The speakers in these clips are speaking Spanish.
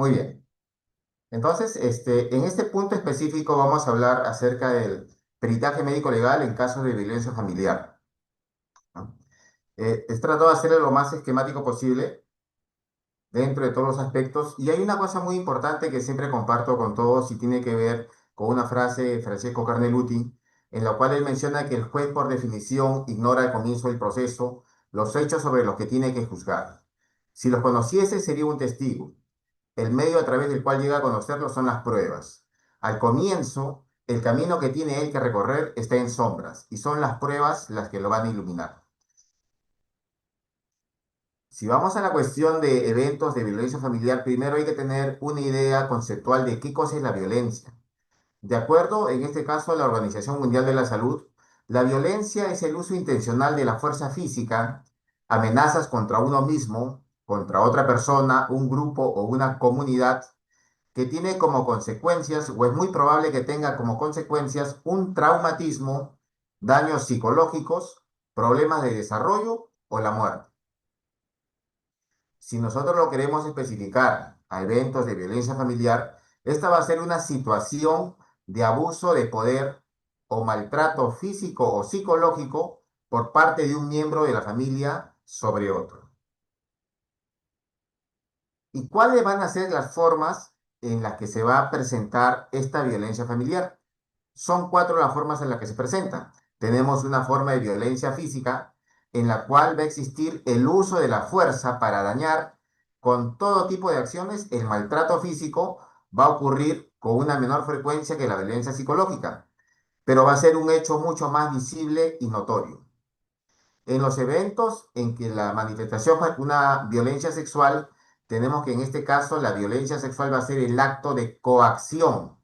Muy bien. Entonces, en este punto específico vamos a hablar acerca del peritaje médico legal en casos de violencia familiar, ¿no? He tratado de hacerlo lo más esquemático posible dentro de todos los aspectos. Y hay una cosa muy importante que siempre comparto con todos y tiene que ver con una frase de Francesco Carneluti, en la cual él menciona que el juez por definición ignora al comienzo del proceso los hechos sobre los que tiene que juzgar. Si los conociese, sería un testigo. El medio a través del cual llega a conocerlos son las pruebas. Al comienzo, el camino que tiene él que recorrer está en sombras y son las pruebas las que lo van a iluminar. Si vamos a la cuestión de eventos de violencia familiar, primero hay que tener una idea conceptual de qué cosa es la violencia. De acuerdo, en este caso, a la Organización Mundial de la Salud, la violencia es el uso intencional de la fuerza física, amenazas contra uno mismo, contra otra persona, un grupo o una comunidad que tiene como consecuencias, o es muy probable que tenga como consecuencias, un traumatismo, daños psicológicos, problemas de desarrollo o la muerte. Si nosotros lo queremos especificar a eventos de violencia familiar, esta va a ser una situación de abuso de poder o maltrato físico o psicológico por parte de un miembro de la familia sobre otro. ¿Y cuáles van a ser las formas en las que se va a presentar esta violencia familiar? Son cuatro las formas en las que se presenta. Tenemos una forma de violencia física en la cual va a existir el uso de la fuerza para dañar con todo tipo de acciones. El maltrato físico va a ocurrir con una menor frecuencia que la violencia psicológica, pero va a ser un hecho mucho más visible y notorio. En los eventos en que la manifestación fue una violencia sexual, tenemos que en este caso la violencia sexual va a ser el acto de coacción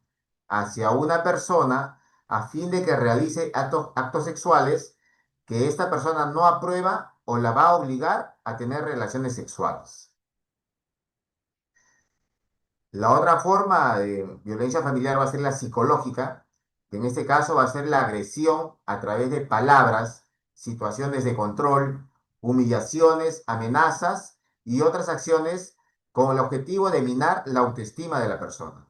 hacia una persona a fin de que realice actos sexuales que esta persona no aprueba o la va a obligar a tener relaciones sexuales. La otra forma de violencia familiar va a ser la psicológica, que en este caso va a ser la agresión a través de palabras, situaciones de control, humillaciones, amenazas y otras acciones con el objetivo de minar la autoestima de la persona.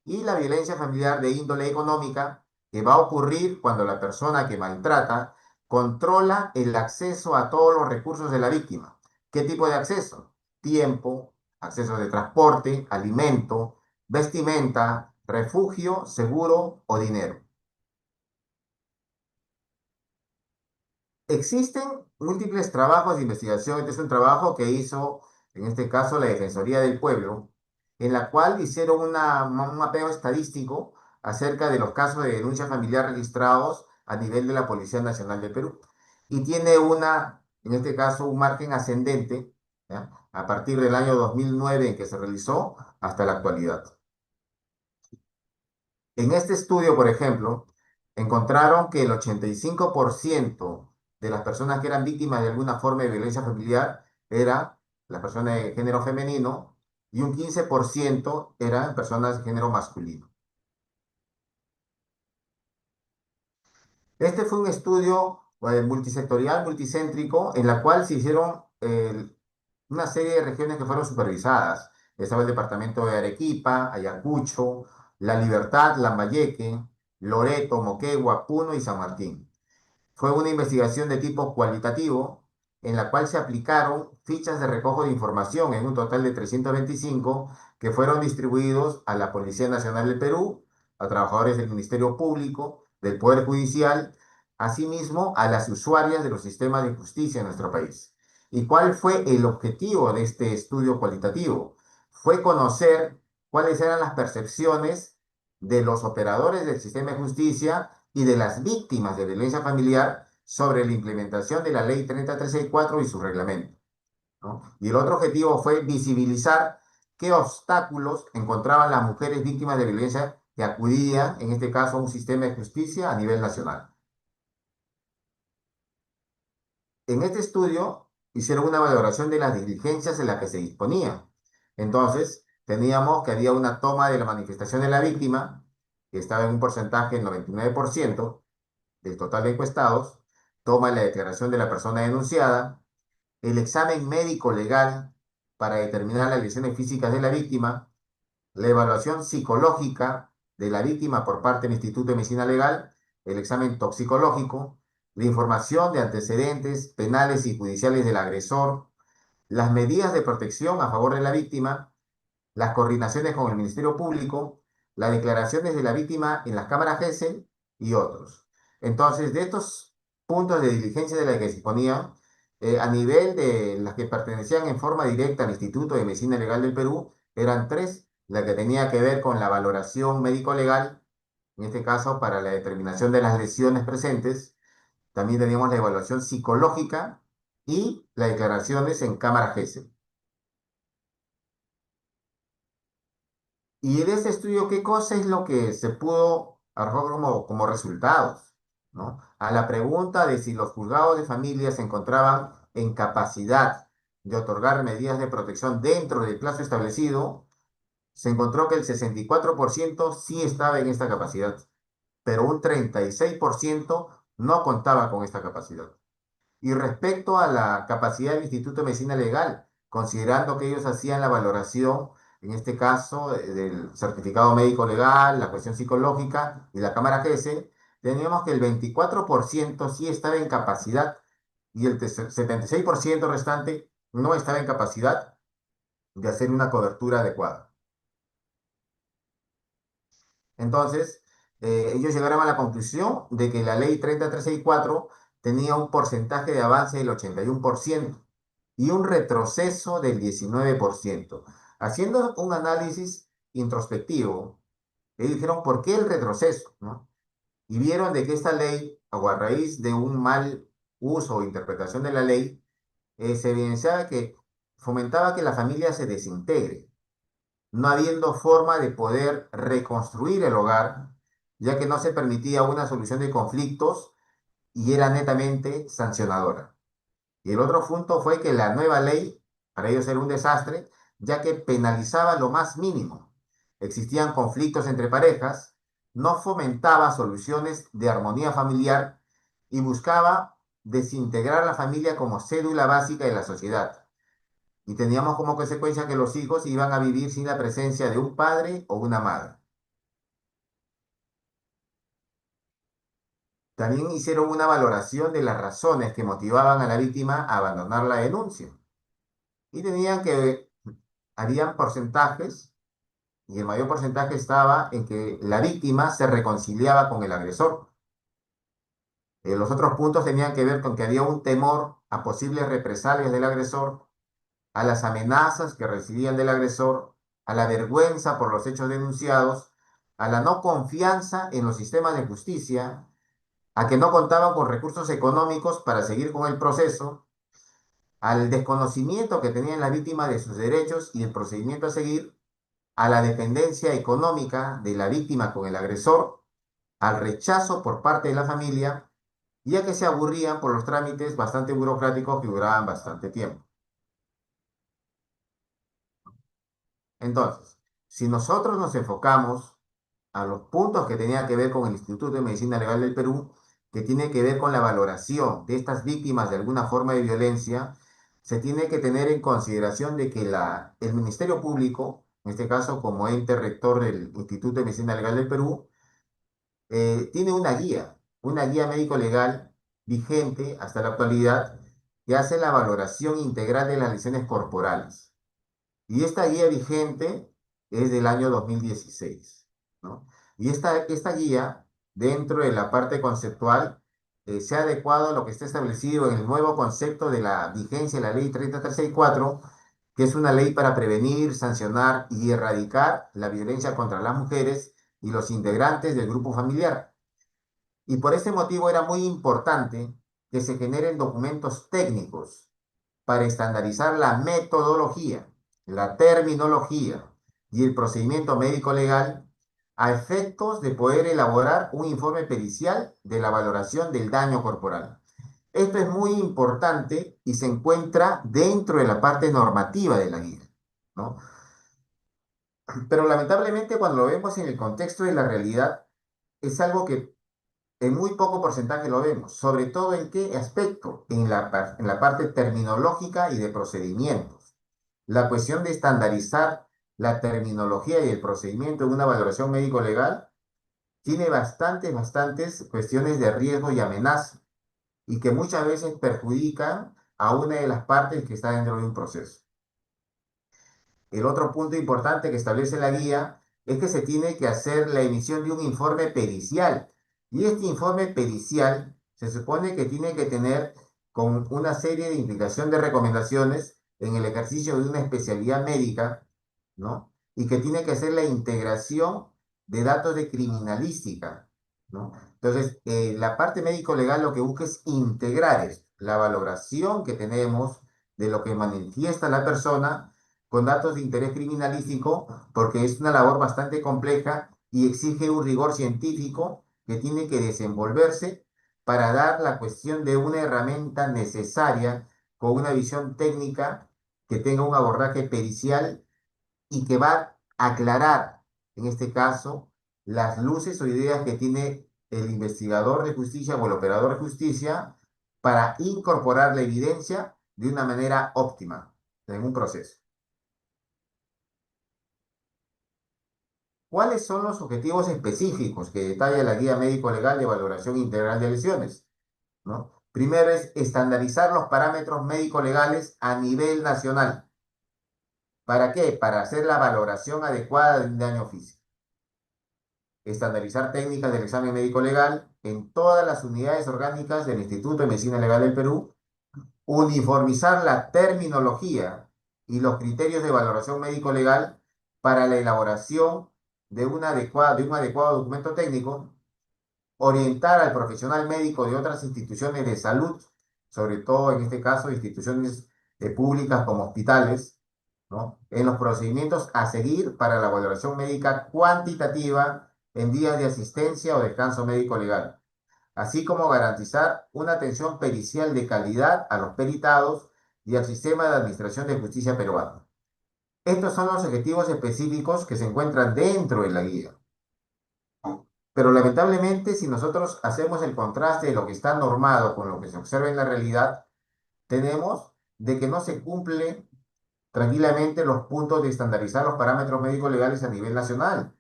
Y la violencia familiar de índole económica, que va a ocurrir cuando la persona que maltrata controla el acceso a todos los recursos de la víctima. ¿Qué tipo de acceso? Tiempo, acceso de transporte, alimento, vestimenta, refugio, seguro o dinero. Existen múltiples trabajos de investigación. Este es un trabajo que hizo, en este caso, la Defensoría del Pueblo, en la cual hicieron un mapeo estadístico acerca de los casos de denuncia familiar registrados a nivel de la Policía Nacional de Perú. Y tiene en este caso, un margen ascendente, ¿ya? A partir del año 2009 en que se realizó hasta la actualidad. En este estudio, por ejemplo, encontraron que el 85% de las personas que eran víctimas de alguna forma de violencia familiar era la persona de género femenino y un 15% eran personas de género masculino. Este fue un estudio multisectorial, multicéntrico, en la cual se hicieron una serie de regiones que fueron supervisadas. Estaba el departamento de Arequipa, Ayacucho, La Libertad, Lambayeque, Loreto, Moquegua, Puno y San Martín. Fue una investigación de tipo cualitativo en la cual se aplicaron fichas de recojo de información en un total de 325 que fueron distribuidos a la Policía Nacional del Perú, a trabajadores del Ministerio Público, del Poder Judicial, asimismo a las usuarias de los sistemas de justicia en nuestro país. ¿Y cuál fue el objetivo de este estudio cualitativo? Fue conocer cuáles eran las percepciones de los operadores del sistema de justicia y de las víctimas de violencia familiar sobre la implementación de la Ley 30364 y su reglamento, ¿no? Y el otro objetivo fue visibilizar qué obstáculos encontraban las mujeres víctimas de violencia que acudían, en este caso, a un sistema de justicia a nivel nacional. En este estudio hicieron una valoración de las diligencias en las que se disponía. Entonces, teníamos que había una toma de la manifestación de la víctima, que estaba en un porcentaje del 99% del total de encuestados, toma la declaración de la persona denunciada, el examen médico legal para determinar las lesiones físicas de la víctima, la evaluación psicológica de la víctima por parte del Instituto de Medicina Legal, el examen toxicológico, la información de antecedentes penales y judiciales del agresor, las medidas de protección a favor de la víctima, las coordinaciones con el Ministerio Público, las declaraciones de la víctima en las cámaras GESEL y otros. Entonces, de estos puntos de diligencia de la que se disponían, a nivel de las que pertenecían en forma directa al Instituto de Medicina Legal del Perú, eran tres: la que tenía que ver con la valoración médico-legal, en este caso para la determinación de las lesiones presentes; también teníamos la evaluación psicológica y las declaraciones en cámara GESEL. Y de ese estudio, ¿qué cosa es lo que se pudo arrojar como resultados? ¿No? A la pregunta de si los juzgados de familia se encontraban en capacidad de otorgar medidas de protección dentro del plazo establecido, se encontró que el 64% sí estaba en esta capacidad, pero un 36% no contaba con esta capacidad. Y respecto a la capacidad del Instituto de Medicina Legal, considerando que ellos hacían la valoración, en este caso, del certificado médico legal, la cuestión psicológica y la cámara GESE, teníamos que el 24% sí estaba en capacidad y el 76% restante no estaba en capacidad de hacer una cobertura adecuada. Entonces, ellos llegaron a la conclusión de que la ley 30364 tenía un porcentaje de avance del 81% y un retroceso del 19%. Haciendo un análisis introspectivo, ellos dijeron, ¿por qué el retroceso? ¿No? Y vieron de que esta ley, o a raíz de un mal uso o interpretación de la ley, se evidenciaba que fomentaba que la familia se desintegre, no habiendo forma de poder reconstruir el hogar, ya que no se permitía una solución de conflictos y era netamente sancionadora. Y el otro punto fue que la nueva ley, para ellos era un desastre, ya que penalizaba lo más mínimo. Existían conflictos entre parejas, no fomentaba soluciones de armonía familiar y buscaba desintegrar la familia como cédula básica de la sociedad. Y teníamos como consecuencia que los hijos iban a vivir sin la presencia de un padre o una madre. También hicieron una valoración de las razones que motivaban a la víctima a abandonar la denuncia. Y tenían que, habían porcentajes, y el mayor porcentaje estaba en que la víctima se reconciliaba con el agresor. Los otros puntos tenían que ver con que había un temor a posibles represalias del agresor, a las amenazas que recibían del agresor, a la vergüenza por los hechos denunciados, a la no confianza en los sistemas de justicia, a que no contaban con recursos económicos para seguir con el proceso, al desconocimiento que tenían la víctima de sus derechos y el procedimiento a seguir, a la dependencia económica de la víctima con el agresor, al rechazo por parte de la familia, y a que se aburrían por los trámites bastante burocráticos que duraban bastante tiempo. Entonces, si nosotros nos enfocamos a los puntos que tenían que ver con el Instituto de Medicina Legal del Perú, que tiene que ver con la valoración de estas víctimas de alguna forma de violencia, se tiene que tener en consideración de que el Ministerio Público, en este caso como ente rector del Instituto de Medicina Legal del Perú, tiene una guía médico-legal vigente hasta la actualidad, que hace la valoración integral de las lesiones corporales. Y esta guía vigente es del año 2016, ¿no? Y esta guía, dentro de la parte conceptual, se ha adecuado a lo que está establecido en el nuevo concepto de la vigencia de la ley 30364, que es una ley para prevenir, sancionar y erradicar la violencia contra las mujeres y los integrantes del grupo familiar. Y por ese motivo era muy importante que se generen documentos técnicos para estandarizar la metodología, la terminología y el procedimiento médico legal a efectos de poder elaborar un informe pericial de la valoración del daño corporal. Esto es muy importante y se encuentra dentro de la parte normativa de la guía, ¿no? Pero lamentablemente cuando lo vemos en el contexto de la realidad, es algo que en muy poco porcentaje lo vemos, sobre todo en qué aspecto, en la parte terminológica y de procedimientos. la cuestión de estandarizar la terminología y el procedimiento de una valoración médico-legal tiene bastantes cuestiones de riesgo y amenaza y que muchas veces perjudican a una de las partes que está dentro de un proceso. El otro punto importante que establece la guía es que se tiene que hacer la emisión de un informe pericial. Y este informe pericial se supone que tiene que tener con una serie de implicación de recomendaciones en el ejercicio de una especialidad médica, ¿no? Y que tiene que hacer la integración de datos de criminalística, ¿no? Entonces, la parte médico-legal lo que busca es integrar esto, la valoración que tenemos de lo que manifiesta la persona con datos de interés criminalístico, porque es una labor bastante compleja y exige un rigor científico que tiene que desenvolverse para dar la cuestión de una herramienta necesaria con una visión técnica que tenga un abordaje pericial y que va a aclarar, en este caso, las luces o ideas que tiene el investigador de justicia o el operador de justicia para incorporar la evidencia de una manera óptima en un proceso. ¿Cuáles son los objetivos específicos que detalla la Guía Médico-Legal de Valoración Integral de Lesiones? ¿No? Primero es estandarizar los parámetros médico-legales a nivel nacional. ¿Para qué? Para hacer la valoración adecuada de un daño físico. Estandarizar técnicas del examen médico-legal en todas las unidades orgánicas del Instituto de Medicina Legal del Perú. Uniformizar la terminología y los criterios de valoración médico-legal para la elaboración de un adecuado documento técnico, orientar al profesional médico de otras instituciones de salud, sobre todo en este caso instituciones públicas como hospitales, ¿no? En los procedimientos a seguir para la valoración médica cuantitativa en días de asistencia o descanso médico legal, así como garantizar una atención pericial de calidad a los peritados y al sistema de administración de justicia peruano. Estos son los objetivos específicos que se encuentran dentro de la guía. Pero lamentablemente, si nosotros hacemos el contraste de lo que está normado con lo que se observa en la realidad, tenemos de que no se cumple tranquilamente los puntos de estandarizar los parámetros médicos legales a nivel nacional,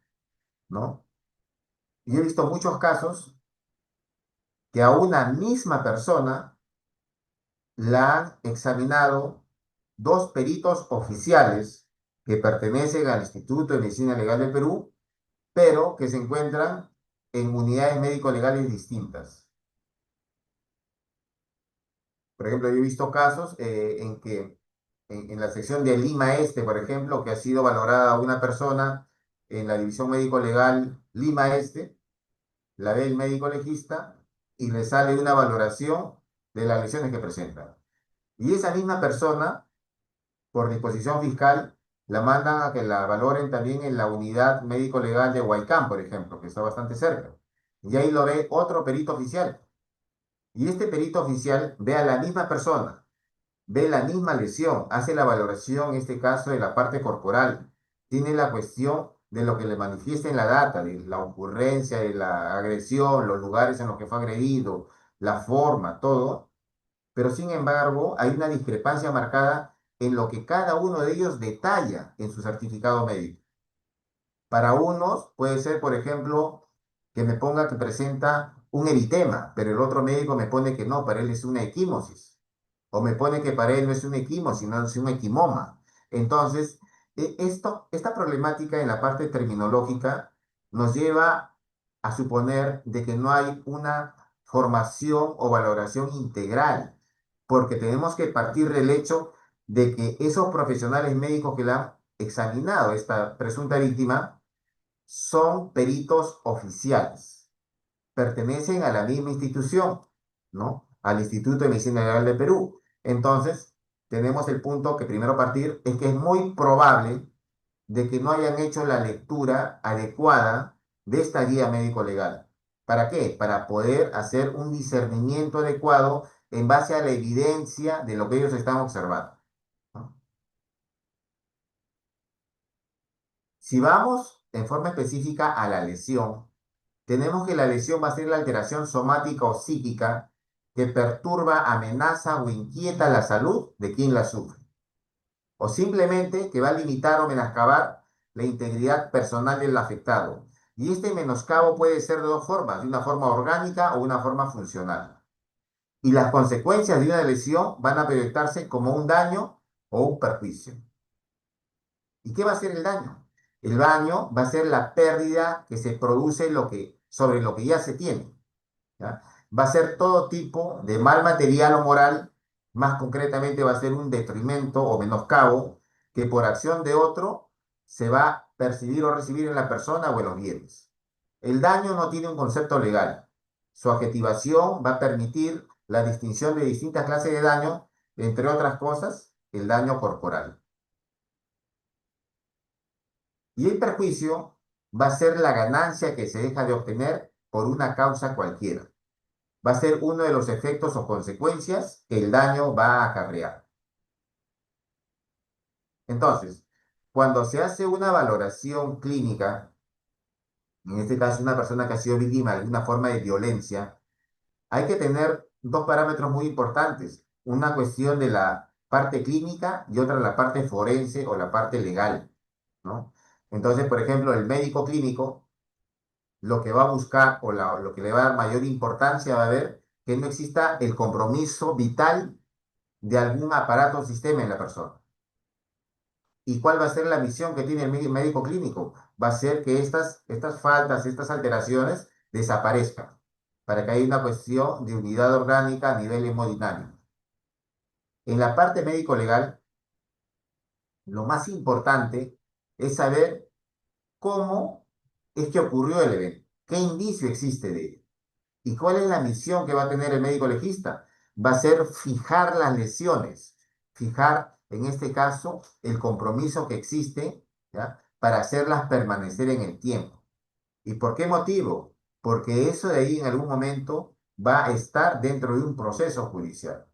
¿no? Y he visto muchos casos que a una misma persona la han examinado dos peritos oficiales que pertenecen al Instituto de Medicina Legal del Perú, pero que se encuentran en unidades médico-legales distintas. Por ejemplo, yo he visto casos en que en la sección de Lima Este, por ejemplo, que ha sido valorada una persona en la división médico-legal Lima Este, la ve el médico legista y le sale una valoración de las lesiones que presenta. Y esa misma persona, por disposición fiscal, la mandan a que la valoren también en la unidad médico-legal de Huaycán, por ejemplo, que está bastante cerca. Y ahí lo ve otro perito oficial. Y este perito oficial ve a la misma persona, ve la misma lesión, hace la valoración, en este caso, de la parte corporal, tiene la cuestión de lo que le manifiesta en la data, de la ocurrencia, de la agresión, los lugares en los que fue agredido, la forma, todo, pero sin embargo hay una discrepancia marcada en lo que cada uno de ellos detalla en su certificado médico. Para unos puede ser, por ejemplo, que me ponga que presenta un eritema, pero el otro médico me pone que no, para él es una equimosis. O me pone que para él no es un equimo, sino es un equimoma. Entonces, esta problemática en la parte terminológica nos lleva a suponer de que no hay una formación o valoración integral, porque tenemos que partir del hecho de que esos profesionales médicos que la han examinado, esta presunta víctima, son peritos oficiales, pertenecen a la misma institución, ¿no? Al Instituto de Medicina Legal de Perú. Entonces, tenemos el punto que primero partir es que es muy probable de que no hayan hecho la lectura adecuada de esta guía médico-legal. ¿Para qué? Para poder hacer un discernimiento adecuado en base a la evidencia de lo que ellos están observando, ¿no? Si vamos en forma específica a la lesión, tenemos que la lesión va a ser la alteración somática o psíquica que perturba, amenaza o inquieta la salud de quien la sufre. o simplemente que va a limitar o menoscabar la integridad personal del afectado. Y este menoscabo puede ser de dos formas, de una forma orgánica o una forma funcional. Y las consecuencias de una lesión van a proyectarse como un daño o un perjuicio. ¿Y qué va a ser el daño? El daño va a ser la pérdida que se produce sobre lo que ya se tiene. ¿Ya? Va a ser todo tipo de mal material o moral, más concretamente va a ser un detrimento o menoscabo que por acción de otro se va a percibir o recibir en la persona o en los bienes. El daño no tiene un concepto legal. Su adjetivación va a permitir la distinción de distintas clases de daño, entre otras cosas, el daño corporal. Y el perjuicio va a ser la ganancia que se deja de obtener por una causa cualquiera. Va a ser uno de los efectos o consecuencias que el daño va a acarrear. Entonces, cuando se hace una valoración clínica, en este caso una persona que ha sido víctima de alguna forma de violencia, hay que tener dos parámetros muy importantes. Una cuestión de la parte clínica y otra la parte forense o la parte legal, ¿no? Entonces, por ejemplo, el médico clínico lo que va a buscar o lo que le va a dar mayor importancia va a ver que no exista el compromiso vital de algún aparato o sistema en la persona. ¿Y cuál va a ser la misión que tiene el médico clínico? Va a ser que estas faltas, estas alteraciones desaparezcan, para que haya una cuestión de unidad orgánica a nivel hemodinámico. En la parte médico-legal, lo más importante es saber cómo es que ocurrió el evento, qué indicio existe de ello. ¿Y cuál es la misión que va a tener el médico legista? Va a ser fijar las lesiones, fijar, en este caso, el compromiso que existe, ¿ya? Para hacerlas permanecer en el tiempo. ¿Y por qué motivo? Porque eso de ahí en algún momento va a estar dentro de un proceso judicial.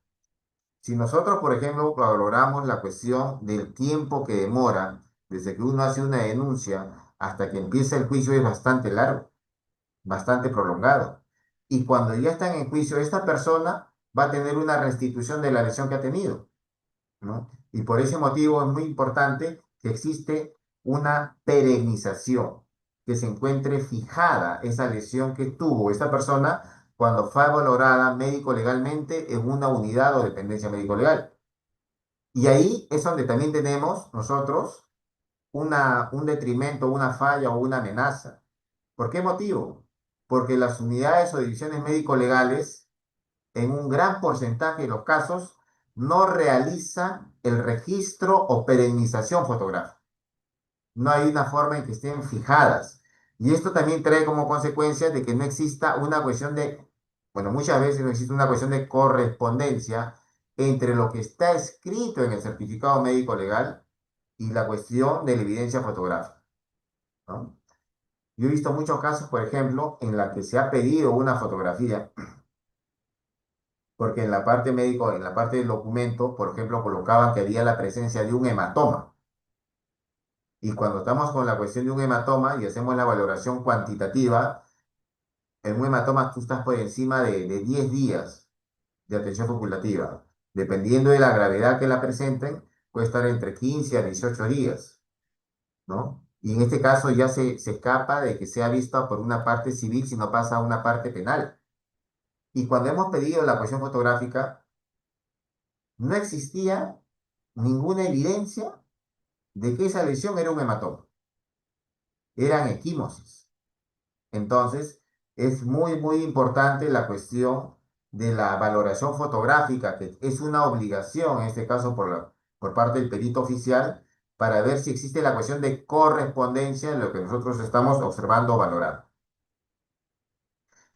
Si nosotros, por ejemplo, valoramos la cuestión del tiempo que demora desde que uno hace una denuncia hasta que empieza el juicio es bastante largo, bastante prolongado. Y cuando ya está en el juicio, esta persona va a tener una restitución de la lesión que ha tenido, ¿no? Y por ese motivo es muy importante que existe una perenización, que se encuentre fijada esa lesión que tuvo esta persona cuando fue valorada médico-legalmente en una unidad o dependencia médico-legal. Y ahí es donde también tenemos nosotros un detrimento, una falla o una amenaza. ¿Por qué motivo? Porque las unidades o divisiones médico-legales, en un gran porcentaje de los casos, no realizan el registro o perenización fotográfica. No hay una forma en que estén fijadas. Y esto también trae como consecuencia de que no exista una cuestión bueno, muchas veces no existe una cuestión de correspondencia entre lo que está escrito en el certificado médico legal y la cuestión de la evidencia fotográfica, ¿no? Yo he visto muchos casos, por ejemplo, en la que se ha pedido una fotografía, porque en la parte médico, en la parte del documento, por ejemplo, colocaban que había la presencia de un hematoma. Y cuando estamos con la cuestión de un hematoma y hacemos la valoración cuantitativa, en un hematoma tú estás por encima de 10 días de atención facultativa. Dependiendo de la gravedad que la presenten, puede estar entre 15 a 18 días, ¿no? Y en este caso ya se escapa de que sea vista por una parte civil, sino pasa a una parte penal. Y cuando hemos pedido la cuestión fotográfica, no existía ninguna evidencia de que esa lesión era un hematoma. Eran equimosis. Entonces, es muy, muy importante la cuestión de la valoración fotográfica, que es una obligación, en este caso por parte del perito oficial, para ver si existe la cuestión de correspondencia en lo que nosotros estamos observando o valorando.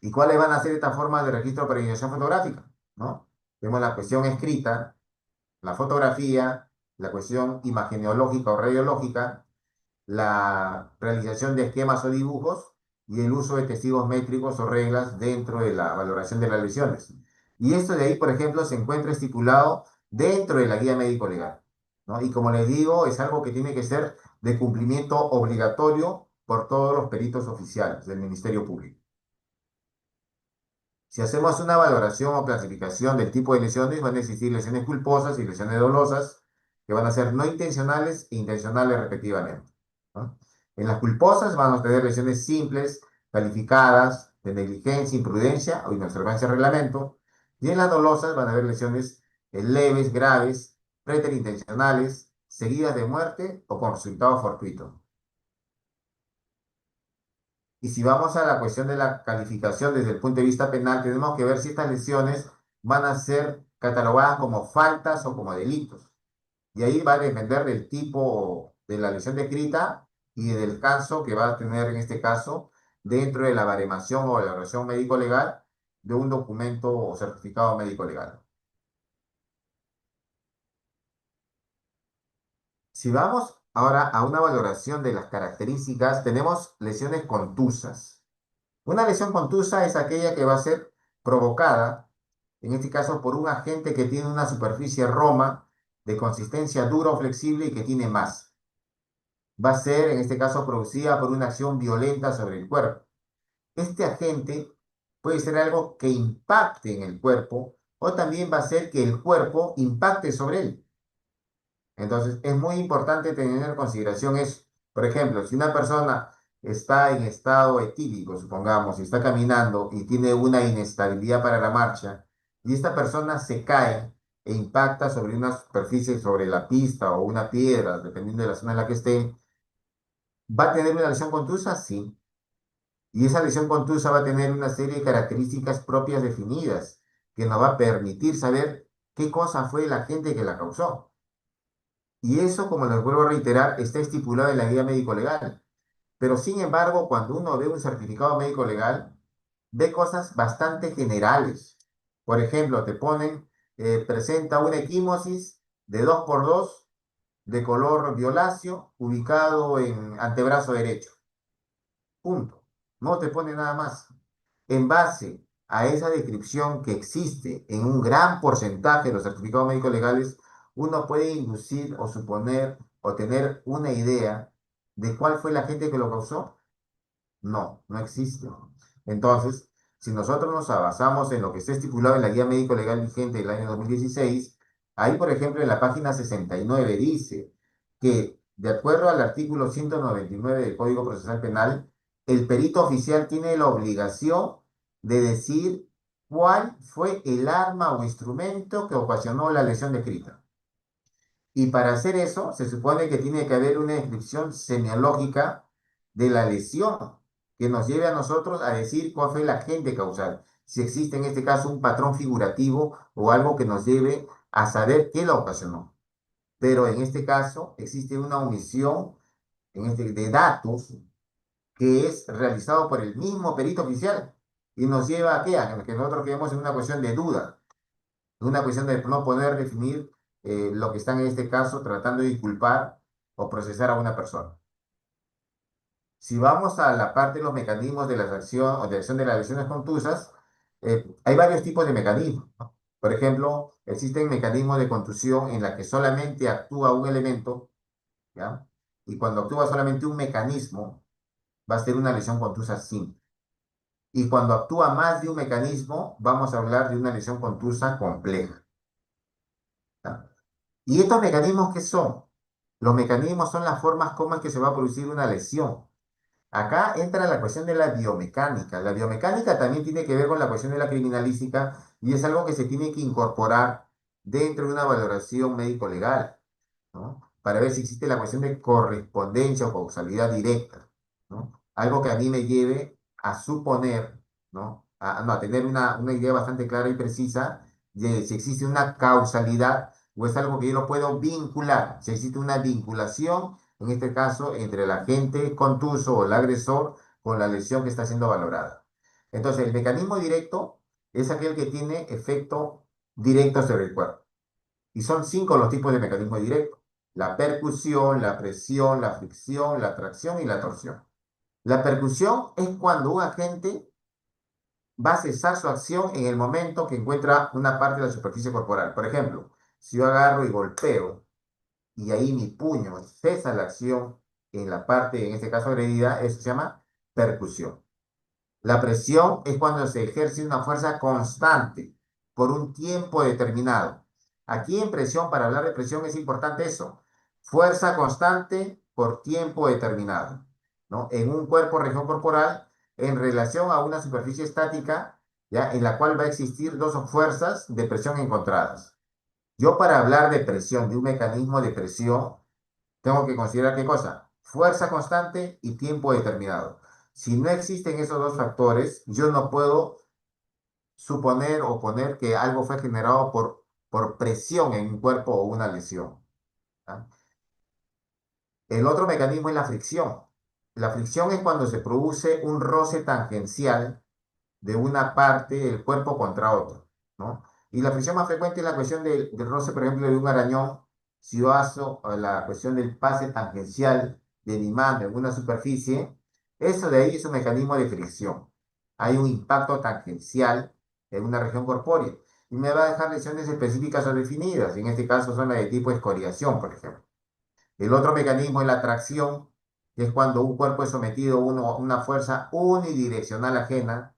¿Y cuáles van a ser estas formas de registro para iniciación fotográfica? ¿No? Tenemos la cuestión escrita, la fotografía, la cuestión imageneológica o radiológica, la realización de esquemas o dibujos y el uso de testigos métricos o reglas dentro de la valoración de las lesiones. Y esto de ahí, por ejemplo, se encuentra estipulado dentro de la guía médico legal, ¿no? Y como les digo, es algo que tiene que ser de cumplimiento obligatorio por todos los peritos oficiales del Ministerio Público. Si hacemos una valoración o clasificación del tipo de lesiones, van a existir lesiones culposas y lesiones dolosas, que van a ser no intencionales e intencionales respectivamente, ¿no? En las culposas van a tener lesiones simples, calificadas, de negligencia, imprudencia o inobservancia del reglamento. Y en las dolosas van a haber lesiones leves, graves, preterintencionales, seguidas de muerte o con resultado fortuito. Y si vamos a la cuestión de la calificación desde el punto de vista penal, tenemos que ver si estas lesiones van a ser catalogadas como faltas o como delitos. Y ahí va a depender del tipo de la lesión descrita y del caso que va a tener en este caso dentro de la baremación o elaboración médico-legal de un documento o certificado médico-legal. Si vamos ahora a una valoración de las características, tenemos lesiones contusas. Una lesión contusa es aquella que va a ser provocada, en este caso, por un agente que tiene una superficie roma de consistencia dura o flexible y que tiene masa. Va a ser, en este caso, producida por una acción violenta sobre el cuerpo. Este agente puede ser algo que impacte en el cuerpo o también va a ser que el cuerpo impacte sobre él. Entonces, es muy importante tener en consideración eso. Por ejemplo, si una persona está en estado etílico, supongamos, y está caminando y tiene una inestabilidad para la marcha, y esta persona se cae e impacta sobre una superficie, sobre la pista o una piedra, dependiendo de la zona en la que esté, ¿va a tener una lesión contusa? Sí. Y esa lesión contusa va a tener una serie de características propias definidas que nos va a permitir saber qué cosa fue el agente que la causó. Y eso, como les vuelvo a reiterar, está estipulado en la guía médico-legal. Pero sin embargo, cuando uno ve un certificado médico-legal, ve cosas bastante generales. Por ejemplo, te ponen, presenta una equimosis de 2 por 2 de color violáceo ubicado en antebrazo derecho. Punto. No te pone nada más. En base a esa descripción que existe en un gran porcentaje de los certificados médicos legales, uno puede inducir o suponer o tener una idea de cuál fue la gente que lo causó. No, no existe. Entonces, si nosotros nos basamos en lo que está estipulado en la Guía Médico Legal vigente del año 2016, ahí, por ejemplo, en la página 69 dice que, de acuerdo al artículo 199 del Código Procesal Penal, el perito oficial tiene la obligación de decir cuál fue el arma o instrumento que ocasionó la lesión descrita. Y para hacer eso, se supone que tiene que haber una descripción semiológica de la lesión que nos lleve a nosotros a decir cuál fue el agente causal. Si existe en este caso un patrón figurativo o algo que nos lleve a saber qué la ocasionó. Pero en este caso existe una omisión de datos que es realizado por el mismo perito oficial y nos lleva a qué? A que nosotros quedemos en una cuestión de duda, una cuestión de no poder definir lo que están en este caso tratando de inculpar o procesar a una persona. Si vamos a la parte de los mecanismos de la acción o de acción de las lesiones contusas, hay varios tipos de mecanismos, ¿no? Por ejemplo, existen mecanismos de contusión en la que solamente actúa un elemento, ¿ya? Y cuando actúa solamente un mecanismo, va a ser una lesión contusa simple. Y cuando actúa más de un mecanismo, vamos a hablar de una lesión contusa compleja, ¿ya? ¿Y estos mecanismos qué son? Los mecanismos son las formas como es que se va a producir una lesión. Acá entra la cuestión de la biomecánica. La biomecánica también tiene que ver con la cuestión de la criminalística y es algo que se tiene que incorporar dentro de una valoración médico-legal, ¿no? Para ver si existe la cuestión de correspondencia o causalidad directa, ¿no? Algo que a mí me lleve a suponer, ¿no? No, a tener una idea bastante clara y precisa de si existe una causalidad o es algo que yo lo puedo vincular, si existe una vinculación, en este caso, entre el agente contuso o el agresor con la lesión que está siendo valorada. Entonces, el mecanismo directo es aquel que tiene efecto directo sobre el cuerpo. Y son 5 los tipos de mecanismo directo: la percusión, la presión, la fricción, la tracción y la torsión. La percusión es cuando un agente va a cesar su acción en el momento que encuentra una parte de la superficie corporal. Por ejemplo, si yo agarro y golpeo y ahí mi puño cesa la acción en la parte, en este caso agredida, eso se llama percusión. La presión es cuando se ejerce una fuerza constante por un tiempo determinado. Aquí en presión, para hablar de presión es importante eso. Fuerza constante por tiempo determinado, ¿no? En un cuerpo, región corporal, en relación a una superficie estática, ¿ya? En la cual va a existir dos fuerzas de presión encontradas. Yo para hablar de presión, de un mecanismo de presión, tengo que considerar qué cosa, fuerza constante y tiempo determinado. Si no existen esos dos factores, yo no puedo suponer o poner que algo fue generado por presión en un cuerpo o una lesión. ¿Ah? El otro mecanismo es la fricción. La fricción es cuando se produce un roce tangencial de una parte del cuerpo contra otro, ¿no? Y la fricción más frecuente es la cuestión del roce, por ejemplo, de un arañón. Si yo hago la cuestión del pase tangencial de mi mano en una superficie, eso de ahí es un mecanismo de fricción. Hay un impacto tangencial en una región corpórea y me va a dejar lesiones específicas o definidas. En este caso son las de tipo escoriación, por ejemplo. El otro mecanismo es la tracción, que es cuando un cuerpo es sometido a una fuerza unidireccional ajena.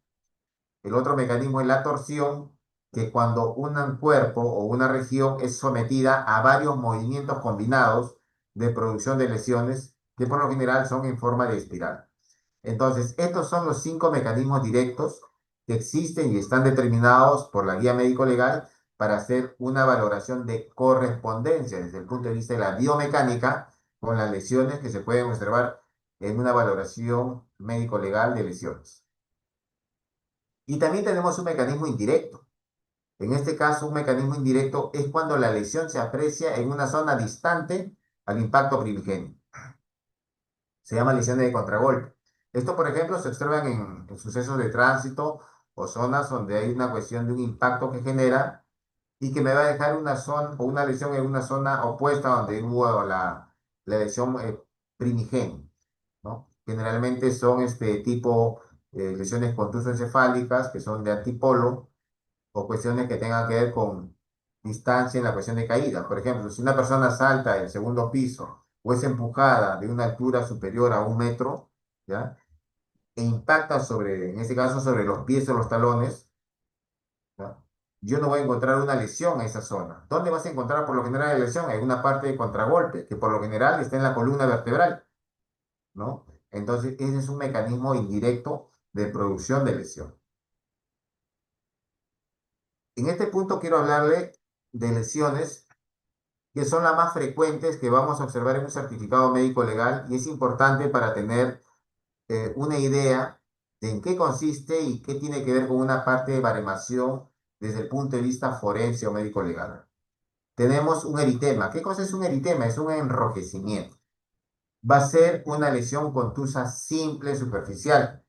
El otro mecanismo es la torsión, que cuando un cuerpo o una región es sometida a varios movimientos combinados de producción de lesiones, que por lo general son en forma de espiral. Entonces, estos son los cinco mecanismos directos que existen y están determinados por la guía médico-legal para hacer una valoración de correspondencia desde el punto de vista de la biomecánica con las lesiones que se pueden observar en una valoración médico-legal de lesiones. Y también tenemos un mecanismo indirecto. En este caso, un mecanismo indirecto es cuando la lesión se aprecia en una zona distante al impacto primigenio. Se llama lesiones de contragolpe. Esto, por ejemplo, se observan en sucesos de tránsito o zonas donde hay una cuestión de un impacto que genera y que me va a dejar una zona o una lesión en una zona opuesta donde hubo la lesión primigenia, ¿no? Generalmente son este tipo lesiones contusoencefálicas que son de antipolo o cuestiones que tengan que ver con distancia en la cuestión de caída. Por ejemplo, si una persona salta del segundo piso o es empujada de una altura superior a 1 metro, ¿ya? E impacta sobre, en este caso, sobre los pies o los talones, ¿ya? Yo no voy a encontrar una lesión en esa zona. ¿Dónde vas a encontrar por lo general la lesión? En una parte de contragolpe, que por lo general está en la columna vertebral, ¿no? Entonces, ese es un mecanismo indirecto de producción de lesión. En este punto quiero hablarle de lesiones que son las más frecuentes que vamos a observar en un certificado médico legal y es importante para tener una idea de en qué consiste y qué tiene que ver con una parte de baremación desde el punto de vista forense o médico legal. Tenemos un eritema. ¿Qué cosa es un eritema? Es un enrojecimiento. Va a ser una lesión contusa simple superficial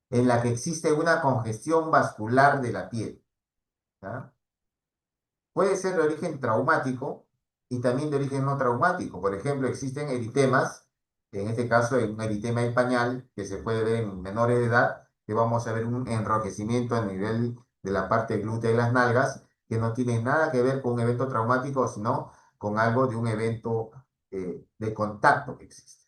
en la que existe una congestión vascular de la piel. ¿Ya? Puede ser de origen traumático y también de origen no traumático. Por ejemplo, existen eritemas, en este caso hay un eritema en pañal que se puede ver en menores de edad, que vamos a ver un enrojecimiento a nivel de la parte glútea de las nalgas, que no tiene nada que ver con un evento traumático, sino con algo de un evento de contacto que existe.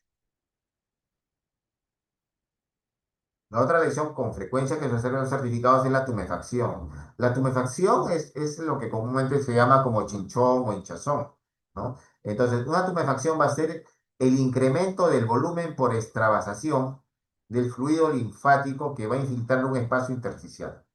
La otra lesión con frecuencia que se observa en los certificados es la tumefacción. La tumefacción es lo que comúnmente se llama como chinchón o hinchazón, ¿no? Entonces, una tumefacción va a ser el incremento del volumen por extravasación del fluido linfático que va a infiltrar un espacio intersticial.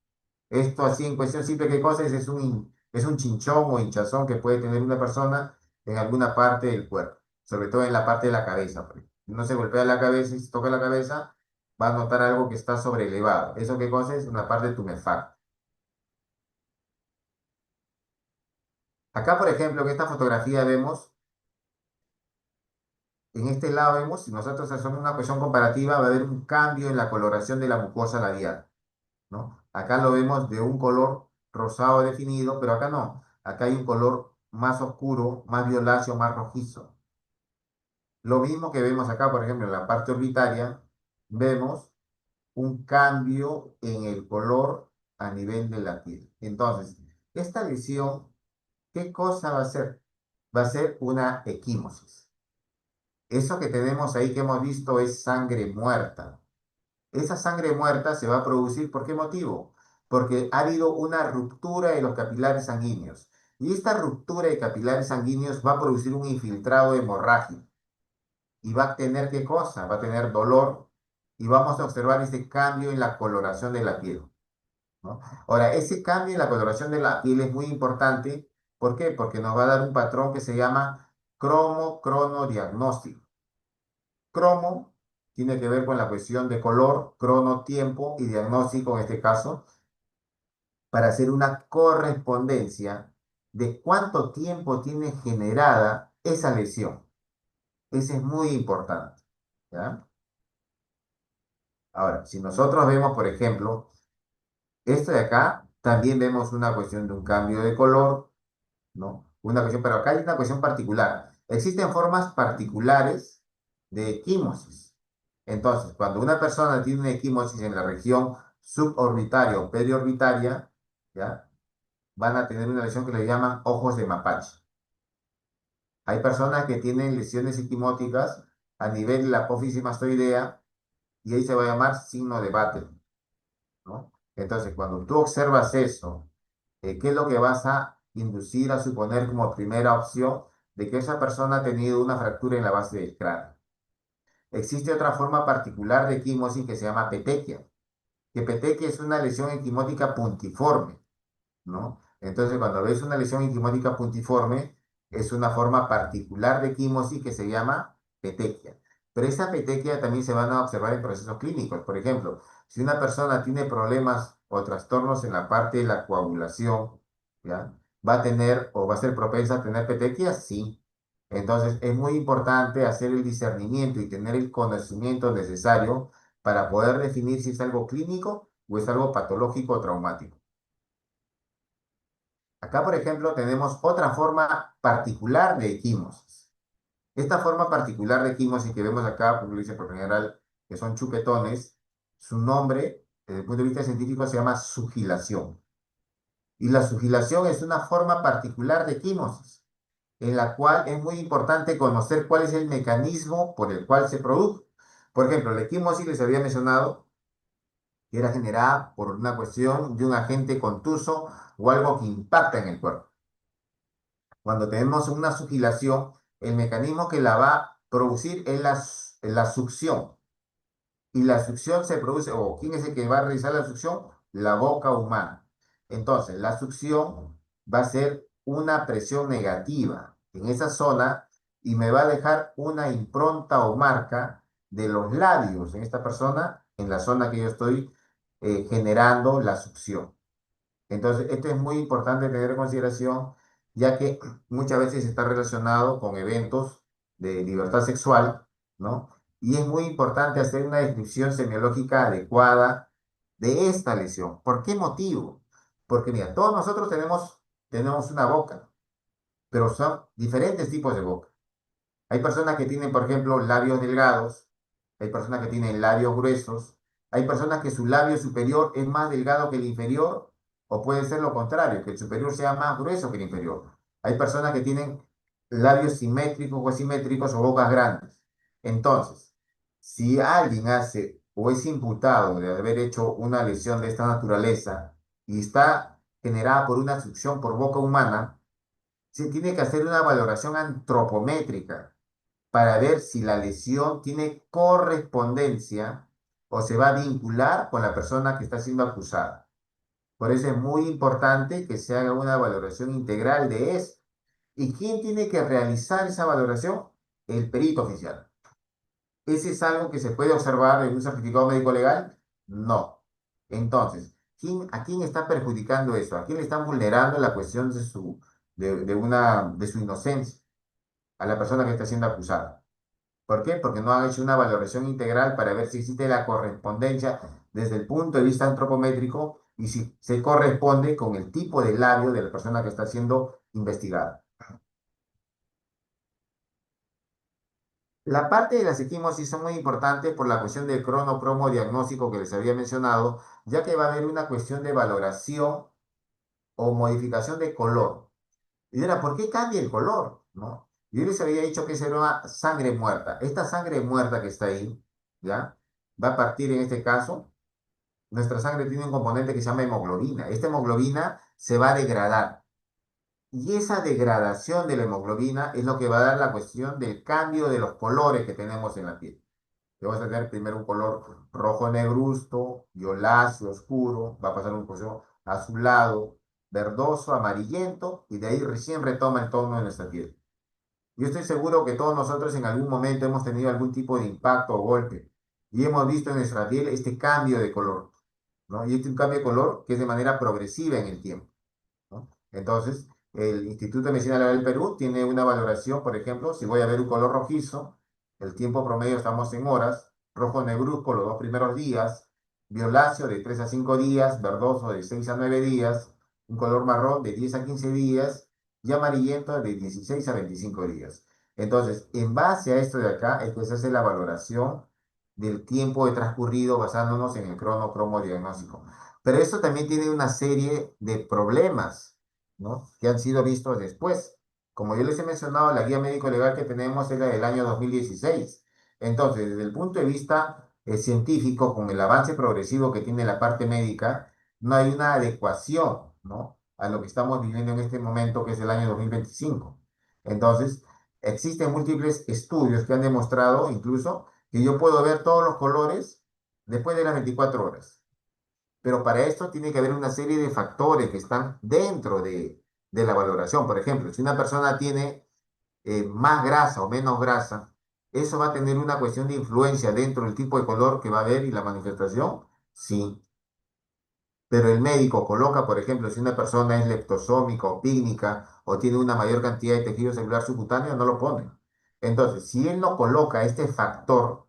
Esto así en cuestión simple, ¿qué cosa es? Es un chinchón o hinchazón que puede tener una persona en alguna parte del cuerpo, sobre todo en la parte de la cabeza. Por ejemplo. Uno se golpea la cabeza y se toca la cabeza, va a notar algo que está sobrelevado. ¿Eso qué cosa es? Una parte tumefacta. Acá, por ejemplo, en esta fotografía vemos, en este lado vemos, si nosotros hacemos una cuestión comparativa, va a haber un cambio en la coloración de la mucosa labial, ¿no? Acá lo vemos de un color rosado definido, pero acá no. Acá hay un color más oscuro, más violáceo, más rojizo. Lo mismo que vemos acá, por ejemplo, en la parte orbitaria, vemos un cambio en el color a nivel de la piel. Entonces, esta lesión, ¿qué cosa va a ser? Va a ser una equimosis. Eso que tenemos ahí que hemos visto es sangre muerta. Esa sangre muerta se va a producir, ¿por qué motivo? Porque ha habido una ruptura de los capilares sanguíneos. Y esta ruptura de capilares sanguíneos va a producir un infiltrado hemorrágico. Y va a tener ¿qué cosa? Va a tener dolor y vamos a observar ese cambio en la coloración de la piel, ¿no? Ahora, ese cambio en la coloración de la piel es muy importante. ¿Por qué? Porque nos va a dar un patrón que se llama cromo-crono-diagnóstico. Cromo tiene que ver con la cuestión de color, crono, tiempo y diagnóstico en este caso, para hacer una correspondencia de cuánto tiempo tiene generada esa lesión. Ese es muy importante, ¿ya? Ahora, si nosotros vemos, por ejemplo, esto de acá, también vemos una cuestión de un cambio de color, ¿no? Una cuestión, pero acá hay una cuestión particular. Existen formas particulares de equimosis. Entonces, cuando una persona tiene una equimosis en la región suborbitaria o periorbitaria, ¿ya? Van a tener una lesión que le llaman ojos de mapache. Hay personas que tienen lesiones equimóticas a nivel de la apófisis mastoidea y ahí se va a llamar signo de Batten, ¿no? Entonces, cuando tú observas eso, ¿qué es lo que vas a inducir a suponer como primera opción de que esa persona ha tenido una fractura en la base del cráneo? Existe otra forma particular de equimosis que se llama petequia, que petequia es una lesión equimótica puntiforme, ¿no? Entonces, cuando ves una lesión equimótica puntiforme, es una forma particular de equimosis que se llama petequia. Pero esa petequia también se van a observar en procesos clínicos. Por ejemplo, si una persona tiene problemas o trastornos en la parte de la coagulación, ¿ya? ¿Va a tener o va a ser propensa a tener petequia? Sí. Entonces, es muy importante hacer el discernimiento y tener el conocimiento necesario para poder definir si es algo clínico o es algo patológico o traumático. Acá, por ejemplo, tenemos otra forma particular de equimosis. Esta forma particular de equimosis que vemos acá, como lo dice por lo general, que son chupetones, su nombre, desde el punto de vista científico, se llama sugilación. Y la sugilación es una forma particular de equimosis, en la cual es muy importante conocer cuál es el mecanismo por el cual se produjo. Por ejemplo, la equimosis les había mencionado que era generada por una cuestión de un agente contuso o algo que impacta en el cuerpo. Cuando tenemos una sugilación, el mecanismo que la va a producir es la succión. Y la succión se produce, o ¿quién es el que va a realizar la succión? La boca humana. Entonces, la succión va a ser una presión negativa en esa zona y me va a dejar una impronta o marca de los labios en esta persona, en la zona que yo estoy generando la succión. Entonces, esto es muy importante tener en consideración, ya que muchas veces está relacionado con eventos de libertad sexual, ¿no? Y es muy importante hacer una descripción semiológica adecuada de esta lesión. ¿Por qué motivo? Porque, mira, todos nosotros tenemos una boca, pero son diferentes tipos de boca. Hay personas que tienen, por ejemplo, labios delgados, hay personas que tienen labios gruesos, hay personas que su labio superior es más delgado que el inferior, o puede ser lo contrario, que el superior sea más grueso que el inferior. Hay personas que tienen labios simétricos o asimétricos o bocas grandes. Entonces, si alguien hace o es imputado de haber hecho una lesión de esta naturaleza y está generada por una succión por boca humana, se tiene que hacer una valoración antropométrica para ver si la lesión tiene correspondencia o se va a vincular con la persona que está siendo acusada. Por eso es muy importante que se haga una valoración integral de eso. ¿Y quién tiene que realizar esa valoración? El perito oficial. ¿Ese es algo que se puede observar en un certificado médico legal? No. Entonces, ¿a quién está perjudicando eso? ¿A quién le están vulnerando la cuestión de su inocencia? A la persona que está siendo acusada. ¿Por qué? Porque no han hecho una valoración integral para ver si existe la correspondencia desde el punto de vista antropométrico y si se corresponde con el tipo de labio de la persona que está siendo investigada. La parte de las equimosis son muy importantes por la cuestión del cromo diagnóstico que les había mencionado, ya que va a haber una cuestión de valoración o modificación de color. Y era, ¿por qué cambia el color? ¿No? Yo les había dicho que esa era una sangre muerta. Esta sangre muerta que está ahí, ¿ya? Va a partir en este caso. Nuestra sangre tiene un componente que se llama hemoglobina. Esta hemoglobina se va a degradar. Y esa degradación de la hemoglobina es lo que va a dar la cuestión del cambio de los colores que tenemos en la piel. Que vas a tener primero un color rojo negruzco, violáceo, oscuro, va a pasar un color azulado, verdoso, amarillento, y de ahí recién retoma el tono de nuestra piel. Yo estoy seguro que todos nosotros en algún momento hemos tenido algún tipo de impacto o golpe y hemos visto en nuestra piel este cambio de color, ¿no? Y este un cambio de color que es de manera progresiva en el tiempo, ¿no? Entonces, el Instituto de Medicina Legal del Perú tiene una valoración, por ejemplo, si voy a ver un color rojizo, el tiempo promedio estamos en horas, rojo negruzco los 2 primeros días, violáceo de 3 a 5 días, verdoso de 6 a 9 días, un color marrón de 10 a 15 días y amarillento de 16 a 25 días. Entonces, en base a esto de acá, es que se hace la valoración del tiempo de transcurrido basándonos en el cromo diagnóstico. Pero esto también tiene una serie de problemas, ¿no? Que han sido vistos después. Como yo les he mencionado, la guía médico legal que tenemos es la del año 2016. Entonces, desde el punto de vista científico, con el avance progresivo que tiene la parte médica, no hay una adecuación, ¿no? A lo que estamos viviendo en este momento, que es el año 2025. Entonces, existen múltiples estudios que han demostrado incluso que yo puedo ver todos los colores después de las 24 horas. Pero para esto tiene que haber una serie de factores que están dentro de la valoración. Por ejemplo, si una persona tiene más grasa o menos grasa, eso va a tener una cuestión de influencia dentro del tipo de color que va a haber y la manifestación. Sí, pero el médico coloca, por ejemplo, si una persona es leptosómica o pícnica o tiene una mayor cantidad de tejido celular subcutáneo, no lo pone. Entonces, si él no coloca este factor,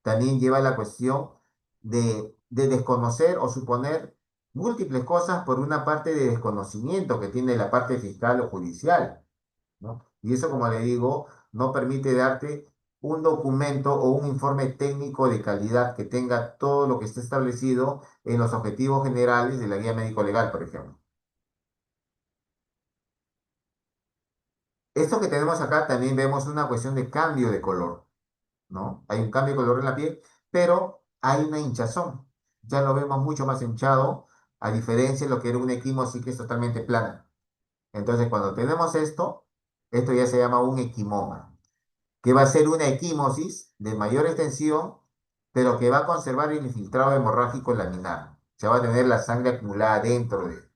también lleva a la cuestión de desconocer o suponer múltiples cosas por una parte de desconocimiento que tiene la parte fiscal o judicial, ¿no? Y eso, como le digo, no permite darte un documento o un informe técnico de calidad que tenga todo lo que esté establecido en los objetivos generales de la guía médico-legal, por ejemplo. Esto que tenemos acá también vemos una cuestión de cambio de color, ¿no? Hay un cambio de color en la piel, pero hay una hinchazón. Ya lo vemos mucho más hinchado, a diferencia de lo que era una equimosis que es totalmente plana. Entonces, cuando tenemos esto, esto ya se llama un equimoma, que va a ser una equimosis de mayor extensión, pero que va a conservar el infiltrado hemorrágico laminar. O sea, va a tener la sangre acumulada dentro de,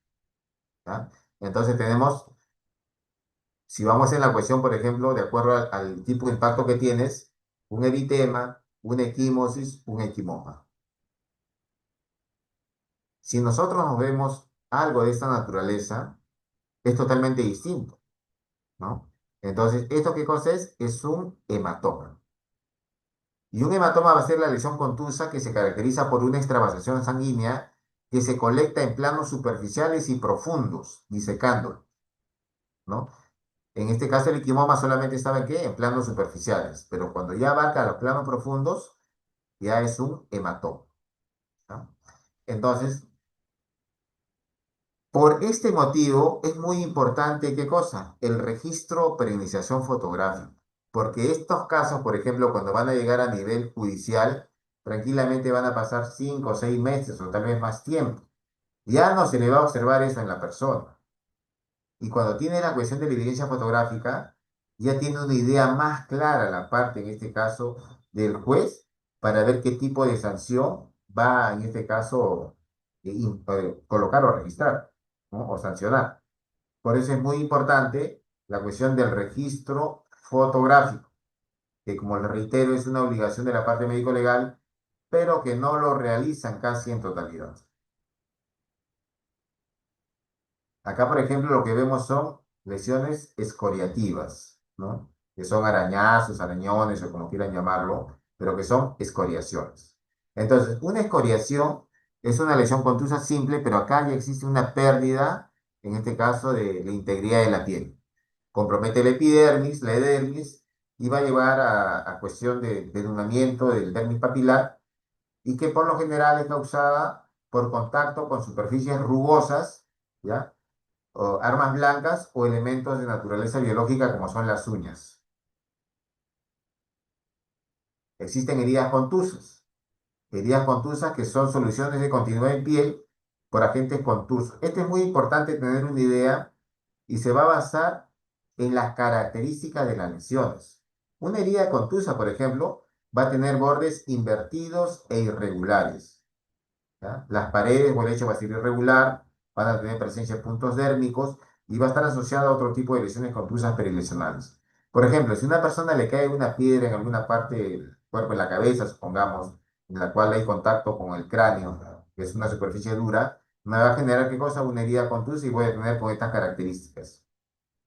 ¿ya? Entonces tenemos, si vamos en la cuestión, por ejemplo, de acuerdo al tipo de impacto que tienes, un eritema, una equimosis, un equimoma. Si nosotros nos vemos algo de esta naturaleza, es totalmente distinto, ¿no? Entonces, ¿esto qué cosa es? Es un hematoma. Y un hematoma va a ser la lesión contusa que se caracteriza por una extravasación sanguínea que se colecta en planos superficiales y profundos, disecándolo, ¿no? En este caso, el equimoma solamente estaba en qué? En planos superficiales, pero cuando ya abarca los planos profundos, ya es un hematoma, ¿no? Entonces, por este motivo es muy importante, ¿qué cosa? El registro preiniciación fotográfica. Porque estos casos, por ejemplo, cuando van a llegar a nivel judicial, tranquilamente van a pasar 5 o 6 meses o tal vez más tiempo. Ya no se le va a observar eso en la persona. Y cuando tiene la cuestión de la evidencia fotográfica, ya tiene una idea más clara la parte, en este caso, del juez, para ver qué tipo de sanción va, en este caso, colocar o registrar, ¿no? O sancionar. Por eso es muy importante la cuestión del registro fotográfico, que como le reitero, es una obligación de la parte médico-legal, pero que no lo realizan casi en totalidad. Acá, por ejemplo, lo que vemos son lesiones escoriativas, ¿no? Que son arañazos, arañones o como quieran llamarlo, pero que son escoriaciones. Entonces, una escoriación es una lesión contusa simple, pero acá ya existe una pérdida, en este caso, de la integridad de la piel. Compromete la epidermis, la edermis, y va a llevar a cuestión de denudamiento del dermis papilar, y que por lo general es causada por contacto con superficies rugosas, ¿ya? O armas blancas o elementos de naturaleza biológica como son las uñas. Existen heridas contusas que son soluciones de continuidad en piel por agentes contusos. Este es muy importante tener una idea y se va a basar en las características de las lesiones. Una herida contusa, por ejemplo, va a tener bordes invertidos e irregulares. ¿Ya? Las paredes o el lecho va a ser irregular, van a tener presencia de puntos dérmicos y va a estar asociada a otro tipo de lesiones contusas perilesionales. Por ejemplo, si a una persona le cae una piedra en alguna parte del cuerpo, en la cabeza, supongamos, en la cual hay contacto con el cráneo, que es una superficie dura, me va a generar, ¿qué cosa? Una herida contusa y voy a tener con estas características.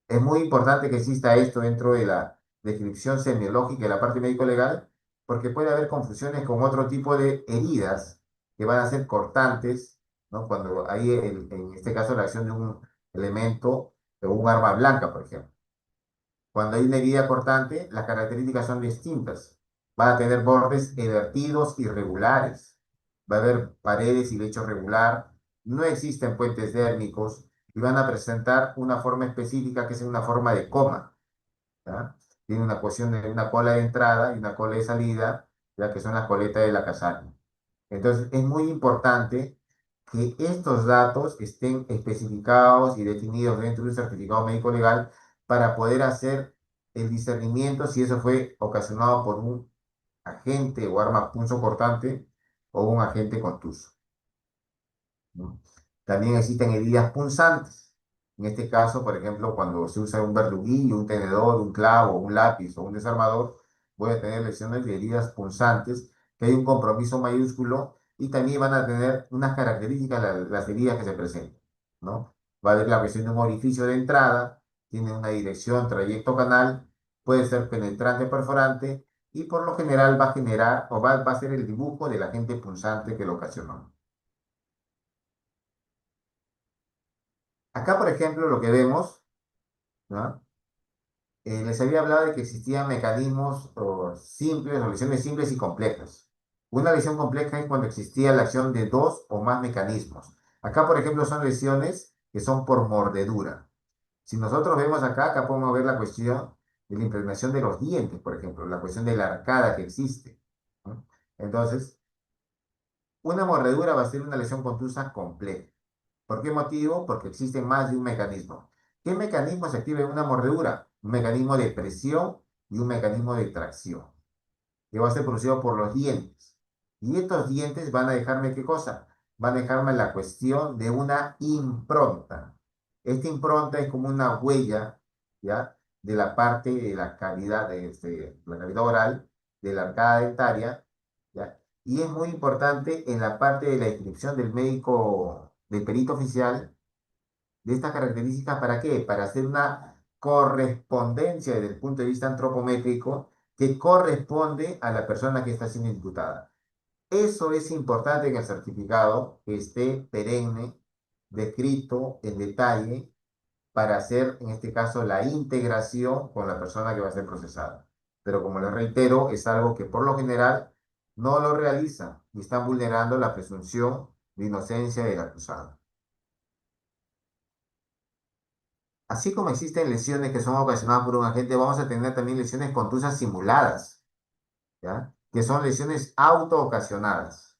Es muy importante que exista esto dentro de la descripción semiológica de la parte médico-legal, porque puede haber confusiones con otro tipo de heridas que van a ser cortantes, ¿no? Cuando hay, en este caso, la acción de un elemento o un arma blanca, por ejemplo. Cuando hay una herida cortante, las características son distintas. Va a tener bordes evertidos irregulares. Va a haber paredes y lecho regular. No existen puentes dérmicos y van a presentar una forma específica que es una forma de coma. ¿Ya? Tiene una cuestión de una cola de entrada y una cola de salida, ya que son las coletas de la casaria. Entonces, es muy importante que estos datos estén especificados y definidos dentro de un certificado médico legal para poder hacer el discernimiento si eso fue ocasionado por un agente o arma punzocortante o un agente contuso, ¿no? También existen heridas punzantes. En este caso, por ejemplo, cuando se usa un verduguillo, un tenedor, un clavo, un lápiz o un desarmador, voy a tener lesiones de heridas punzantes, que hay un compromiso mayúsculo y también van a tener unas características las heridas que se presentan, ¿no? Va a haber la cuestión de un orificio de entrada, tiene una dirección, trayecto canal, puede ser penetrante, perforante y por lo general va a generar o va a ser el dibujo del agente punzante que lo ocasionó. Acá, por ejemplo, lo que vemos, ¿no? Les había hablado de que existían mecanismos simples o lesiones simples y complejas. Una lesión compleja es cuando existía la acción de dos o más mecanismos. Acá, por ejemplo, son lesiones que son por mordedura. Si nosotros vemos acá podemos ver la cuestión de la impregnación de los dientes, por ejemplo, la cuestión de la arcada que existe, ¿no? Entonces, una mordedura va a ser una lesión contusa compleja. ¿Por qué motivo? Porque existen más de un mecanismo. ¿Qué mecanismo se activa en una mordedura? Un mecanismo de presión y un mecanismo de tracción, que va a ser producido por los dientes. Y estos dientes van a dejarme, ¿qué cosa? Van a dejarme la cuestión de una impronta. Esta impronta es como una huella, ¿ya? De la parte de la cavidad, la cavidad oral, de la arcada dentaria, ¿ya? Y es muy importante en la parte de la descripción del médico, del perito oficial, de estas características, ¿para qué? Para hacer una correspondencia desde el punto de vista antropométrico que corresponde a la persona que está siendo imputada. Eso es importante en el certificado, que esté perenne, descrito en detalle, para hacer, en este caso, la integración con la persona que va a ser procesada. Pero como les reitero, es algo que por lo general no lo realizan y están vulnerando la presunción de inocencia del acusado. Así como existen lesiones que son ocasionadas por un agente, vamos a tener también lesiones contusas simuladas, ¿ya? Que son lesiones autoocasionadas,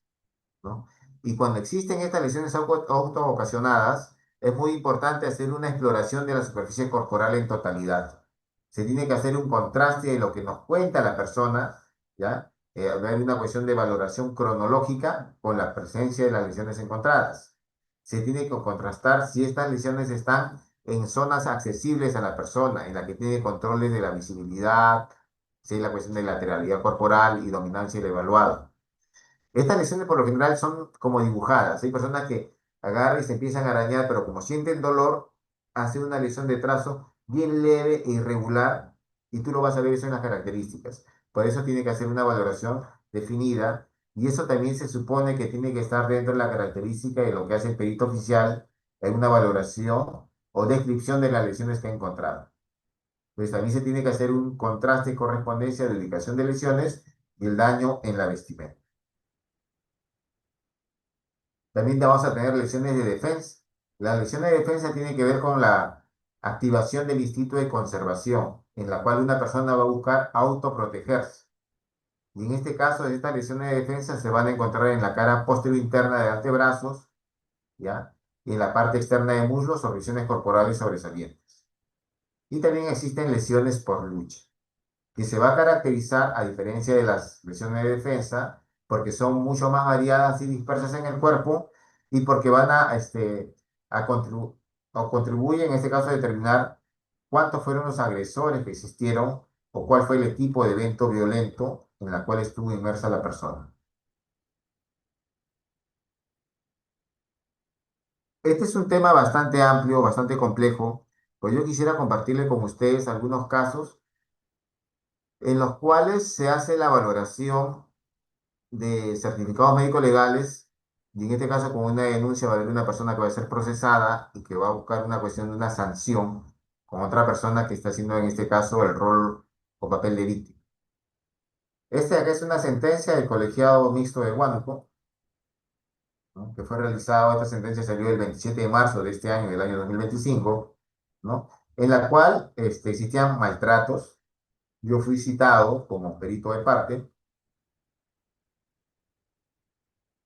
¿no? Y cuando existen estas lesiones autoocasionadas, es muy importante hacer una exploración de la superficie corporal en totalidad. Se tiene que hacer un contraste de lo que nos cuenta la persona, ¿ya? Hay una cuestión de valoración cronológica con la presencia de las lesiones encontradas. Se tiene que contrastar si estas lesiones están en zonas accesibles a la persona, en la que tiene controles de la visibilidad, si hay la cuestión de lateralidad corporal y dominancia del evaluado. Estas lesiones por lo general son como dibujadas. Hay personas que agarran y se empiezan a arañar, pero como sienten dolor, hacen una lesión de trazo bien leve e irregular y tú lo vas a ver eso en las características. Por eso tiene que hacer una valoración definida y eso también se supone que tiene que estar dentro de la característica de lo que hace el perito oficial en una valoración o descripción de las lesiones que ha encontrado. Pues también se tiene que hacer un contraste y correspondencia de ubicación de lesiones y el daño en la vestimenta. También vamos a tener lesiones de defensa. Las lesiones de defensa tienen que ver con la activación del instinto de conservación, en la cual una persona va a buscar autoprotegerse. Y en este caso, estas lesiones de defensa se van a encontrar en la cara posterior interna de antebrazos, ¿ya? Y en la parte externa de muslos o lesiones corporales sobresalientes. Y también existen lesiones por lucha, que se va a caracterizar, a diferencia de las lesiones de defensa, porque son mucho más variadas y dispersas en el cuerpo y porque van a, o contribuyen en este caso a determinar cuántos fueron los agresores que existieron o cuál fue el tipo de evento violento en la cual estuvo inmersa la persona. Este es un tema bastante amplio, bastante complejo, pues yo quisiera compartirle con ustedes algunos casos en los cuales se hace la valoración de certificados médicos legales, y en este caso con una denuncia va a haber una persona que va a ser procesada y que va a buscar una cuestión de una sanción con otra persona que está haciendo en este caso el rol o papel de víctima. Este acá es una sentencia del colegiado mixto de Huánuco, ¿no? Que fue realizado, esta sentencia salió el 27 de marzo de este año, del año 2025, ¿no? En la cual existían maltratos. Yo fui citado como perito de parte,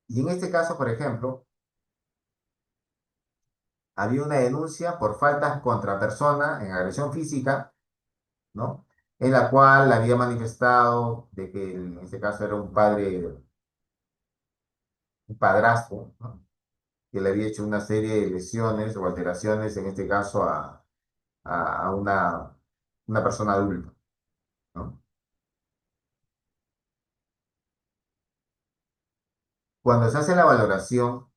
y en este caso, por ejemplo, había una denuncia por faltas contra persona en agresión física, ¿no? En la cual había manifestado de que en este caso era un padre, un padrastro, ¿no? Que le había hecho una serie de lesiones o alteraciones, en este caso a una persona adulta, ¿no? Cuando se hace la valoración,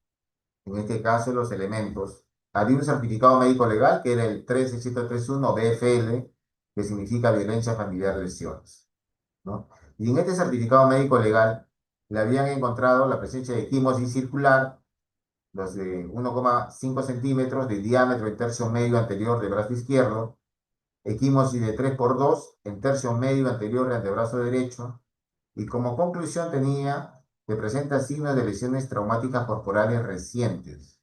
en este caso los elementos, había un certificado médico legal que era el 13731 BFL, que significa violencia familiar lesiones, ¿no? Y en este certificado médico legal le habían encontrado la presencia de quimosis circular, los de 1,5 centímetros de diámetro en tercio medio anterior del brazo izquierdo, equimosis de 3 por 2 en tercio medio anterior del antebrazo derecho, y como conclusión tenía que presenta signos de lesiones traumáticas corporales recientes,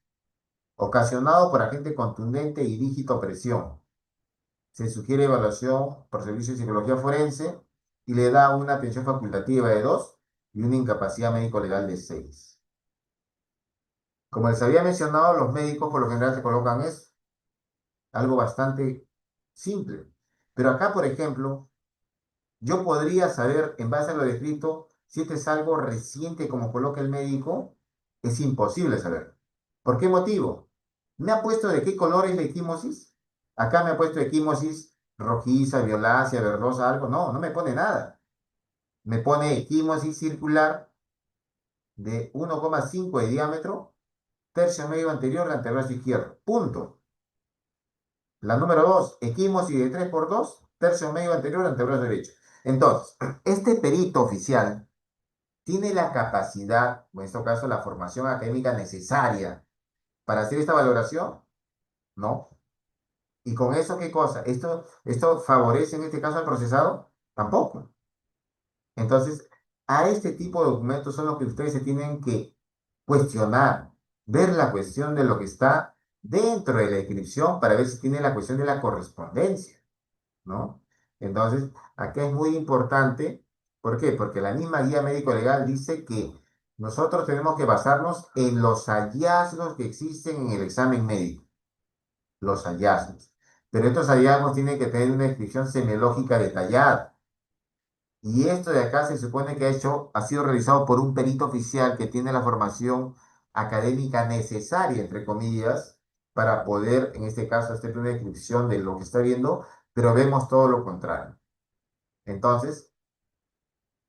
ocasionado por agente contundente y dígito presión. Se sugiere evaluación por servicio de psicología forense y le da una atención facultativa de 2 y una incapacidad médico-legal de 6. Como les había mencionado, los médicos por lo general se colocan es algo bastante simple. Pero acá, por ejemplo, yo podría saber, en base a lo descrito, si este es algo reciente como coloca el médico, es imposible saber. ¿Por qué motivo? ¿Me ha puesto de qué color es la equimosis? Acá me ha puesto equimosis rojiza, violácea, verdosa, algo. No, no me pone nada. Me pone equimosis circular de 1,5 de diámetro, tercio medio anterior del antebrazo izquierdo. Punto. La número 2, equimosis de 3 por 2, tercio medio anterior del antebrazo derecho. Entonces, este perito oficial tiene la capacidad, o en este caso la formación académica necesaria para hacer esta valoración, ¿no? ¿Y con eso qué cosa? ¿Esto favorece en este caso al procesado? Tampoco. Entonces, a este tipo de documentos son los que ustedes se tienen que cuestionar, ver la cuestión de lo que está dentro de la inscripción para ver si tiene la cuestión de la correspondencia, ¿no? Entonces, acá es muy importante. ¿Por qué? Porque la misma guía médico legal dice que nosotros tenemos que basarnos en los hallazgos que existen en el examen médico, los hallazgos. Pero estos hallazgos tienen que tener una descripción semiológica detallada. Y esto de acá se supone que ha sido realizado por un perito oficial que tiene la formación académica necesaria, entre comillas, para poder, en este caso, hacer una descripción de lo que está viendo, pero vemos todo lo contrario. Entonces,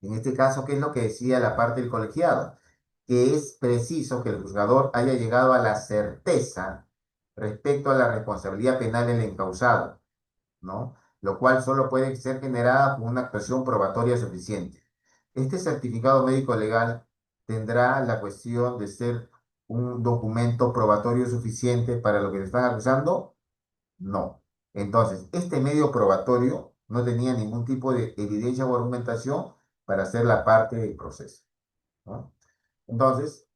en este caso, ¿qué es lo que decía la parte del colegiado? Que es preciso que el juzgador haya llegado a la certeza respecto a la responsabilidad penal del encausado, ¿no? Lo cual solo puede ser generada por una actuación probatoria suficiente. Este certificado médico legal tendrá la cuestión de ser un documento probatorio suficiente para lo que se están acusando. No. Entonces, este medio probatorio no tenía ningún tipo de evidencia o argumentación para hacer la parte del proceso, ¿no? Entonces,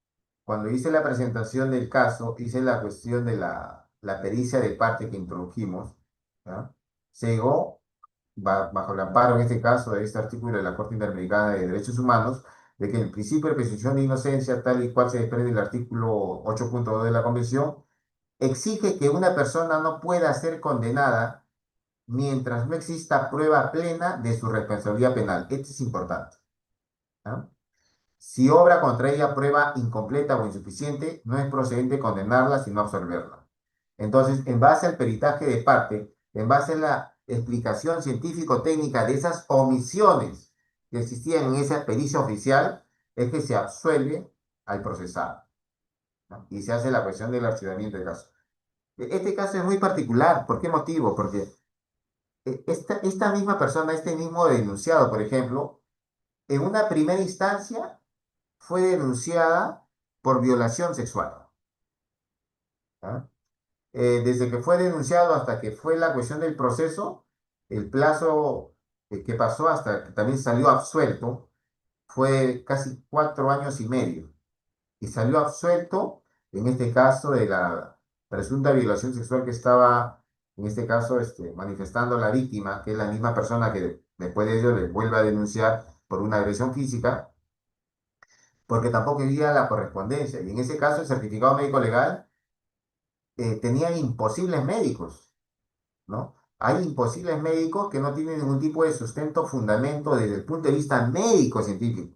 cuando hice la presentación del caso, hice la cuestión de la pericia de parte que introdujimos, ¿ya? Se llegó, bajo el amparo en este caso de este artículo de la Corte Interamericana de Derechos Humanos, de que el principio de presunción de inocencia, tal y cual se desprende del artículo 8.2 de la Convención, exige que una persona no pueda ser condenada mientras no exista prueba plena de su responsabilidad penal. Esto es importante. ¿Ah? Si obra contra ella prueba incompleta o insuficiente, no es procedente condenarla, sino absolverla. Entonces, en base al peritaje de parte, en base a la explicación científico-técnica de esas omisiones que existían en esa pericia oficial, es que se absuelve al procesado, ¿no? Y se hace la cuestión del archivamiento del caso. Este caso es muy particular. ¿Por qué motivo? Porque esta misma persona, este mismo denunciado, por ejemplo, en una primera instancia fue denunciada por violación sexual. ¿Ah? Desde que fue denunciado hasta que fue la cuestión del proceso, el plazo que pasó hasta que también salió absuelto fue casi 4 años y medio. Y salió absuelto, en este caso, de la presunta violación sexual que estaba, en este caso, manifestando la víctima, que es la misma persona que después de ello le vuelve a denunciar por una agresión física, porque tampoco había la correspondencia. Y en ese caso, el certificado médico legal tenía imposibles médicos, ¿no? Hay imposibles médicos que no tienen ningún tipo de sustento, fundamento desde el punto de vista médico-científico.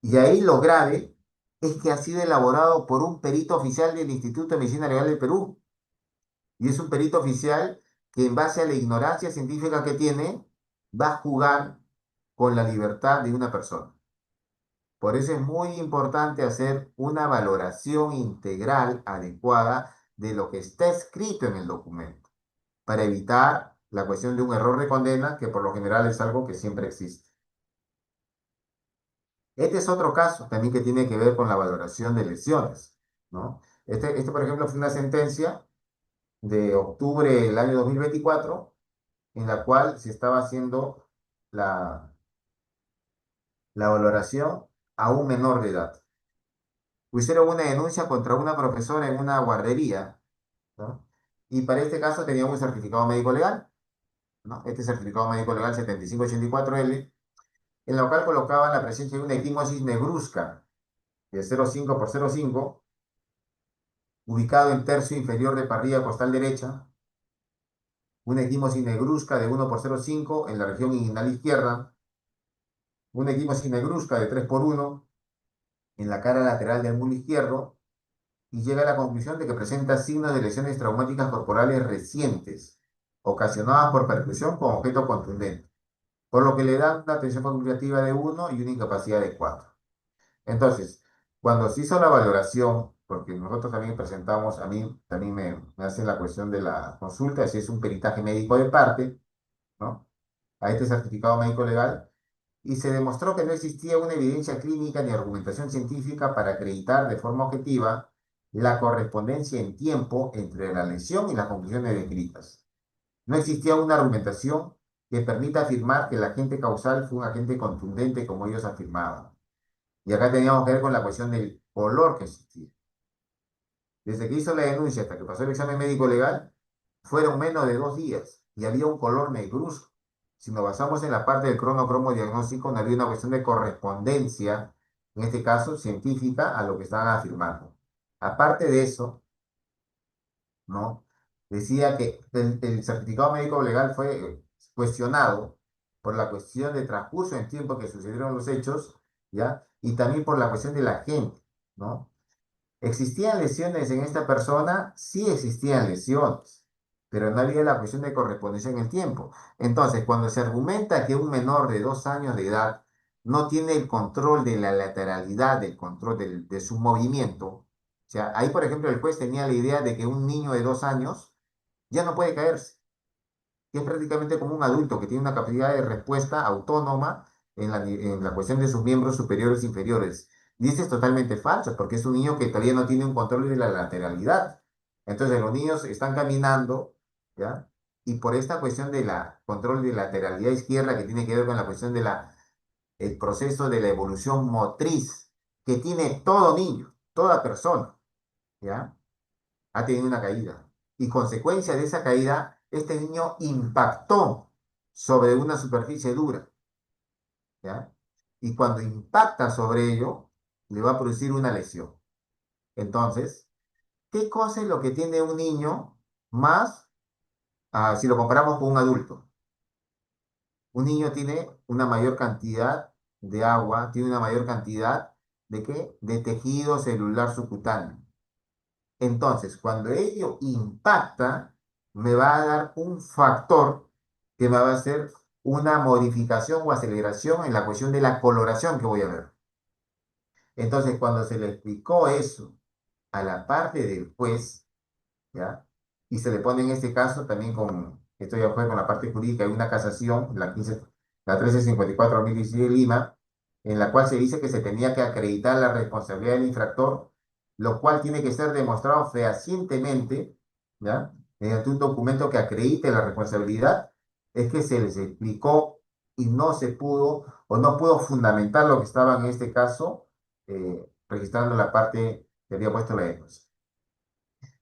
Y ahí lo grave es que ha sido elaborado por un perito oficial del Instituto de Medicina Legal del Perú. Y es un perito oficial que en base a la ignorancia científica que tiene, va a jugar con la libertad de una persona. Por eso es muy importante hacer una valoración integral adecuada de lo que está escrito en el documento, para evitar la cuestión de un error de condena, que por lo general es algo que siempre existe. Este es otro caso también que tiene que ver con la valoración de lesiones, ¿no? Por ejemplo, fue una sentencia de octubre del año 2024 en la cual se estaba haciendo la, la valoración a un menor de edad. Hicieron una denuncia contra una profesora en una guardería, ¿no? Y para este caso tenía un certificado médico legal, ¿no? Este certificado médico legal 7584L, en la cual colocaban la presencia de una equimosis negruzca de 0,5 por 0,5, ubicado en tercio inferior de parrilla costal derecha, una equimosis negruzca de 1 por 0,5 en la región inguinal izquierda, una equimosis negruzca de 3 por 1 en la cara lateral del muslo izquierdo, y llega a la conclusión de que presenta signos de lesiones traumáticas corporales recientes, ocasionadas por percusión con objeto contundente, por lo que le dan una tensión facultativa de 1 y una incapacidad de 4. Entonces, cuando se hizo la valoración, porque nosotros también presentamos, a mí también me hacen la cuestión de la consulta, si es un peritaje médico de parte, ¿no? A este certificado médico legal, y se demostró que no existía una evidencia clínica ni argumentación científica para acreditar de forma objetiva la correspondencia en tiempo entre la lesión y las conclusiones descritas. No existía una argumentación que permita afirmar que el agente causal fue un agente contundente como ellos afirmaban. Y acá teníamos que ver con la cuestión del color que existía. Desde que hizo la denuncia hasta que pasó el examen médico legal, fueron menos de 2 días y había un color negruzco. Si nos basamos en la parte del cronocromo diagnóstico, no había una cuestión de correspondencia, en este caso científica, a lo que estaban afirmando. Aparte de eso, ¿no? Decía que el certificado médico legal fue cuestionado por la cuestión de transcurso en tiempo que sucedieron los hechos, ¿ya? Y también por la cuestión de la gente, ¿no? ¿Existían lesiones en esta persona? Sí existían lesiones, pero no había la cuestión de correspondencia en el tiempo. Entonces, cuando se argumenta que un menor de 2 años de edad no tiene el control de la lateralidad, del control de su movimiento, o sea, ahí, por ejemplo, el juez tenía la idea de que un niño de 2 años ya no puede caerse, que es prácticamente como un adulto que tiene una capacidad de respuesta autónoma en la cuestión de sus miembros superiores e inferiores. Y esto es totalmente falso, porque es un niño que todavía no tiene un control de la lateralidad. Entonces los niños están caminando, ¿ya? Y por esta cuestión de la control de lateralidad izquierda, que tiene que ver con la cuestión de el proceso de la evolución motriz, que tiene todo niño, toda persona, ¿ya? Ha tenido una caída. Y consecuencia de esa caída, este niño impactó sobre una superficie dura, ¿ya? Y cuando impacta sobre ello, le va a producir una lesión. Entonces, ¿qué cosa es lo que tiene un niño más Si lo comparamos con un adulto, un niño tiene una mayor cantidad de agua, tiene una mayor cantidad ¿de qué? De tejido celular subcutáneo. Entonces, cuando ello impacta, me va a dar un factor que me va a hacer una modificación o aceleración en la cuestión de la coloración que voy a ver. Entonces, cuando se le explicó eso a la parte del juez, ¿ya? Y se le pone en este caso también con, esto ya fue con la parte jurídica, hay una casación, la 1354/2016 de Lima, en la cual se dice que se tenía que acreditar la responsabilidad del infractor, lo cual tiene que ser demostrado fehacientemente, ¿ya? Mediante un documento que acredite la responsabilidad, es que se les explicó y no se pudo o no pudo fundamentar lo que estaba en este caso, registrando la parte que había puesto la denuncia.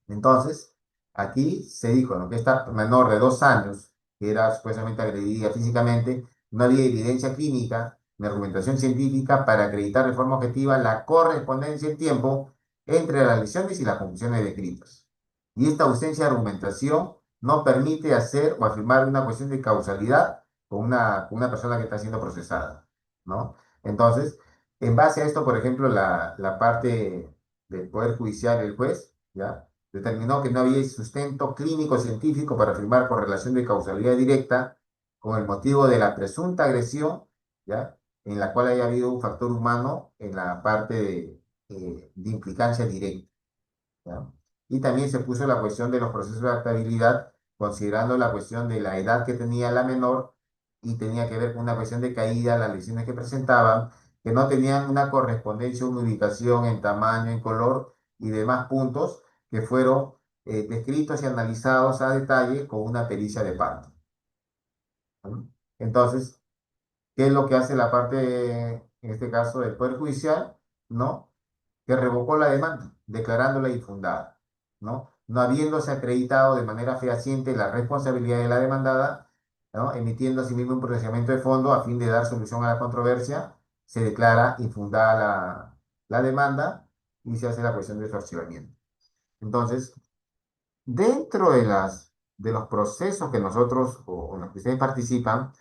Entonces, aquí se dijo, ¿no?, que esta menor de 2 años, que era supuestamente agredida físicamente, no había evidencia clínica ni argumentación científica para acreditar de forma objetiva la correspondencia en tiempo entre las lesiones y las confusiones descritas. Y esta ausencia de argumentación no permite hacer o afirmar una cuestión de causalidad con una persona que está siendo procesada, ¿no? Entonces, en base a esto, por ejemplo, la parte del Poder Judicial, el juez, ¿ya?, determinó que no había sustento clínico científico para afirmar correlación de causalidad directa con el motivo de la presunta agresión, ¿ya?, en la cual haya habido un factor humano en la parte de implicancia directa, ¿ya? Y también se puso la cuestión de los procesos de adaptabilidad, considerando la cuestión de la edad que tenía la menor y tenía que ver con una cuestión de caída, las lesiones que presentaban, que no tenían una correspondencia, una ubicación en tamaño, en color y demás puntos que fueron descritos y analizados a detalle con una pericia de parto, ¿no? Entonces, ¿qué es lo que hace la parte, en este caso, del Poder Judicial? ¿No? Que revocó la demanda, declarándola infundada, ¿no? No habiéndose acreditado de manera fehaciente la responsabilidad de la demandada, ¿no?, emitiendo asimismo un procedimiento de fondo a fin de dar solución a la controversia, se declara infundada la demanda y se hace la cuestión de su archivamiento. Entonces, dentro de los procesos que nosotros o en los que ustedes participan,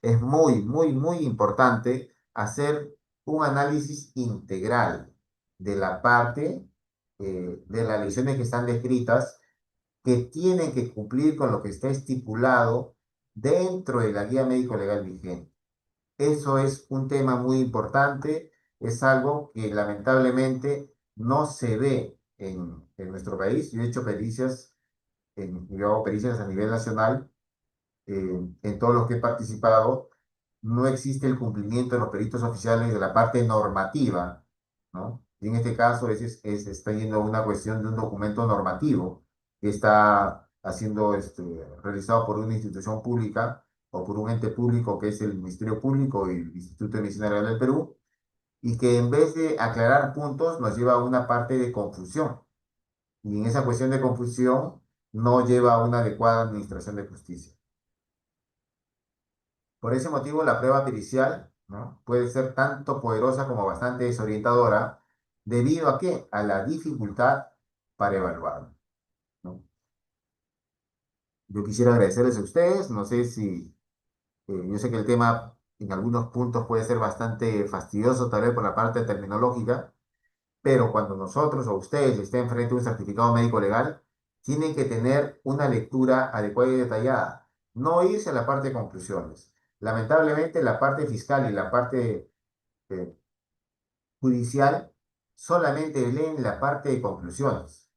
es muy, muy, muy importante hacer un análisis integral de la parte de las lesiones que están descritas, que tienen que cumplir con lo que está estipulado dentro de la guía médico legal vigente. Eso es un tema muy importante, es algo que lamentablemente no se ve en nuestro país. Yo he hecho pericias yo hago pericias a nivel nacional, en todos los que he participado, no existe el cumplimiento de los peritos oficiales de la parte normativa, ¿no? Y en este caso está yendo a una cuestión de un documento normativo que está haciendo, realizado por una institución pública o por un ente público que es el Ministerio Público y el Instituto de Medicina Legal del Perú, y que en vez de aclarar puntos nos lleva a una parte de confusión. Y en esa cuestión de confusión no lleva a una adecuada administración de justicia. Por ese motivo, la prueba pericial, ¿no?, puede ser tanto poderosa como bastante desorientadora, debido a qué? A la dificultad para evaluarlo, ¿no? Yo quisiera agradecerles a ustedes, no sé si, yo sé que el tema en algunos puntos puede ser bastante fastidioso, tal vez por la parte terminológica, pero cuando nosotros o ustedes estén frente a un certificado médico legal, tienen que tener una lectura adecuada y detallada, no irse a la parte de conclusiones. Lamentablemente, la parte fiscal y la parte eh, judicial solamente leen la parte de conclusiones.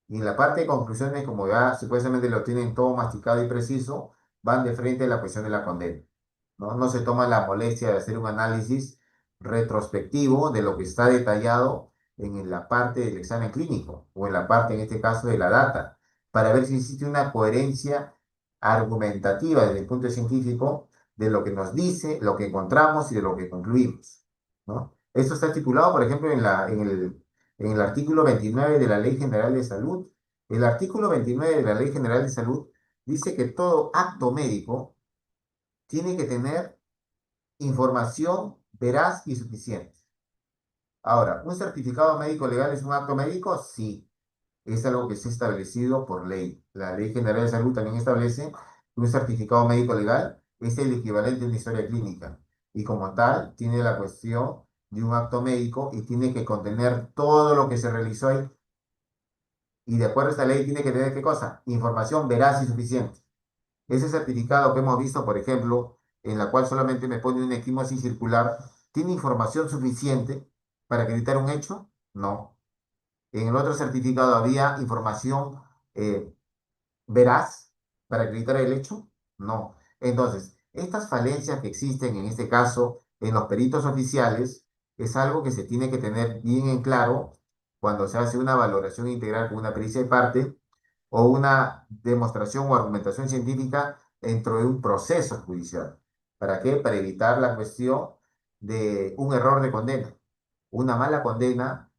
Y en la parte de conclusiones, como ya supuestamente lo tienen todo masticado y preciso, van de frente a la cuestión de la condena, ¿no? No se toma la molestia de hacer un análisis retrospectivo de lo que está detallado en la parte del examen clínico o en la parte, en este caso, de la data, para ver si existe una coherencia argumentativa desde el punto científico de lo que nos dice, lo que encontramos y de lo que concluimos, ¿no? Esto está estipulado, por ejemplo, en el artículo 29 de la Ley General de Salud. El artículo 29 de la Ley General de Salud dice que todo acto médico tiene que tener información veraz y suficiente. Ahora, ¿un certificado médico legal es un acto médico? Sí. es algo que se ha establecido por ley. La Ley General de Salud también establece que un certificado médico legal es el equivalente a una historia clínica y como tal tiene la cuestión de un acto médico y tiene que contener todo lo que se realizó ahí. Y de acuerdo a esta ley tiene que tener ¿qué cosa? Información veraz y suficiente. Ese certificado que hemos visto, por ejemplo, en la cual solamente me pone una equimosis circular, ¿tiene información suficiente para acreditar un hecho? No. En el otro certificado había información eh, veraz para acreditar el hecho. No. Entonces, estas falencias que existen en este caso en los peritos oficiales es algo que se tiene que tener bien en claro cuando se hace una valoración integral con una pericia de parte o una demostración o argumentación científica dentro de un proceso judicial. ¿Para qué? Para evitar la cuestión de un error de condena. Una mala condena,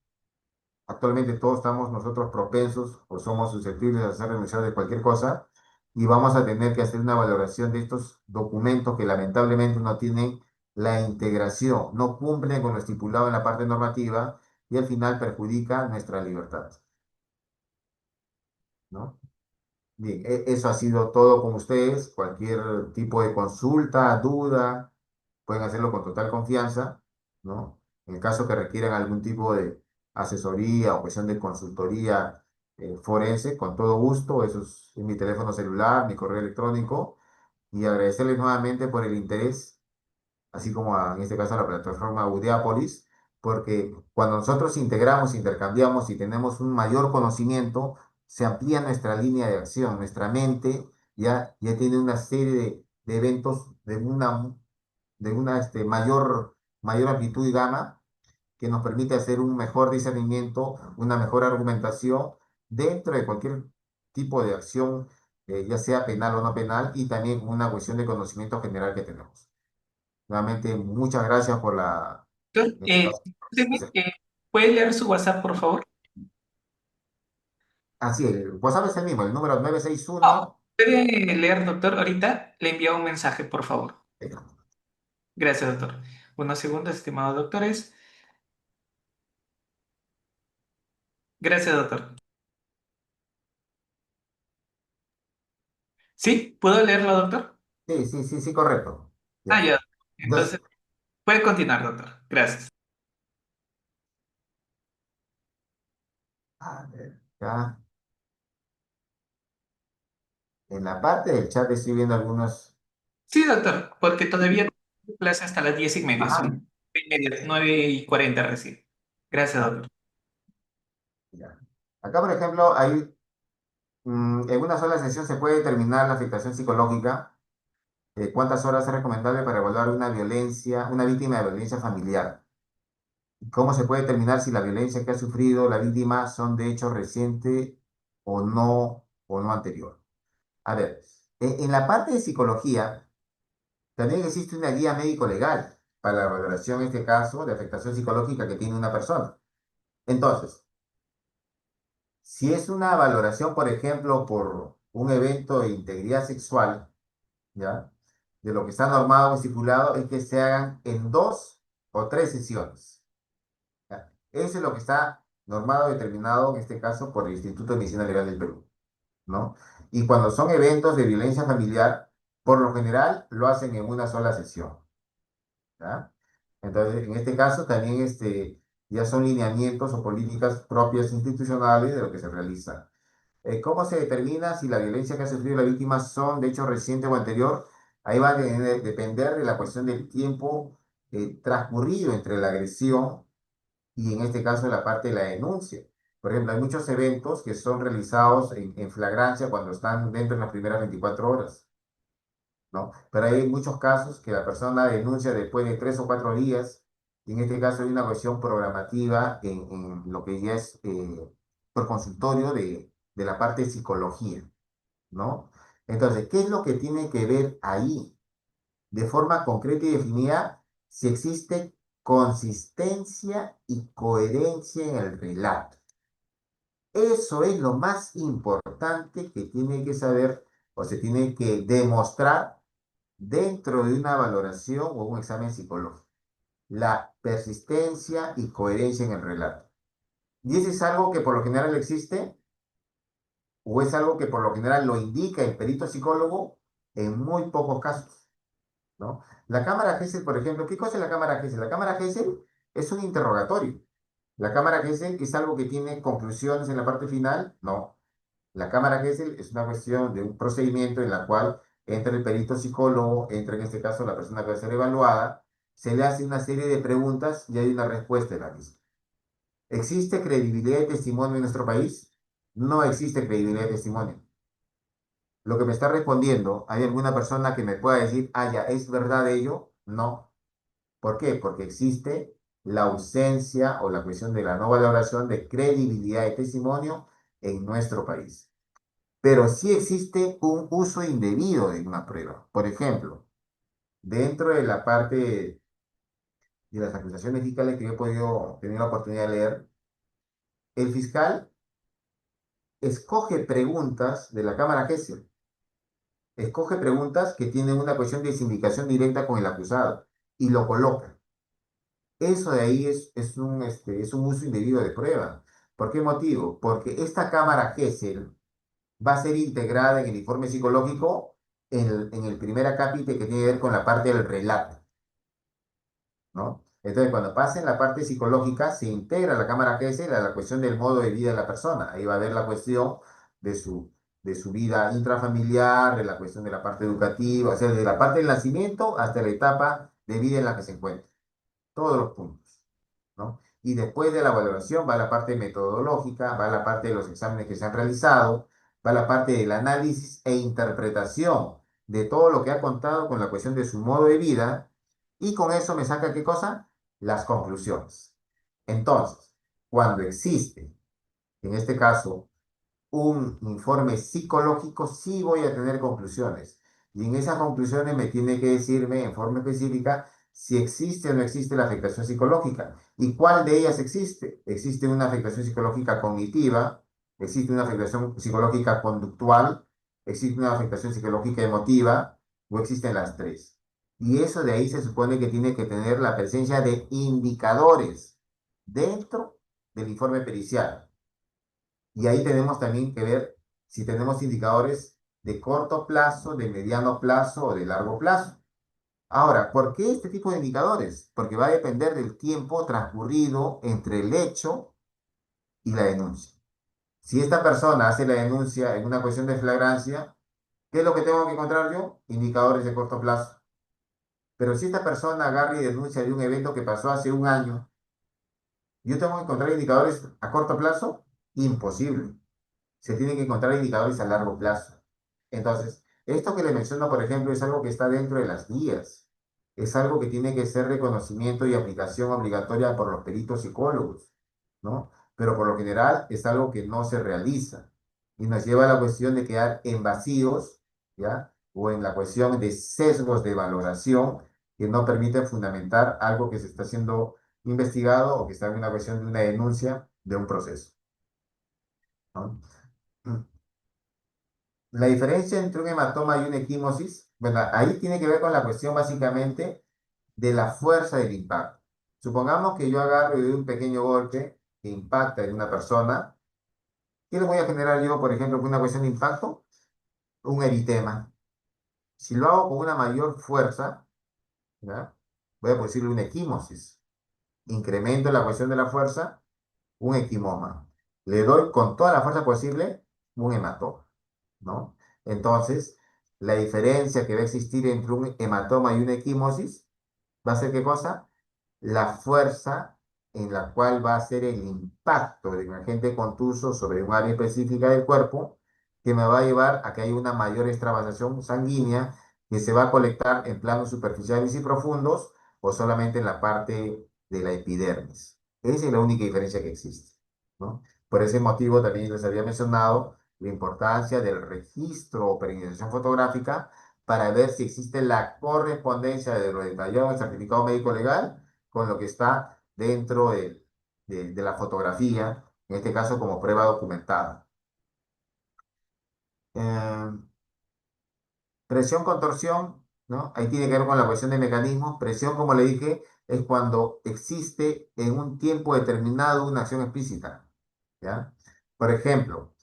actualmente todos estamos nosotros propensos o somos susceptibles de ser denunciados de cualquier cosa y vamos a tener que hacer una valoración de estos documentos que lamentablemente no tienen la integración, no cumplen con lo estipulado en la parte normativa y al final perjudica nuestra libertad, ¿no? Bien, eso ha sido todo con ustedes. Cualquier tipo de consulta, duda, pueden hacerlo con total confianza, ¿no? En el caso que requieran algún tipo de asesoría o cuestión de consultoría forense, con todo gusto, eso es en mi teléfono celular, mi correo electrónico, y agradecerles nuevamente por el interés así como en este caso a la plataforma Audiápolis, porque cuando nosotros integramos, intercambiamos y tenemos un mayor conocimiento, se amplía nuestra línea de acción, nuestra mente ya tiene una serie de eventos de una mayor amplitud y gama que nos permite hacer un mejor discernimiento, una mejor argumentación dentro de cualquier tipo de acción, ya sea penal o no penal, y también una cuestión de conocimiento general que tenemos. Nuevamente, muchas gracias por Doctor, en este caso. discúlpeme, ¿puede leer su WhatsApp, por favor? Así, el WhatsApp es el mismo, el número nueve seis Oh, uno ¿puede leer, doctor? Ahorita le envío un mensaje, por favor. Gracias, doctor. Unos segundos, estimados doctores. Gracias, doctor. ¿Sí? ¿Puedo leerlo, doctor? Sí, sí, sí, sí, correcto. Ah, Ya. ya. Entonces, Entonces, puede continuar, doctor. Gracias. a ver, acá, en la parte del chat estoy viendo algunos. Sí, doctor, porque todavía tengo clase hasta las 10:30. Ajá, Son 9:30, 9:40 recién. Gracias, doctor. ya. Acá, por ejemplo, en una sola sesión se puede determinar la afectación psicológica. ¿Cuántas horas es recomendable para evaluar una víctima de violencia familiar? ¿Cómo se puede determinar si la violencia que ha sufrido la víctima son de hecho reciente o no anterior? A ver, en la parte de psicología también existe una guía médico-legal para la valoración, en este caso, de afectación psicológica que tiene una persona. Entonces, si es una valoración, por ejemplo, por un evento de integridad sexual, ¿ya? De lo que está normado o estipulado es que se hagan en 2 o 3 sesiones. ¿Ya? Eso es lo que está normado, determinado en este caso por el Instituto de Medicina Legal del Perú, ¿no? Y cuando son eventos de violencia familiar, por lo general lo hacen en una sola sesión, ¿ya? Entonces, en este caso también ya son lineamientos o políticas propias institucionales de lo que se realiza. ¿Cómo se determina si la violencia que ha sufrido la víctima son de hecho reciente o anterior? Ahí va a depender de la cuestión del tiempo transcurrido entre la agresión y en este caso la parte de la denuncia. Por ejemplo, hay muchos eventos que son realizados en flagrancia cuando están dentro de las primeras 24 horas, ¿no? Pero hay muchos casos que la persona denuncia después de 3 o 4 días, y en este caso hay una cuestión programativa en lo que ya es por consultorio de la parte de psicología, ¿no? Entonces, ¿qué es lo que tiene que ver ahí? De forma concreta y definida, si existe consistencia y coherencia en el relato. Eso es lo más importante que tiene que saber o se tiene que demostrar dentro de una valoración o un examen psicológico. La persistencia y coherencia en el relato. Y eso es algo que por lo general existe. o es algo que por lo general lo indica el perito psicólogo en muy pocos casos, ¿no? La cámara Gesell, por ejemplo, ¿qué cosa es la cámara Gesell? La cámara Gesell es un interrogatorio. La cámara Gesell es algo que tiene conclusiones en la parte final, no. La cámara Gesell es una cuestión de un procedimiento en la cual entra el perito psicólogo, entra en este caso la persona que va a ser evaluada, se le hace una serie de preguntas y hay una respuesta en la misma. ¿Existe credibilidad de testimonio en nuestro país? No existe credibilidad de testimonio. Lo que me está respondiendo, ¿hay alguna persona que me pueda decir, ah, ya, ¿es verdad ello? No. ¿Por qué? Porque existe la ausencia o la cuestión de la no valoración de credibilidad de testimonio en nuestro país. Pero sí existe un uso indebido de una prueba. Por ejemplo, dentro de la parte de las acusaciones fiscales que yo he podido tener la oportunidad de leer, el fiscal escoge preguntas de la Cámara Gesell, escoge preguntas que tienen una cuestión de sindicación directa con el acusado y lo coloca. Eso de ahí es un uso indebido de prueba. ¿Por qué motivo? Porque esta Cámara Gesell va a ser integrada en el informe psicológico en el primer acápite que tiene que ver con la parte del relato, ¿no? Entonces, cuando pase en la parte psicológica, se integra la cámara Gesell a la cuestión del modo de vida de la persona. Ahí va a haber la cuestión de de su vida intrafamiliar, de la cuestión de la parte educativa, o sea, de la parte del nacimiento hasta la etapa de vida en la que se encuentra. Todos los puntos, ¿no? Y después de la valoración va la parte metodológica, va la parte de los exámenes que se han realizado, va la parte del análisis e interpretación de todo lo que ha contado con la cuestión de su modo de vida, y con eso me saca ¿qué cosa? Las conclusiones. Entonces, cuando existe, en este caso, un informe psicológico, sí voy a tener conclusiones. Y en esas conclusiones me tiene que decirme en forma específica si existe o no existe la afectación psicológica. ¿Y cuál de ellas existe? Existe una afectación psicológica cognitiva, existe una afectación psicológica conductual, existe una afectación psicológica emotiva, o existen las tres. Y eso de ahí se supone que tiene que tener la presencia de indicadores dentro del informe pericial. Y ahí tenemos también que ver si tenemos indicadores de corto plazo, de mediano plazo o de largo plazo. Ahora, ¿por qué este tipo de indicadores? Porque va a depender del tiempo transcurrido entre el hecho y la denuncia. Si esta persona hace la denuncia en una cuestión de flagrancia, ¿qué es lo que tengo que encontrar yo? Indicadores de corto plazo. Pero si esta persona agarra y denuncia de un evento que pasó hace un año, ¿yo tengo que encontrar indicadores a corto plazo? Imposible. Se tienen que encontrar indicadores a largo plazo. Entonces, esto que le menciono, por ejemplo, es algo que está dentro de las guías. Es algo que tiene que ser reconocimiento y aplicación obligatoria por los peritos psicólogos, ¿no? Pero por lo general es algo que no se realiza y nos lleva a la cuestión de quedar en vacíos, ¿ya? O en la cuestión de sesgos de valoración que no permiten fundamentar algo que se está siendo investigado o que está en una cuestión de una denuncia de un proceso, ¿no? La diferencia entre un hematoma y una equimosis, bueno, ahí tiene que ver con la cuestión básicamente de la fuerza del impacto. Supongamos que yo agarro y doy un pequeño golpe que impacta en una persona. ¿Qué le voy a generar yo, por ejemplo, con una cuestión de impacto? Un eritema. Si lo hago con una mayor fuerza, ¿ya? Voy a decirle una equimosis. Incremento la cuestión de la fuerza, un equimoma. Le doy con toda la fuerza posible un hematoma, ¿no? Entonces, la diferencia que va a existir entre un hematoma y una equimosis va a ser ¿qué cosa? La fuerza en la cual va a ser el impacto de un agente contuso sobre un área específica del cuerpo que me va a llevar a que haya una mayor extravasación sanguínea que se va a colectar en planos superficiales y profundos o solamente en la parte de la epidermis. Esa es la única diferencia que existe, ¿no? Por ese motivo también les había mencionado la importancia del registro o peregrinación fotográfica para ver si existe la correspondencia de lo detallado en el certificado médico legal con lo que está dentro de la fotografía, en este caso como prueba documentada. Eh, Presión, contorsión, ¿no? Ahí tiene que ver con la cuestión de mecanismos. Presión, como le dije, es cuando existe en un tiempo determinado una acción explícita, ¿ya? Por ejemplo,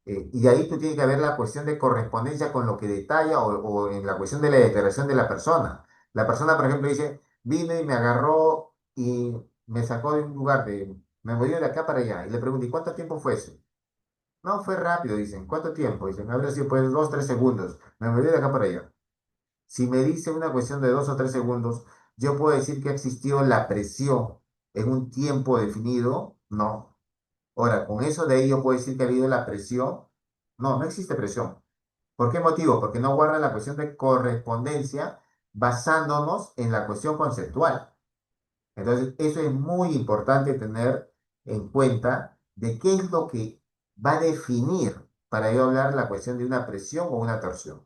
Y ahí tú tienes que ver la cuestión de correspondencia con lo que detalla o en la cuestión de la declaración de la persona. La persona, por ejemplo, dice, vino y me agarró y me sacó de un lugar, me movió de acá para allá. Y le pregunto, ¿y cuánto tiempo fue eso? No, fue rápido, dicen. ¿Cuánto tiempo? Dicen, habrá sido pues 2, 3 segundos. Me movió de acá para allá. Si me dice una cuestión de 2 o 3 segundos, yo puedo decir que existió la presión en un tiempo definido. No. Ahora, con eso de ahí yo puedo decir que ha habido la presión. No, no existe presión. ¿Por qué motivo? Porque no guarda la cuestión de correspondencia basándonos en la cuestión conceptual. Entonces, eso es muy importante tener en cuenta de qué es lo que va a definir para yo hablar la cuestión de una presión o una torsión,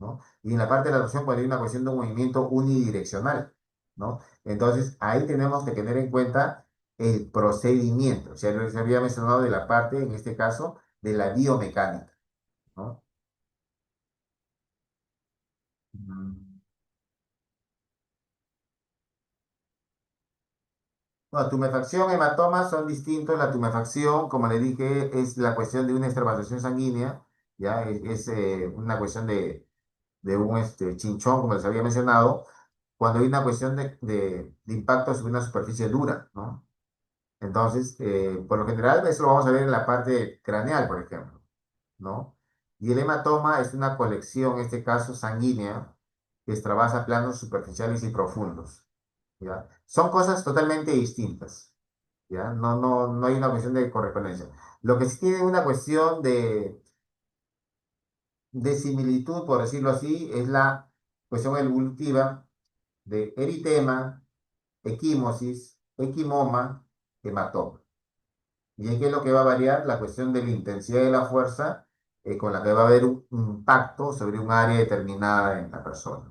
¿no? Y en la parte de la torsión, cuando hay una cuestión de un movimiento unidireccional, ¿no? Entonces, ahí tenemos que tener en cuenta el procedimiento. O sea, lo que se había mencionado de la parte, en este caso, de la biomecánica, ¿no? Mm. No, tumefacción, hematomas son distintos. La tumefacción, como le dije, es la cuestión de una extravasación sanguínea, ¿ya? Es una cuestión de un chinchón, como les había mencionado, cuando hay una cuestión de impacto sobre una superficie dura, ¿no? Entonces, por lo general, eso lo vamos a ver en la parte craneal, por ejemplo, ¿no? Y el hematoma es una colección, en este caso sanguínea, que extravasa planos superficiales y profundos, ¿ya? Son cosas totalmente distintas. ¿Ya? No, no, no hay una cuestión de correspondencia. Lo que sí tiene una cuestión de similitud, por decirlo así, es la cuestión evolutiva de eritema, equimosis, equimoma, hematoma. ¿Y en qué es lo que va a variar? La cuestión de la intensidad de la fuerza con la que va a haber un impacto sobre un área determinada en la persona.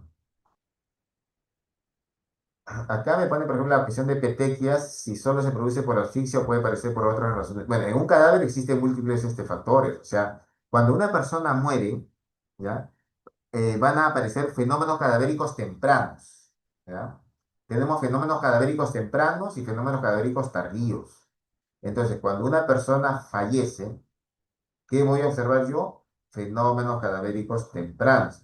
Acá me pone, por ejemplo, la cuestión de petequias, si solo se produce por asfixia o puede aparecer por otras razones. Bueno, en un cadáver existen múltiples factores. O sea, cuando una persona muere, ¿ya? Van a aparecer fenómenos cadavéricos tempranos, ¿ya? Tenemos fenómenos cadavéricos tempranos y fenómenos cadavéricos tardíos. Entonces, cuando una persona fallece, ¿qué voy a observar yo? Fenómenos cadavéricos tempranos.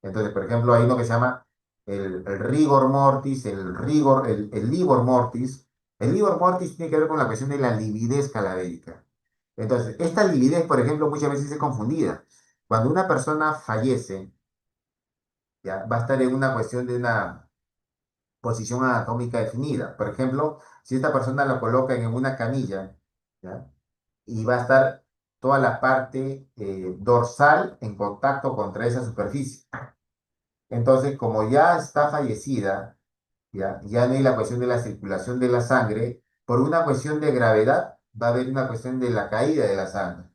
Entonces, por ejemplo, hay uno que se llama el rigor mortis, el livor mortis. El livor mortis tiene que ver con la cuestión de la lividez cadavérica. Entonces, esta lividez, por ejemplo, muchas veces es confundida. Cuando una persona fallece, ya, va a estar en una cuestión de una posición anatómica definida. Por ejemplo, si esta persona la colocan en una camilla, ¿ya? Y va a estar toda la parte dorsal en contacto contra esa superficie. Entonces, como ya está fallecida, ya no hay la cuestión de la circulación de la sangre, por una cuestión de gravedad va a haber una cuestión de la caída de la sangre.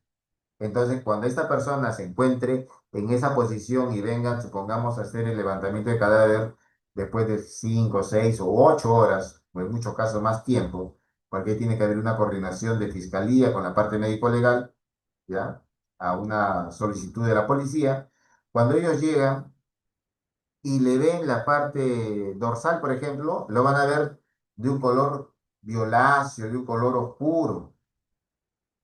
Entonces, cuando esta persona se encuentre en esa posición y vengan, supongamos, a hacer el levantamiento de cadáver después de 5, 6 u 8 horas, o en muchos casos más tiempo, porque tiene que haber una coordinación de fiscalía con la parte médico-legal, ¿ya? A una solicitud de la policía. Cuando ellos llegan y le ven la parte dorsal, por ejemplo, lo van a ver de un color violáceo, de un color oscuro.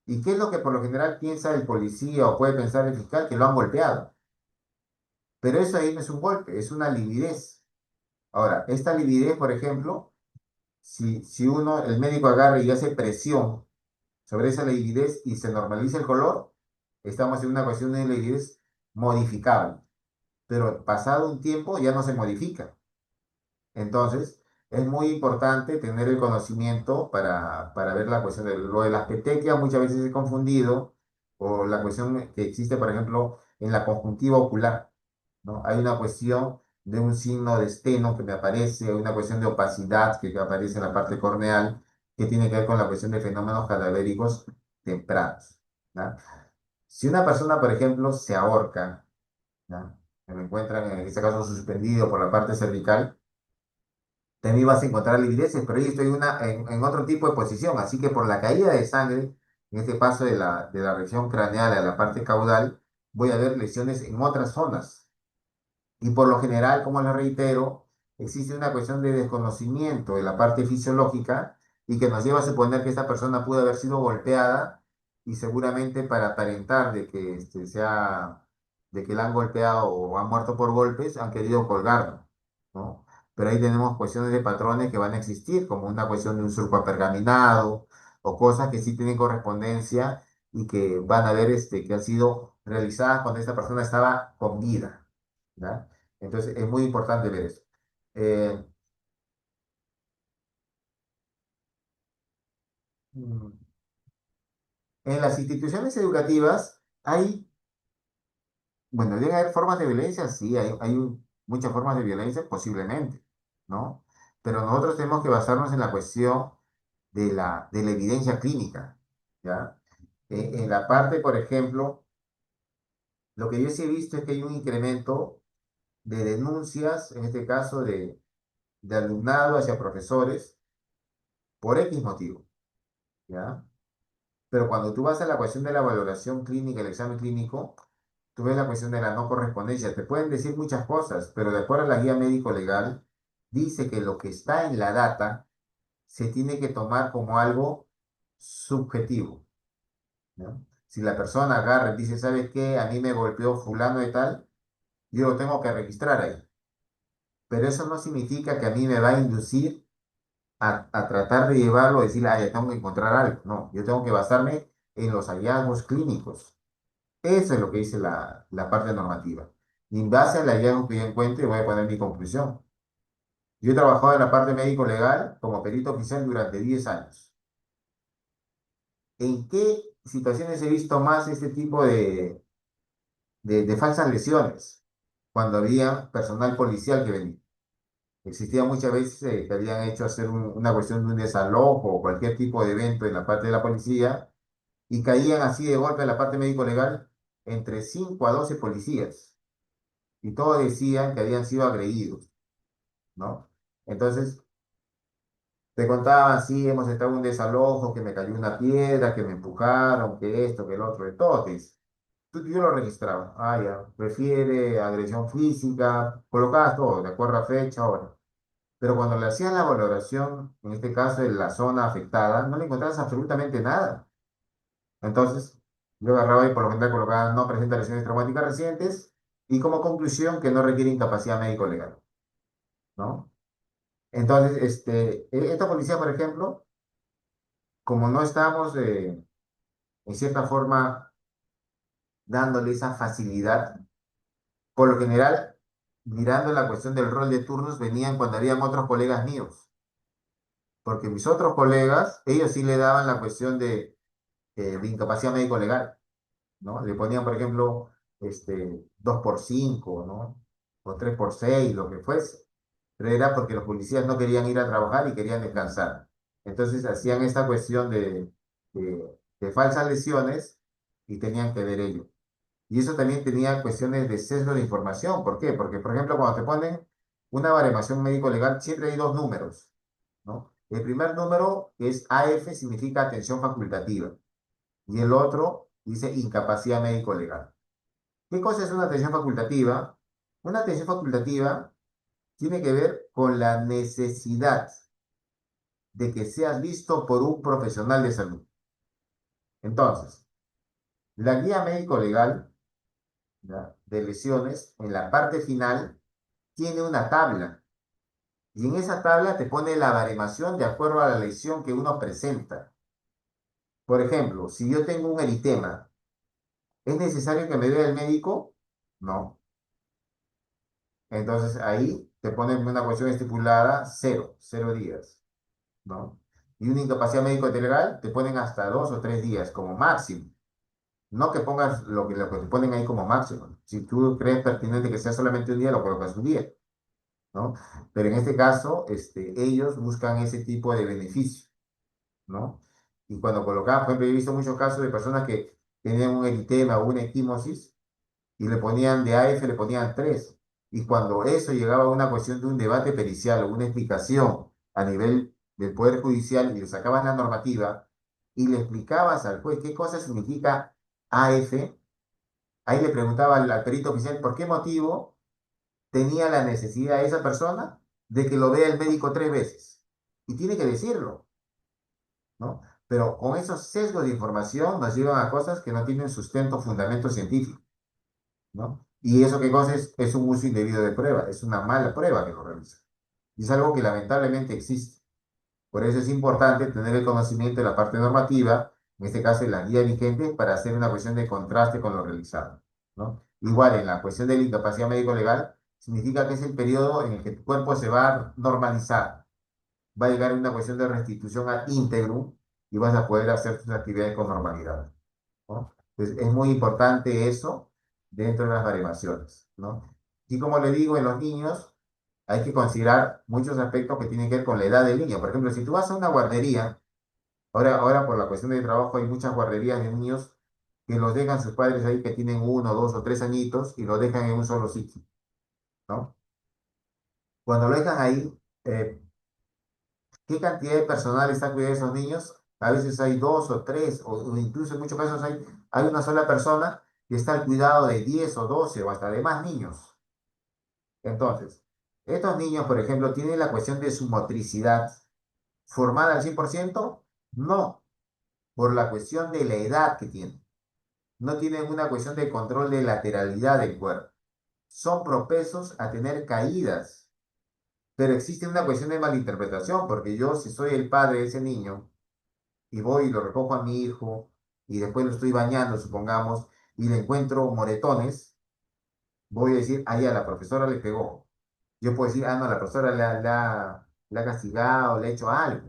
¿Y qué es lo que por lo general piensa el policía o puede pensar el fiscal? Que lo han golpeado. Pero eso ahí no es un golpe, es una lividez. Ahora, esta lividez, por ejemplo, si uno, el médico agarra y hace presión sobre esa lividez y se normaliza el color, estamos en una cuestión de lividez modificable. Pero pasado un tiempo ya no se modifica. Entonces, es muy importante tener el conocimiento para ver la cuestión de lo de las petequias, muchas veces es confundido, o la cuestión que existe, por ejemplo, en la conjuntiva ocular, ¿no? Hay una cuestión de un signo de esteno que me aparece, hay una cuestión de opacidad que aparece en la parte corneal, que tiene que ver con la cuestión de fenómenos cadavéricos tempranos, ¿ya? Si una persona, por ejemplo, se ahorca, ¿ya? Se me encuentran, en este caso, suspendido por la parte cervical, también vas a encontrar livideces, pero yo estoy en otro tipo de posición, así que por la caída de sangre, en este paso de la región craneal a la parte caudal, voy a ver lesiones en otras zonas. Y por lo general, como les reitero, existe una cuestión de desconocimiento de la parte fisiológica y que nos lleva a suponer que esta persona pudo haber sido golpeada y seguramente para aparentar de que, de que la han golpeado o han muerto por golpes, han querido colgarlo, ¿no? Pero ahí tenemos cuestiones de patrones que van a existir, como una cuestión de un surco pergaminado o cosas que sí tienen correspondencia y que van a ver que han sido realizadas cuando esta persona estaba con vida, ¿ya? Entonces es muy importante ver eso. Eh, mm, en las instituciones educativas hay, bueno, debe haber formas de violencia, sí, muchas formas de violencia, posiblemente, ¿no? Pero nosotros tenemos que basarnos en la cuestión de la evidencia clínica, ¿ya? En la parte, por ejemplo, lo que yo sí he visto es que hay un incremento de denuncias, en este caso de alumnado hacia profesores, por X motivo, ¿ya? Pero cuando tú vas a la cuestión de la valoración clínica, el examen clínico, tú ves la cuestión de la no correspondencia. Te pueden decir muchas cosas, pero de acuerdo a la guía médico legal, dice que lo que está en la data se tiene que tomar como algo subjetivo, ¿no? Si la persona agarra y dice, ¿sabes qué? A mí me golpeó fulano de tal, yo lo tengo que registrar ahí. Pero eso no significa que a mí me va a inducir a tratar de llevarlo, a decir, ah, ya tengo que encontrar algo. No, yo tengo que basarme en los hallazgos clínicos. Eso es lo que dice la parte normativa. Y en base al hallazgo que yo encuentre, voy a poner mi conclusión. Yo he trabajado en la parte médico-legal como perito oficial durante 10 años. ¿En qué situaciones he visto más este tipo de falsas lesiones? Cuando había personal policial que venía. Existía muchas veces que habían hecho hacer una cuestión de un desalojo o cualquier tipo de evento en la parte de la policía y caían así de golpe en la parte médico-legal entre 5 a 12 policías. Y todos decían que habían sido agredidos, ¿no? Entonces, te contaban, sí, hemos estado en un desalojo, que me cayó una piedra, que me empujaron, que esto, que el otro, de todo, te dice. Yo lo registraba. Ah, ya, prefiere agresión física, colocabas todo, de acuerdo a fecha, hora. Pero cuando le hacían la valoración, en este caso en la zona afectada, no le encontrabas absolutamente nada. Entonces, yo agarraba y por lo general colocaba no presenta lesiones traumáticas recientes y como conclusión que no requiere incapacidad médico-legal, ¿no? Entonces, esta policía, por ejemplo, como no estamos en cierta forma dándole esa facilidad, por lo general, mirando la cuestión del rol de turnos, venían cuando habían otros colegas míos, porque mis otros colegas, ellos sí le daban la cuestión de incapacidad médico-legal, ¿no? Le ponían, por ejemplo, 2 por 5, ¿no? O 3 por 6, lo que fuese. Pero era porque los policías no querían ir a trabajar y querían descansar. Entonces hacían esta cuestión de falsas lesiones y tenían que ver ello. Y eso también tenía cuestiones de sesgo de información. ¿Por qué? Porque, por ejemplo, cuando te ponen una baremación médico-legal, siempre hay dos números, ¿no? El primer número, que es AF, significa atención facultativa y el otro dice incapacidad médico-legal. ¿Qué cosa es una atención facultativa? Una atención facultativa tiene que ver con la necesidad de que seas visto por un profesional de salud. Entonces, la guía médico-legal, ¿ya?, de lesiones, en la parte final, tiene una tabla. Y en esa tabla te pone la baremación de acuerdo a la lesión que uno presenta. Por ejemplo, si yo tengo un eritema, ¿es necesario que me vea el médico? No. Entonces ahí te ponen una cuestión estipulada, cero días, ¿no? Y una incapacidad médico-legal te ponen hasta 2 o 3 días como máximo. No que pongas lo que te ponen ahí como máximo. Si tú crees pertinente que sea solamente un día, lo colocas un día, ¿no? Pero en este caso, ellos buscan ese tipo de beneficio, ¿no? Y cuando colocaban, por ejemplo, yo he visto muchos casos de personas que tenían un eritema o una equimosis y le ponían de AF, le ponían 3. Y cuando eso llegaba a una cuestión de un debate pericial o una explicación a nivel del Poder Judicial y le sacabas la normativa y le explicabas al juez qué cosa significa AF, ahí le preguntaba al perito oficial por qué motivo tenía la necesidad esa persona de que lo vea el médico 3 veces. Y tiene que decirlo, ¿no? pero con esos sesgos de información nos llevan a cosas que no tienen sustento, fundamento científico, ¿no? Y eso qué cosa es un uso indebido de prueba, es una mala prueba que lo realiza. Y es algo que lamentablemente existe. Por eso es importante tener el conocimiento de la parte normativa, en este caso de la guía vigente, para hacer una cuestión de contraste con lo realizado, ¿no? Igual en la cuestión de la incapacidad médico-legal, significa que es el periodo en el que tu cuerpo se va a normalizar, va a llegar a una cuestión de restitución a íntegro y vas a poder hacer tus actividades con normalidad, ¿no? Entonces, es muy importante eso dentro de las baremaciones, ¿no? Y como le digo, en los niños hay que considerar muchos aspectos que tienen que ver con la edad del niño. Por ejemplo, si tú vas a una guardería, ahora por la cuestión de trabajo hay muchas guarderías de niños que los dejan sus padres ahí que tienen 1, 2 o 3 añitos y los dejan en un solo sitio, ¿no? Cuando lo dejan ahí, eh, ¿qué cantidad de personal está cuidando a esos niños? A veces hay dos o tres, o incluso en muchos casos hay una sola persona que está al cuidado de 10 o 12 o hasta de más niños. Entonces, estos niños, por ejemplo, tienen la cuestión de su motricidad formada al 100%. No, por la cuestión de la edad que tienen. No tienen una cuestión de control de lateralidad del cuerpo. Son propensos a tener caídas, pero existe una cuestión de malinterpretación, porque yo, si soy el padre de ese niño, y voy y lo recojo a mi hijo, y después lo estoy bañando, supongamos, y le encuentro moretones, voy a decir, ah, ya, la profesora le pegó. Yo puedo decir, ah, no, la profesora la ha castigado, le ha hecho algo,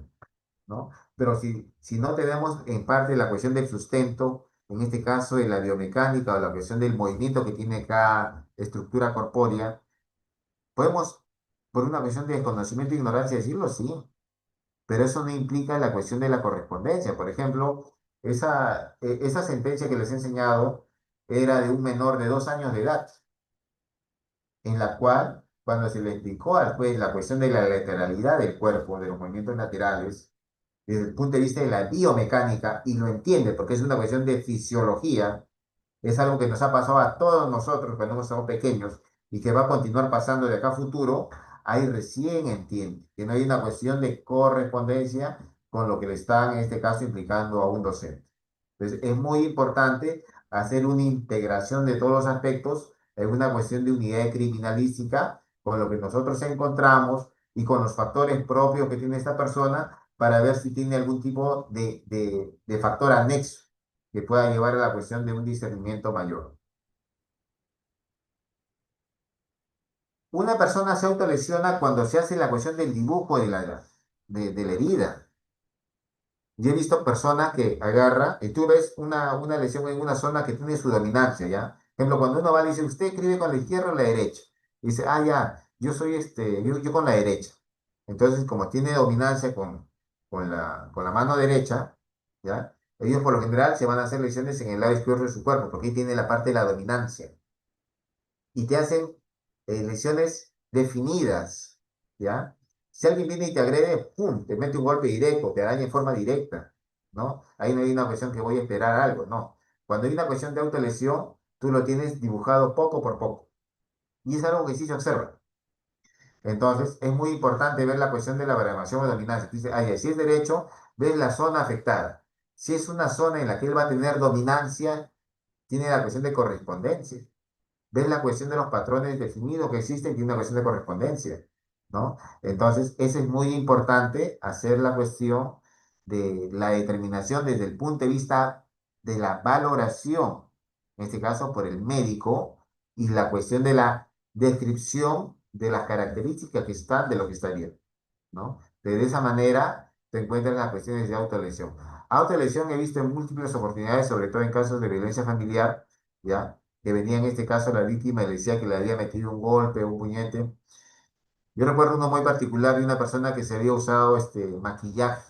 ¿no? Pero si no tenemos en parte la cuestión del sustento, en este caso de la biomecánica o la cuestión del movimiento que tiene cada estructura corpórea, podemos, por una cuestión de desconocimiento e ignorancia, decirlo, sí, pero eso no implica la cuestión de la correspondencia. Por ejemplo, esa sentencia que les he enseñado era de un menor de 2 años de edad, en la cual, cuando se le explicó al juez la cuestión de la lateralidad del cuerpo, de los movimientos laterales, desde el punto de vista de la biomecánica, y lo entiende porque es una cuestión de fisiología, es algo que nos ha pasado a todos nosotros cuando hemos sido pequeños y que va a continuar pasando de acá a futuro, ahí recién entiende que no hay una cuestión de correspondencia con lo que le están, en este caso, implicando a un docente. Entonces, es muy importante hacer una integración de todos los aspectos en una cuestión de unidad criminalística con lo que nosotros encontramos y con los factores propios que tiene esta persona para ver si tiene algún tipo de factor anexo que pueda llevar a la cuestión de un discernimiento mayor. Una persona se autolesiona cuando se hace la cuestión del dibujo de la herida. Yo he visto personas que agarra y tú ves una lesión en una zona que tiene su dominancia, ¿ya? Por ejemplo, cuando uno va y dice, ¿usted escribe con la izquierda o la derecha? Y dice, ah, ya, yo soy yo con la derecha. Entonces, como tiene dominancia con la mano derecha, ¿ya? Ellos por lo general se van a hacer lesiones en el lado izquierdo de su cuerpo, porque ahí tiene la parte de la dominancia. Y te hacen lesiones definidas, ¿ya? Si alguien viene y te agrede, ¡pum!, te mete un golpe directo, te daña en forma directa, ¿no? Ahí no hay una cuestión que voy a esperar algo, no. Cuando hay una cuestión de autolesión, tú lo tienes dibujado poco por poco. Y es algo que sí se observa. Entonces, es muy importante ver la cuestión de la baremación o dominancia. Tú dices, si es derecho, ves la zona afectada. Si es una zona en la que él va a tener dominancia, tiene la cuestión de correspondencia. Ves la cuestión de los patrones definidos que existen, tiene una cuestión de correspondencia, ¿no? Entonces, eso es muy importante, hacer la cuestión de la determinación desde el punto de vista de la valoración, en este caso por el médico, y la cuestión de la descripción de las características que están de lo que está bien, ¿no? De esa manera se encuentran las cuestiones de autolesión. Autolesión he visto en múltiples oportunidades, sobre todo en casos de violencia familiar, ¿ya? Que venía en este caso la víctima y le decía que le había metido un golpe, un puñete. Yo recuerdo uno muy particular de una persona que se había usado maquillaje,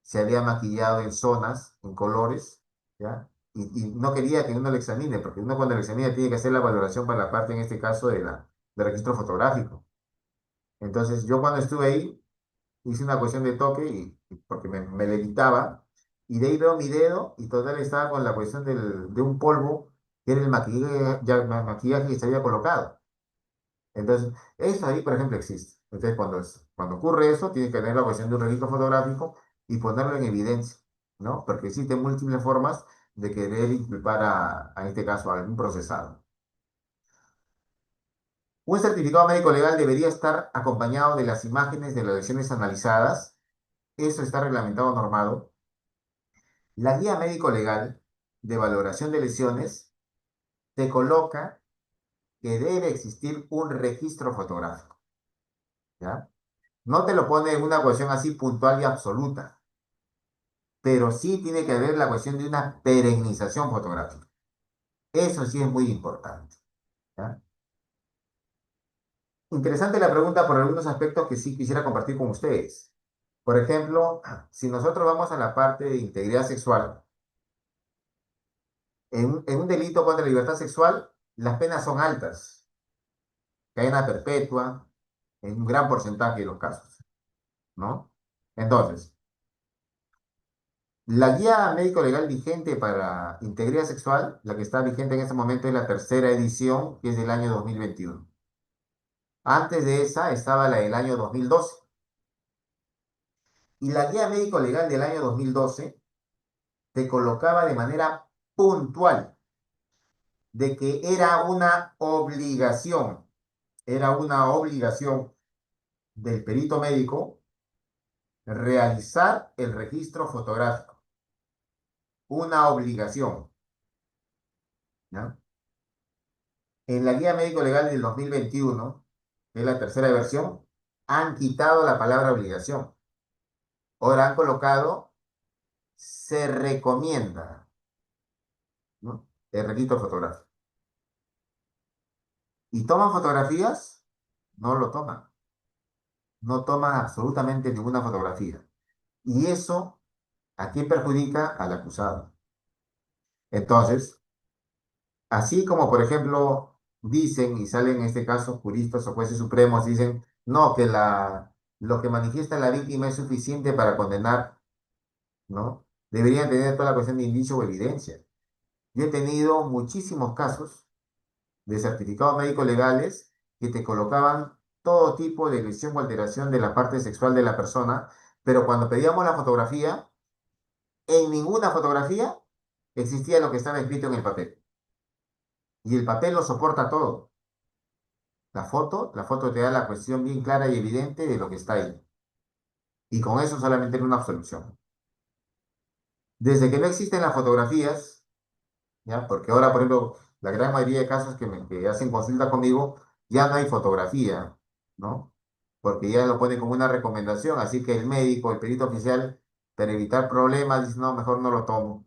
se había maquillado en zonas, en colores, ¿ya? Y no quería que uno le examine, porque uno cuando le examina tiene que hacer la valoración para la parte, en este caso, de registro fotográfico. Entonces, yo cuando estuve ahí, hice una cuestión de toque porque me levitaba y de ahí veo mi dedo y total estaba con la cuestión de un polvo que era el maquillaje, maquillaje que se había colocado. Entonces, eso ahí, por ejemplo, existe. Entonces, cuando ocurre eso, tienes que tener la cuestión de un registro fotográfico y ponerlo en evidencia. ¿no? Porque existen múltiples formas de querer inculpar a este caso, a algún procesado. Un certificado médico legal debería estar acompañado de las imágenes de las lesiones analizadas. Eso está reglamentado, normado. La guía médico legal de valoración de lesiones te coloca que debe existir un registro fotográfico, ¿ya? No te lo pone en una cuestión así puntual y absoluta, pero sí tiene que haber la cuestión de una perenización fotográfica. Eso sí es muy importante, ¿ya? Interesante la pregunta por algunos aspectos que sí quisiera compartir con ustedes. Por ejemplo, si nosotros vamos a la parte de integridad sexual, en un delito contra la libertad sexual, las penas son altas, cadena perpetua, en un gran porcentaje de los casos, ¿no? Entonces, la guía médico legal vigente para integridad sexual, la que está vigente en este momento es la tercera edición, que es del año 2021. Antes de esa estaba la del año 2012. Y la guía médico legal del año 2012 te colocaba de manera puntual de que era una obligación del perito médico realizar el registro fotográfico. Una obligación, ¿ya? En la guía médico legal del 2021, que es la tercera versión, han quitado la palabra obligación. Ahora han colocado se recomienda, ¿no? El registro fotográfico. ¿Y toman fotografías? No lo toman. No toman absolutamente ninguna fotografía. Y eso, ¿a quién perjudica? Al acusado. Entonces, así como, por ejemplo, dicen, y salen en este caso juristas o jueces supremos, dicen, no, que lo que manifiesta la víctima es suficiente para condenar, ¿no? Deberían tener toda la cuestión de indicio o evidencia. Yo he tenido muchísimos casos de certificados médicos legales que te colocaban todo tipo de lesión o alteración de la parte sexual de la persona, pero cuando pedíamos la fotografía, en ninguna fotografía existía lo que estaba escrito en el papel. Y el papel lo soporta todo. La foto te da la cuestión bien clara y evidente de lo que está ahí. Y con eso solamente era una absolución. Desde que no existen las fotografías, ¿ya? Porque ahora, por ejemplo, la gran mayoría de casos que hacen consulta conmigo, ya no hay fotografía, ¿no? Porque ya lo ponen como una recomendación, así que el médico, el perito oficial, para evitar problemas, dice, no, mejor no lo tomo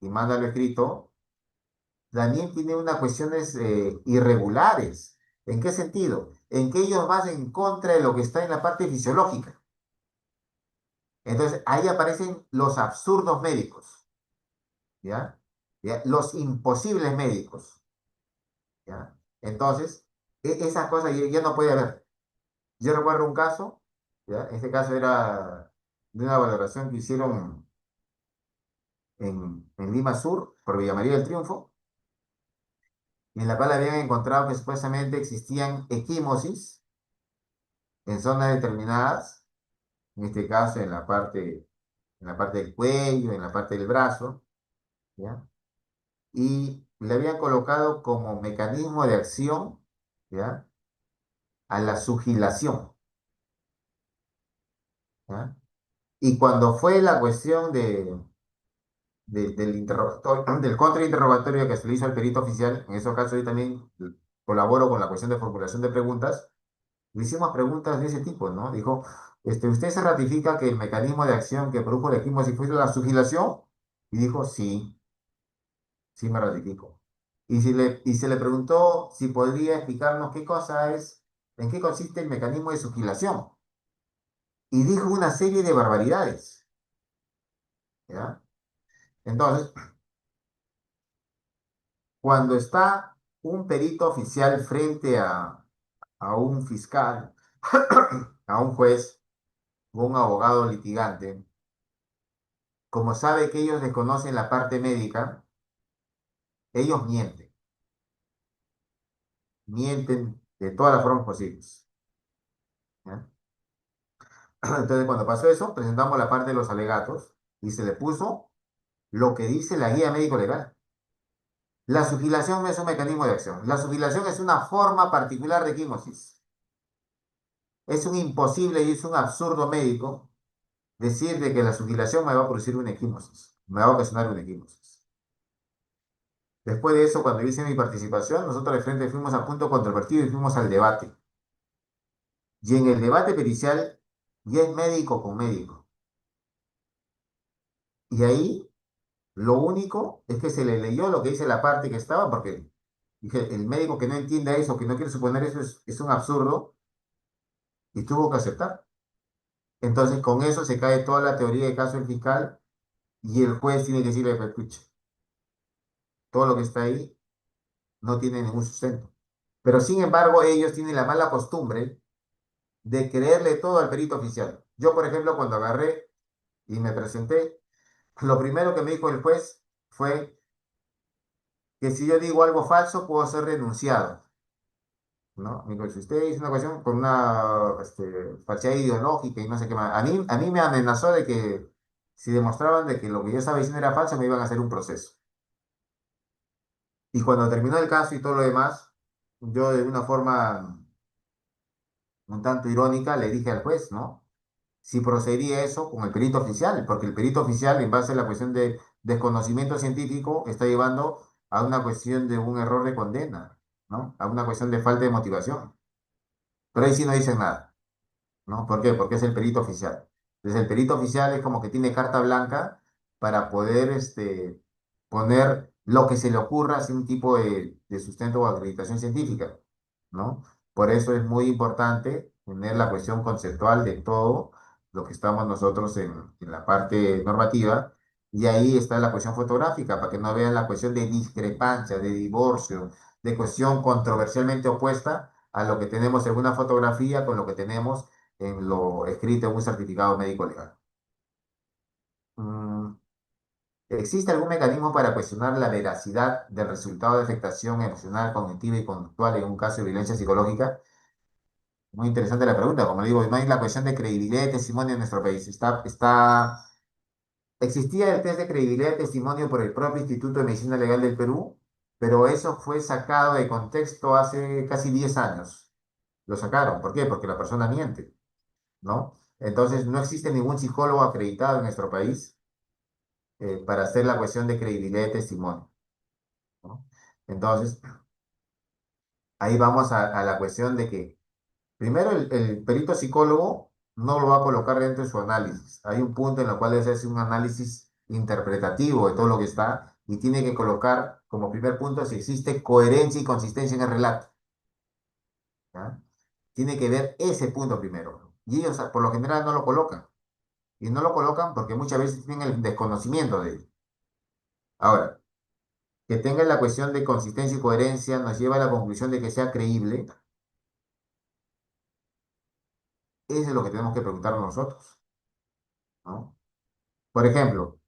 y mándalo escrito. También tiene unas cuestiones irregulares. ¿En qué sentido? En que ellos van en contra de lo que está en la parte fisiológica. Entonces, ahí aparecen los absurdos médicos, ¿ya? ¿Ya? Los imposibles médicos, ¿ya? Entonces, esas cosas ya no puede haber. Yo recuerdo un caso, ¿ya? Este caso era de una valoración que hicieron en Lima Sur, por Villa María del Triunfo, en la cual habían encontrado que supuestamente existían equimosis en zonas determinadas, en este caso en la parte del cuello, en la parte del brazo, ¿ya? Y le habían colocado como mecanismo de acción, ¿ya? A la sugilación, ¿ya? Y cuando fue la cuestión del interrogatorio, del contrainterrogatorio que se le hizo al perito oficial, en esos casos yo también colaboro con la cuestión de formulación de preguntas, le hicimos preguntas de ese tipo, ¿no? Dijo, ¿usted se ratifica que el mecanismo de acción que produjo el equimosis fue la sugilación? Y dijo, sí, sí me ratifico. Y se le preguntó si podría explicarnos en qué consiste el mecanismo de sugilación. Y dijo una serie de barbaridades, ¿ya? Entonces, cuando está un perito oficial frente a un fiscal, a un juez o un abogado litigante, como sabe que ellos desconocen la parte médica, ellos mienten de todas las formas posibles, ¿ya? Entonces, cuando pasó eso, presentamos la parte de los alegatos y se le puso lo que dice la guía médico legal. La sugilación no es un mecanismo de acción. La sugilación es una forma particular de equimosis. Es un imposible y es un absurdo médico decir de que la sugilación me va a producir una equimosis, me va a ocasionar una equimosis. Después de eso, cuando hice mi participación, nosotros de frente fuimos a punto controvertido y fuimos al debate. Y en el debate pericial, ya es médico con médico. Y ahí lo único es que se le leyó lo que dice la parte que estaba, porque dije, el médico que no entienda eso, que no quiere suponer eso, es un absurdo, y tuvo que aceptar. Entonces, con eso se cae toda la teoría de caso del fiscal y el juez tiene que decirle, "Pues, escuche, todo lo que está ahí no tiene ningún sustento". Pero sin embargo, ellos tienen la mala costumbre de creerle todo al perito oficial. Yo, por ejemplo, cuando agarré y me presenté, lo primero que me dijo el juez fue que si yo digo algo falso, puedo ser denunciado, ¿no? Me dijo, si usted dice una cuestión con una falsedad ideológica y no sé qué más, a mí me amenazó de que si demostraban de que lo que yo estaba diciendo era falso, me iban a hacer un proceso. Y cuando terminó el caso y todo lo demás, yo de una forma un tanto irónica le dije al juez, ¿no? Si procedía eso con el perito oficial, porque el perito oficial, en base a la cuestión de desconocimiento científico, está llevando a una cuestión de un error de condena, ¿no? A una cuestión de falta de motivación. Pero ahí sí no dicen nada, ¿no? ¿Por qué? Porque es el perito oficial. Entonces el perito oficial es como que tiene carta blanca para poder poner lo que se le ocurra sin un tipo de sustento o acreditación científica, ¿no? Por eso es muy importante tener la cuestión conceptual de todo lo que estamos nosotros en la parte normativa, y ahí está la cuestión fotográfica, para que no vean la cuestión de discrepancia, de divorcio, de cuestión controversialmente opuesta a lo que tenemos en una fotografía con lo que tenemos en lo escrito en un certificado médico legal. Mm, ¿Existe algún mecanismo para cuestionar la veracidad del resultado de afectación emocional, cognitiva y conductual en un caso de violencia psicológica? Muy interesante la pregunta. Como le digo, no hay la cuestión de credibilidad de testimonio en nuestro país. Existía el test de credibilidad de testimonio por el propio Instituto de Medicina Legal del Perú, pero eso fue sacado de contexto hace casi 10 años. Lo sacaron. ¿Por qué? Porque la persona miente, ¿no? Entonces, no existe ningún psicólogo acreditado en nuestro país para hacer la cuestión de credibilidad de testimonio, ¿no? Entonces, ahí vamos a la cuestión de que, primero, el perito psicólogo no lo va a colocar dentro de su análisis. Hay un punto en el cual se hace un análisis interpretativo de todo lo que está y tiene que colocar como primer punto si existe coherencia y consistencia en el relato, ¿ya? Tiene que ver ese punto primero. Y ellos por lo general no lo colocan. Y no lo colocan porque muchas veces tienen el desconocimiento de ello. Ahora, que tenga la cuestión de consistencia y coherencia nos lleva a la conclusión de que sea creíble. Eso es lo que tenemos que preguntarnos nosotros, ¿no? Por ejemplo,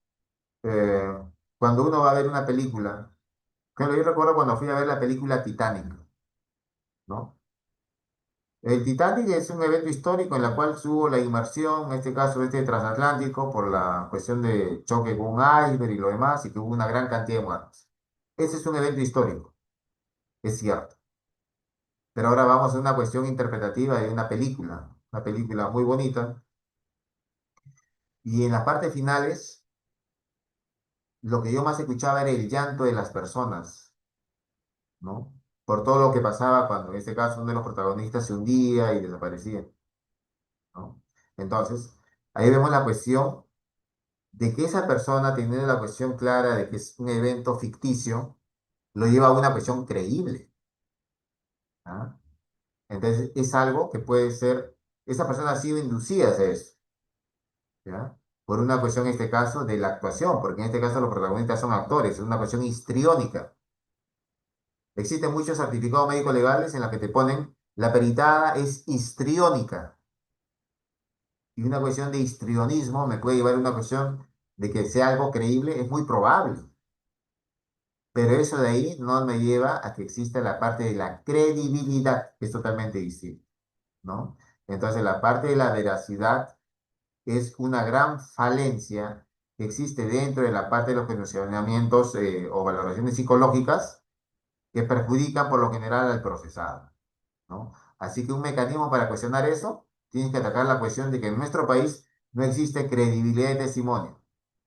eh, cuando uno va a ver una película, claro, yo recuerdo cuando fui a ver la película Titanic, ¿no? El Titanic es un evento histórico en el cual hubo la inmersión, en este caso transatlántico, por la cuestión de choque con un iceberg y lo demás, y que hubo una gran cantidad de muertos. Ese es un evento histórico, es cierto. Pero ahora vamos a una cuestión interpretativa de una película muy bonita, y en las partes finales, lo que yo más escuchaba era el llanto de las personas, ¿no? Por todo lo que pasaba cuando en este caso uno de los protagonistas se hundía y desaparecía, ¿no? Entonces, ahí vemos la cuestión de que esa persona, teniendo la cuestión clara de que es un evento ficticio, lo lleva a una cuestión creíble, ¿ah? Entonces, es algo que puede ser, esa persona ha sido inducida a hacer eso, ¿ya? Por una cuestión, en este caso, de la actuación, porque en este caso los protagonistas son actores, es una cuestión histriónica. Existen muchos certificados médicos legales en los que te ponen la peritada es histriónica. Y una cuestión de histrionismo me puede llevar a una cuestión de que sea algo creíble, es muy probable. Pero eso de ahí no me lleva a que exista la parte de la credibilidad, que es totalmente distinto, ¿no? Entonces la parte de la veracidad es una gran falencia que existe dentro de la parte de los condicionamientos o valoraciones psicológicas que perjudican por lo general al procesado, ¿no? Así que un mecanismo para cuestionar eso, tienes que atacar la cuestión de que en nuestro país no existe credibilidad de testimonio.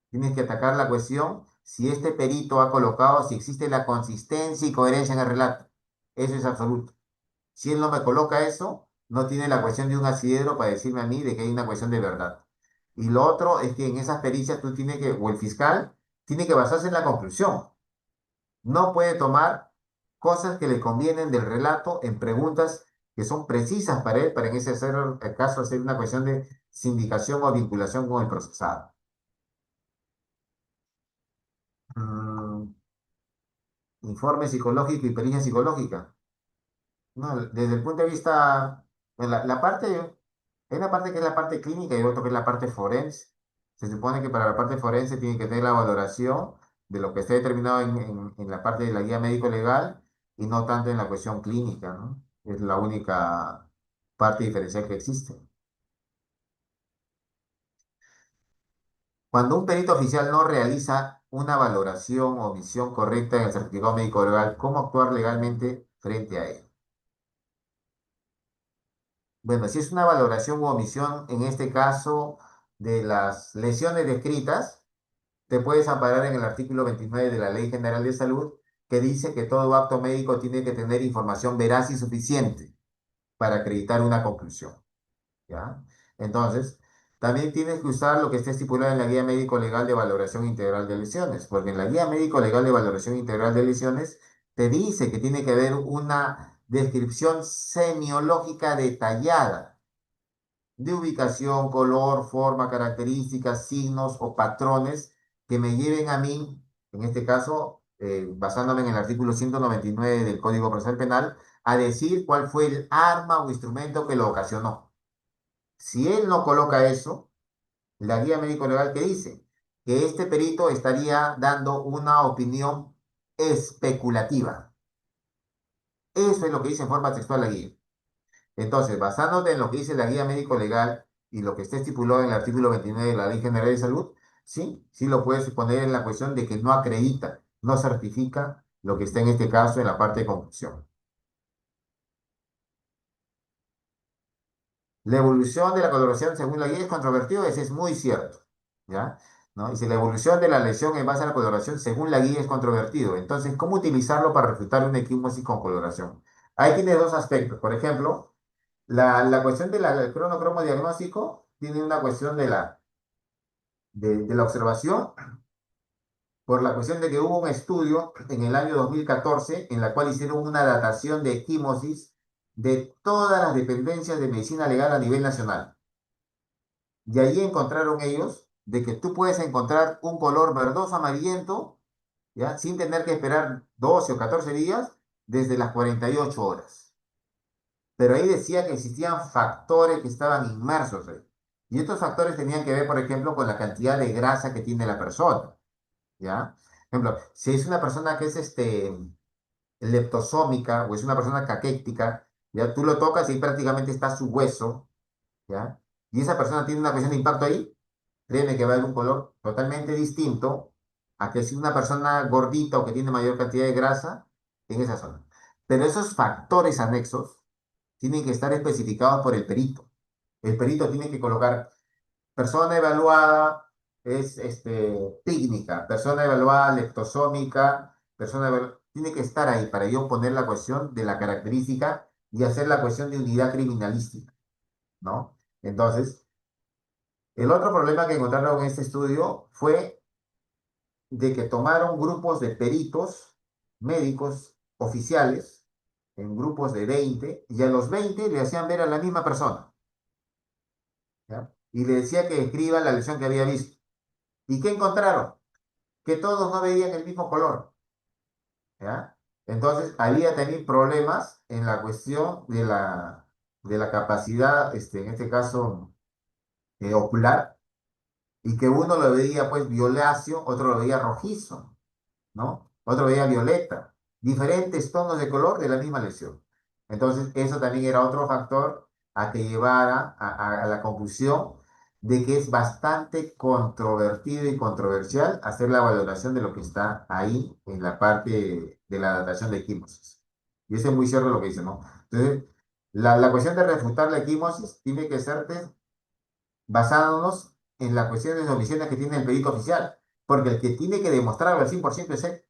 Tienes que atacar la cuestión si este perito ha colocado, si existe la consistencia y coherencia en el relato. Eso es absoluto. Si él no me coloca eso, no tiene la cuestión de un asidero para decirme a mí de que hay una cuestión de verdad. Y lo otro es que en esas pericias tú tienes que, o el fiscal, tiene que basarse en la conclusión. No puede tomar cosas que le convienen del relato en preguntas que son precisas para él, para en ese caso hacer una cuestión de sindicación o vinculación con el procesado. Mm, Informe psicológico y pericia psicológica. No, desde el punto de vista, en la parte, hay una parte que es la parte clínica y otra que es la parte forense. Se supone que para la parte forense tiene que tener la valoración de lo que esté determinado en la parte de la guía médico-legal y no tanto en la cuestión clínica, ¿no? Es la única parte diferencial que existe. Cuando un perito oficial no realiza una valoración o visión correcta en el certificado médico-legal, ¿cómo actuar legalmente frente a él? Bueno, si es una valoración u omisión, en este caso de las lesiones descritas, te puedes amparar en el artículo 29 de la Ley General de Salud, que dice que todo acto médico tiene que tener información veraz y suficiente para acreditar una conclusión, ¿ya? Entonces, también tienes que usar lo que esté estipulado en la Guía Médico Legal de Valoración Integral de Lesiones, porque en la Guía Médico Legal de Valoración Integral de Lesiones te dice que tiene que haber una descripción semiológica detallada de ubicación, color, forma, características, signos o patrones que me lleven a mí, en este caso, basándome en el artículo 199 del Código Procesal Penal, a decir cuál fue el arma o instrumento que lo ocasionó. Si él no coloca eso, la guía médico legal que dice que este perito estaría dando una opinión especulativa. Eso es lo que dice en forma textual la guía. Entonces, basándote en lo que dice la guía médico legal y lo que está estipulado en el artículo 29 de la Ley General de Salud, sí, sí lo puedes poner en la cuestión de que no acredita, no certifica lo que está en este caso en la parte de conclusión. La evolución de la coloración según la guía es controvertido, ese es muy cierto, ¿ya? ¿No? Y si la evolución de la lesión en base a la coloración según la guía es controvertido, entonces, ¿cómo utilizarlo para refutar una equimosis con coloración? Ahí tiene dos aspectos. Por ejemplo, la cuestión del cronocromo diagnóstico tiene una cuestión de la observación por la cuestión de que hubo un estudio en el año 2014 en la cual hicieron una datación de equimosis de todas las dependencias de medicina legal a nivel nacional. Y allí encontraron ellos de que tú puedes encontrar un color verdoso amarillento, ¿ya? Sin tener que esperar 12 o 14 días desde las 48 horas. Pero ahí decía que existían factores que estaban inmersos ahí. Y estos factores tenían que ver, por ejemplo, con la cantidad de grasa que tiene la persona, ¿ya? Por ejemplo, si es una persona que es leptosómica o es una persona caquéctica, ya tú lo tocas y prácticamente está su hueso, ¿ya? Y esa persona tiene una cuestión de impacto ahí, créeme que va a haber un color totalmente distinto a que si una persona gordita o que tiene mayor cantidad de grasa en esa zona. Pero esos factores anexos tienen que estar especificados por el perito. El perito tiene que colocar persona evaluada es pícnica, persona evaluada leptosómica, tiene que estar ahí para yo poner la cuestión de la característica y hacer la cuestión de unidad criminalística, ¿no? Entonces, el otro problema que encontraron en este estudio fue de que tomaron grupos de peritos médicos oficiales en grupos de 20 y a los 20 le hacían ver a la misma persona, ¿ya? Y le decía que escriba la lesión que había visto. ¿Y qué encontraron? Que todos no veían el mismo color, ¿ya? Entonces, había también problemas en la cuestión de la capacidad, en este caso, ocular, y que uno lo veía pues violáceo, otro lo veía rojizo, ¿no? Otro veía violeta, diferentes tonos de color de la misma lesión. Entonces, eso también era otro factor a que llevara a la conclusión de que es bastante controvertido y controversial hacer la valoración de lo que está ahí en la parte de la datación de equimosis. Y eso es muy cierto lo que dice, ¿no? Entonces, la cuestión de refutar la equimosis tiene que ser basándonos en las cuestiones de omisiones que tiene el perito oficial, porque el que tiene que demostrarlo al 100% es él.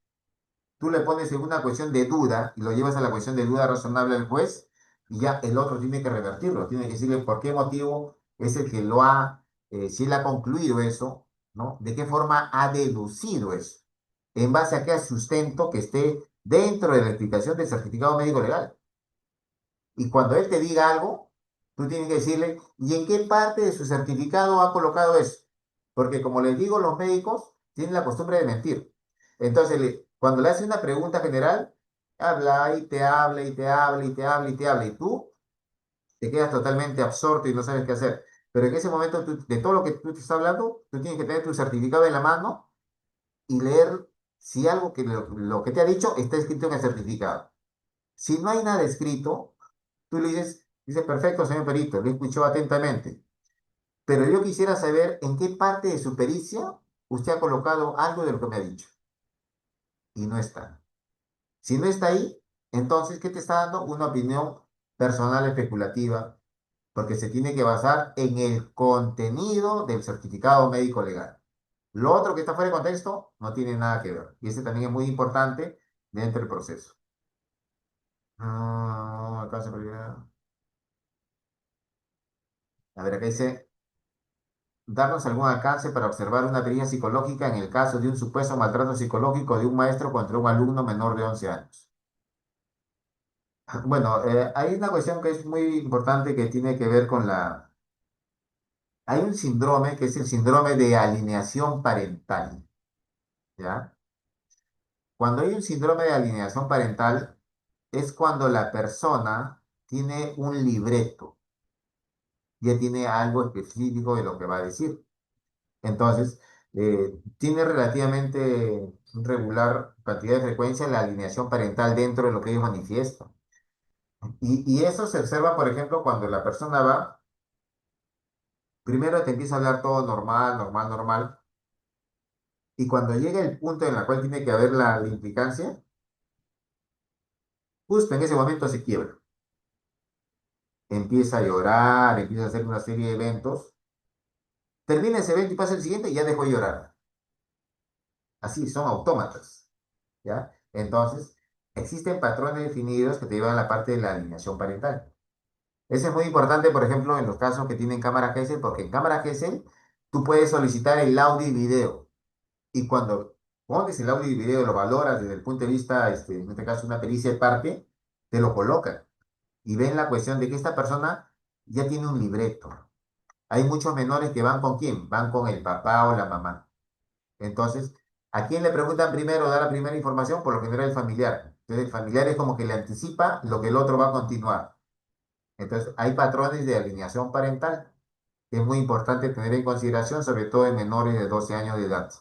Tú le pones en una cuestión de duda y lo llevas a la cuestión de duda razonable al juez y ya el otro tiene que revertirlo, tiene que decirle por qué motivo es el que lo ha, si él ha concluido eso, ¿no? ¿De qué forma ha deducido eso? ¿En base a qué sustento que esté dentro de la explicación del certificado médico legal? Y cuando él te diga algo, tú tienes que decirle, ¿y en qué parte de su certificado ha colocado eso? Porque como les digo, los médicos tienen la costumbre de mentir. Entonces, cuando le hace una pregunta general, habla y te habla y te habla y te habla y te habla, y tú te quedas totalmente absorto y no sabes qué hacer. Pero en ese momento, de todo lo que tú te estás hablando, tú tienes que tener tu certificado en la mano y leer si algo que lo que te ha dicho está escrito en el certificado. Si no hay nada escrito, tú le dices, dice, perfecto, señor perito, lo escuchó atentamente, pero yo quisiera saber en qué parte de su pericia usted ha colocado algo de lo que me ha dicho. Y no está. Si no está ahí, entonces, ¿qué te está dando? Una opinión personal especulativa, porque se tiene que basar en el contenido del certificado médico legal. Lo otro que está fuera de contexto no tiene nada que ver. Y ese también es muy importante dentro del proceso. Acá se me. A ver, acá dice, darnos algún alcance para observar una pericia psicológica en el caso de un supuesto maltrato psicológico de un maestro contra un alumno menor de 11 años. Bueno, hay una cuestión que es muy importante que tiene que ver con la. Hay un síndrome que es el síndrome de alineación parental, ¿ya? Cuando hay un síndrome de alineación parental es cuando la persona tiene un libreto, ya tiene algo específico de lo que va a decir. Entonces, tiene relativamente regular cantidad de frecuencia la alineación parental dentro de lo que ellos manifiestan. Y eso se observa, por ejemplo, cuando la persona va, primero te empieza a hablar todo normal, normal, normal, y cuando llega el punto en el cual tiene que haber la implicancia, justo en ese momento se quiebra. Empieza a llorar, empieza a hacer una serie de eventos, termina ese evento y pasa el siguiente y ya dejó de llorar. Así, son autómatas. ¿Ya? Entonces, existen patrones definidos que te llevan a la parte de la alineación parental. Eso es muy importante, por ejemplo, en los casos que tienen cámara Gesell, porque en cámara Gesell tú puedes solicitar el audio y video. Y cuando pones el audio y video, lo valoras desde el punto de vista, en este caso, una pericia de parte, te lo colocan. Y ven la cuestión de que esta persona ya tiene un libreto. Hay muchos menores que van con quién, van con el papá o la mamá. Entonces, ¿a quién le preguntan primero, da la primera información? Por lo general el familiar. Entonces, el familiar es como que le anticipa lo que el otro va a continuar. Entonces, hay patrones de alineación parental que es muy importante tener en consideración, sobre todo en menores de 12 años de edad,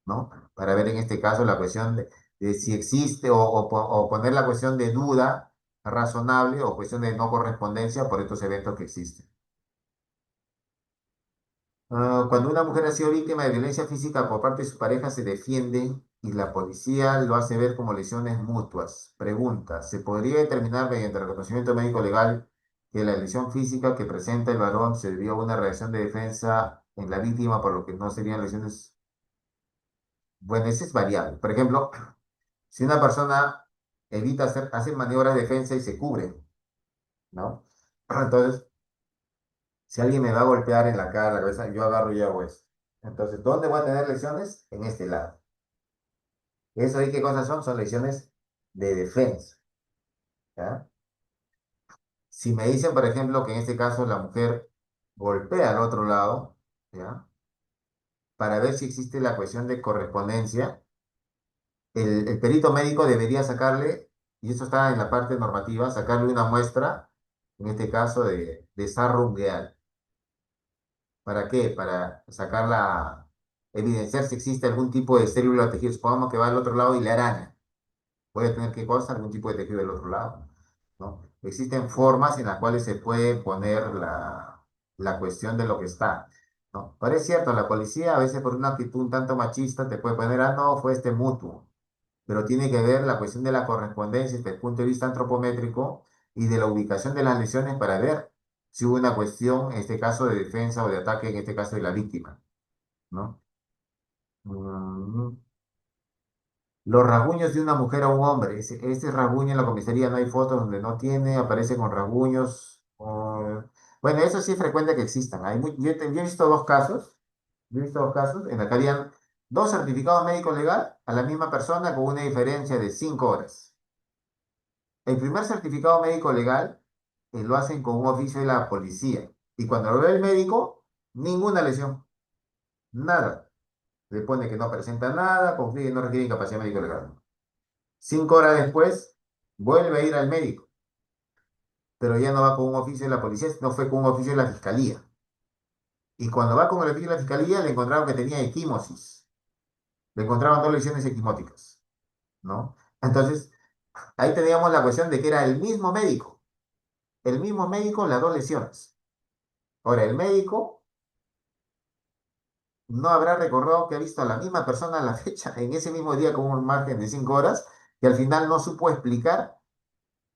¿no? Para ver en este caso la cuestión de si existe o poner la cuestión de duda razonable o cuestión de no correspondencia por estos eventos que existen. Cuando una mujer ha sido víctima de violencia física por parte de su pareja, se defiende y la policía lo hace ver como lesiones mutuas. Pregunta, ¿se podría determinar mediante el reconocimiento médico legal que la lesión física que presenta el varón se debió a una reacción de defensa en la víctima, por lo que no serían lesiones? Bueno, ese es variable. Por ejemplo, si una persona evita hacer maniobras de defensa y se cubre, ¿no? Entonces, si alguien me va a golpear en la cara, en la cabeza, yo agarro y hago eso. Entonces, ¿dónde voy a tener lesiones? En este lado. ¿Eso ahí qué cosas son? Son lesiones de defensa, ¿ya? Si me dicen, por ejemplo, que en este caso la mujer golpea al otro lado, ¿ya? Para ver si existe la cuestión de correspondencia, el perito médico debería sacarle, y eso está en la parte normativa, sacarle una muestra, en este caso de sarro ungueal. ¿Para qué? Para sacarla, evidenciar si existe algún tipo de célula o tejido. Supongamos que va al otro lado y le araña. Puede tener que cosa algún tipo de tejido del otro lado, ¿no? Existen formas en las cuales se puede poner la cuestión de lo que está. ¿no? Pero es cierto, la policía a veces por una actitud un tanto machista te puede poner, ah, no, fue este mutuo, pero tiene que ver la cuestión de la correspondencia desde el punto de vista antropométrico y de la ubicación de las lesiones para ver si hubo una cuestión, en este caso de defensa o de ataque, en este caso de la víctima, ¿no? Mm, Los rasguños de una mujer a un hombre. Ese rasguño en la comisaría no hay fotos donde no tiene, aparece con rasguños. Bueno, eso sí es frecuente que existan. Yo he visto dos casos. Yo he visto dos casos en la que habían dos certificados médicos legal a la misma persona con una diferencia de 5 horas. El primer certificado médico legal lo hacen con un oficio de la policía. Y cuando lo ve el médico, ninguna lesión. Nada. Le pone que no presenta nada, confía y no requiere incapacidad médico legal. 5 horas después, vuelve a ir al médico, pero ya no va con un oficio de la policía, no fue con un oficio de la fiscalía. Y cuando va con el oficio de la fiscalía, le encontraron que tenía equimosis. Le encontraron dos lesiones equimóticas, ¿no? Entonces, ahí teníamos la cuestión de que era el mismo médico. El mismo médico, las dos lesiones. Ahora, el médico no habrá recordado que ha visto a la misma persona a la fecha en ese mismo día con un margen de 5 horas, que al final no supo explicar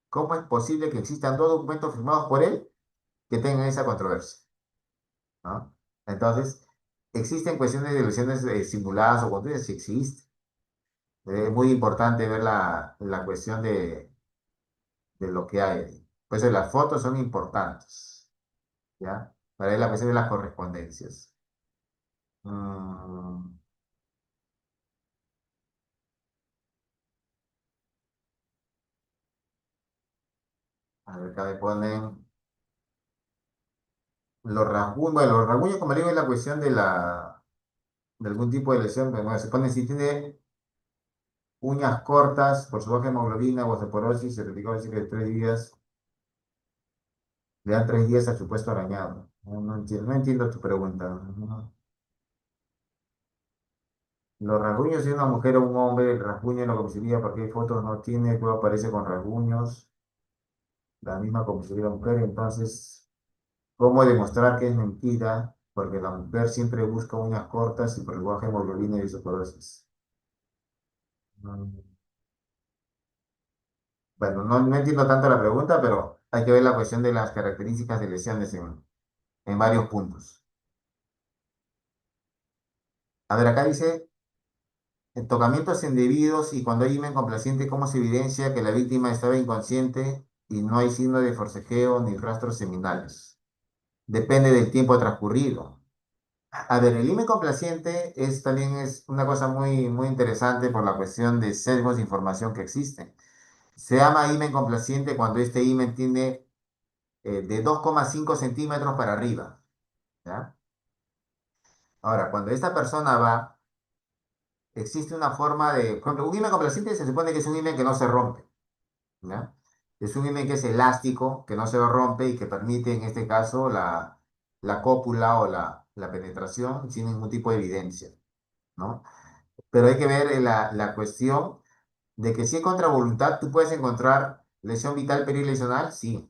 cómo es posible que existan dos documentos firmados por él que tengan esa controversia, ¿no? Entonces, existen cuestiones de ilusiones simuladas o continuas, sí existe. Es muy importante ver la cuestión de lo que hay ahí. Pues las fotos son importantes, ¿ya? Para ver la cuestión de las correspondencias. Mm, a ver, acá me ponen los rasguños. Bueno, los rasguños, como le digo, es la cuestión de algún tipo de lesión. Pero bueno, se pone si tiene uñas cortas por su baja hemoglobina o osteoporosis, certificado de 3 días. Le dan 3 días al supuesto arañado. No entiendo tu pregunta. No. Los rasguños de una mujer o un hombre, el rasguño en la comisaría, porque hay fotos no tiene, luego aparece con rasguños, la misma comisaría de la mujer, entonces, ¿cómo demostrar que es mentira? Porque la mujer siempre busca uñas cortas y por el baja hemoglobina y osteoporosis. Mm, Bueno, no entiendo tanto la pregunta, pero hay que ver la cuestión de las características de lesiones en varios puntos. A ver, acá dice. En tocamientos indebidos y cuando hay himen complaciente, ¿cómo se evidencia que la víctima estaba inconsciente y no hay signo de forcejeo ni rastros seminales? Depende del tiempo transcurrido. A ver, el himen complaciente también es una cosa muy, muy interesante por la cuestión de sesgos de información que existen. Se llama himen complaciente cuando este himen tiene de 2,5 centímetros para arriba, ¿ya? Ahora, cuando esta persona va, existe una forma de, por ejemplo, un himen complaciente se supone que es un himen que no se rompe. ¿Ya? Es un himen que es elástico, que no se rompe y que permite, en este caso, la cópula o la penetración sin ningún tipo de evidencia, ¿no? Pero hay que ver la cuestión de que si es contra voluntad, tú puedes encontrar lesión vital perilesional, sí.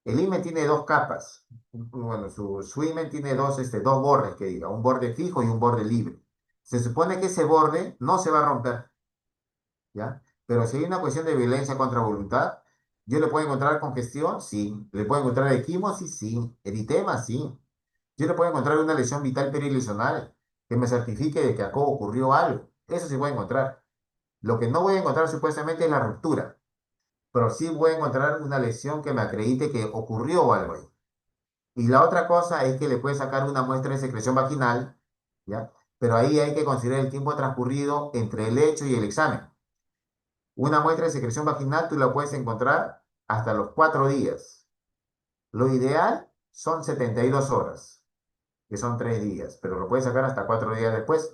El himen tiene dos capas. Bueno, su himen tiene dos bordes, que diga, un borde fijo y un borde libre. Se supone que ese borde no se va a romper. ¿Ya? Pero si hay una cuestión de violencia contra voluntad, yo le puedo encontrar congestión, sí. Le puedo encontrar equimosis, sí. Eritema, sí. Yo le puedo encontrar una lesión vital perilesional que me certifique de que acá ocurrió algo. Eso sí voy a encontrar. Lo que no voy a encontrar supuestamente es la ruptura, pero sí voy a encontrar una lesión que me acredite que ocurrió algo ahí. Y la otra cosa es que le puede sacar una muestra de secreción vaginal, ¿ya? Pero ahí hay que considerar el tiempo transcurrido entre el hecho y el examen. Una muestra de secreción vaginal tú la puedes encontrar hasta los 4 días. Lo ideal son 72 horas, que son 3 días, pero lo puedes sacar hasta 4 días después.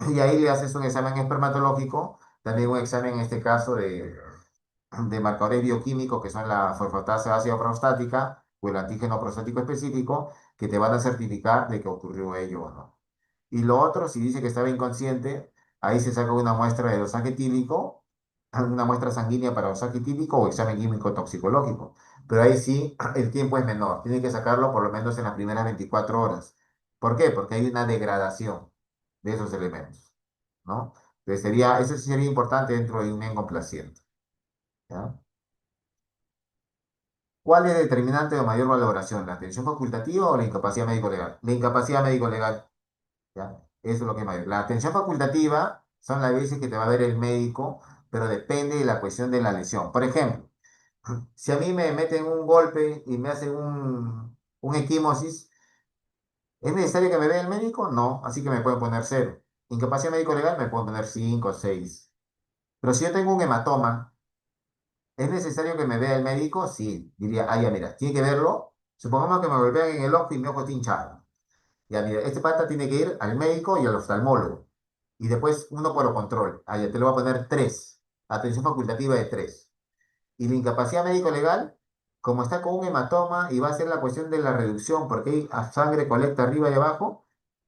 Y ahí le haces un examen espermatológico, también un examen en este caso de marcadores bioquímicos que son la fosfatasa ácida prostática o el antígeno prostático específico, que te van a certificar de que ocurrió ello o no. Y lo otro, si dice que estaba inconsciente, ahí se saca una muestra de dosaje etílico, una muestra sanguínea para dosaje etílico o examen químico toxicológico. Pero ahí sí, el tiempo es menor. Tiene que sacarlo por lo menos en las primeras 24 horas. ¿Por qué? Porque hay una degradación de esos elementos, ¿no? Entonces eso sí sería importante dentro de un bien complaciente, ¿ya? ¿Cuál es el determinante de mayor valoración? ¿La atención facultativa o la incapacidad médico-legal? La incapacidad médico-legal, ¿ya? Eso es lo que es mayor. La atención facultativa son las veces que te va a ver el médico, pero depende de la cuestión de la lesión. Por ejemplo, si a mí me meten un golpe y me hacen un equimosis, ¿es necesario que me vea el médico? No, así que me pueden poner cero. Incapacidad médico-legal me pueden poner 5 o 6. Pero si yo tengo un hematoma, ¿es necesario que me vea el médico? Sí, diría, ah, ya mira, tiene que verlo. Supongamos que me golpean en el ojo y mi ojo está hinchado. Ya mira, este pata tiene que ir al médico y al oftalmólogo. Y después uno por lo control. Ah, ya te lo voy a poner 3. Atención facultativa de 3. Y la incapacidad médico-legal, como está con un hematoma y va a ser la cuestión de la reducción, porque hay sangre colecta arriba y abajo,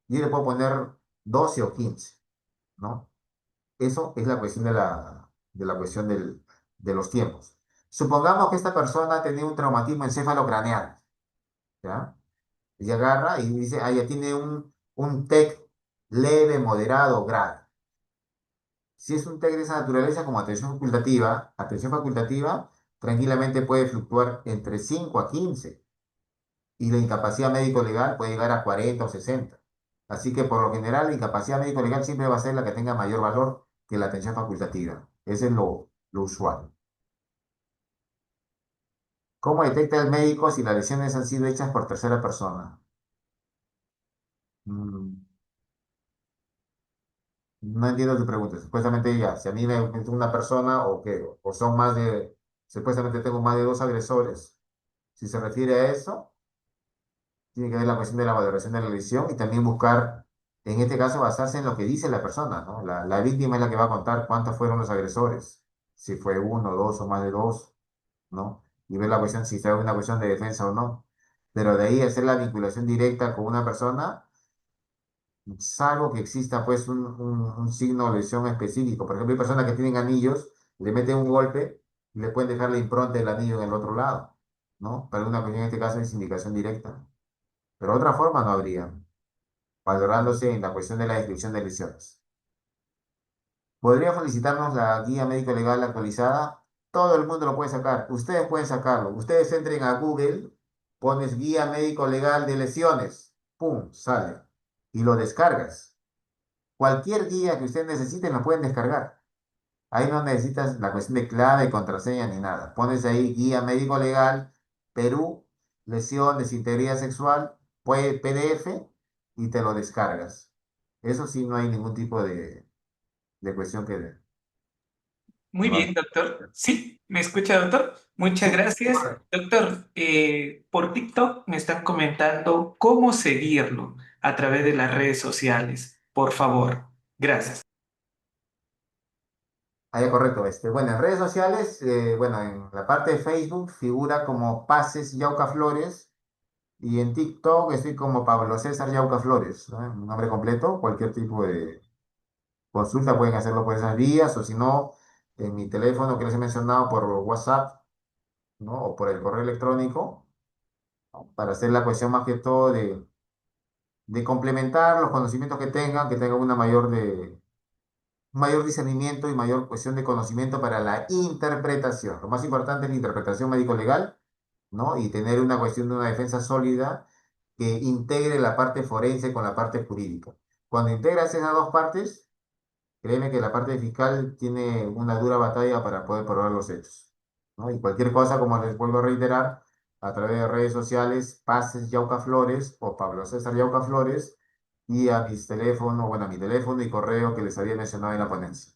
yo le puedo poner 12 o 15, ¿no? Eso es la cuestión de la cuestión de los tiempos. Supongamos que esta persona tenía un traumatismo encefalocraneal, ¿ya? Y agarra y dice, ah, ya tiene un TEC leve, moderado, grave. Si es un TEC de esa naturaleza como atención facultativa, tranquilamente puede fluctuar entre 5 a 15 y la incapacidad médico-legal puede llegar a 40 o 60. Así que por lo general la incapacidad médico-legal siempre va a ser la que tenga mayor valor que la atención facultativa. Ese es lo usual. ¿Cómo detecta el médico si las lesiones han sido hechas por tercera persona? Mm, no entiendo tu pregunta. Supuestamente ya, si a mí me entró una persona o que o son más de, supuestamente tengo más de 2 agresores, si se refiere a eso, tiene que ver la cuestión de la valoración de la lesión y también buscar, en este caso, basarse en lo que dice la persona, ¿no? La víctima es la que va a contar cuántos fueron los agresores, si fue uno, dos o más de dos, ¿no? Y ver la cuestión si fue una cuestión de defensa o no. Pero de ahí hacer la vinculación directa con una persona, salvo que exista pues un signo de lesión específico. Por ejemplo, hay personas que tienen anillos, le meten un golpe y le pueden dejar la impronta del anillo en el otro lado, ¿no? Pero una cuestión en este caso es indicación directa. Pero otra forma no habría, valorándose en la cuestión de la descripción de lesiones. ¿Podría felicitarnos la guía médico legal actualizada? Todo el mundo lo puede sacar. Ustedes pueden sacarlo. Ustedes entren a Google, pones guía médico legal de lesiones. ¡Pum! Sale. Y lo descargas. Cualquier guía que ustedes necesiten lo pueden descargar. Ahí no necesitas la cuestión de clave, contraseña ni nada. Pones ahí guía médico legal, Perú, lesiones, integridad sexual, PDF y te lo descargas. Eso sí, no hay ningún tipo de cuestión que Muy va. bien, doctor. Sí, ¿me escucha, doctor? Muchas Sí, gracias. correcto. Doctor, por TikTok me están comentando cómo seguirlo a través de las redes sociales. Por favor. Gracias. Ahí correcto. Bueno, en redes sociales, bueno, en la parte de Facebook figura como Pases Yauca Flores y en TikTok estoy como Pablo César Yauca Flores, ¿no? Un nombre completo, cualquier tipo de consulta pueden hacerlo por esas vías o si no, en mi teléfono que les he mencionado por WhatsApp, ¿no? O por el correo electrónico, ¿no? Para hacer la cuestión más que todo de complementar los conocimientos que tengan un mayor discernimiento y mayor cuestión de conocimiento para la interpretación. Lo más importante es la interpretación médico-legal, ¿no? Y tener una cuestión de una defensa sólida que integre la parte forense con la parte jurídica. Cuando integras esas dos partes, créeme que la parte fiscal tiene una dura batalla para poder probar los hechos, ¿no? Y cualquier cosa, como les vuelvo a reiterar, a través de redes sociales, Pases Yauca Flores o Pablo César Yauca Flores y a mis teléfonos, bueno, a mi teléfono y correo que les había mencionado en la ponencia.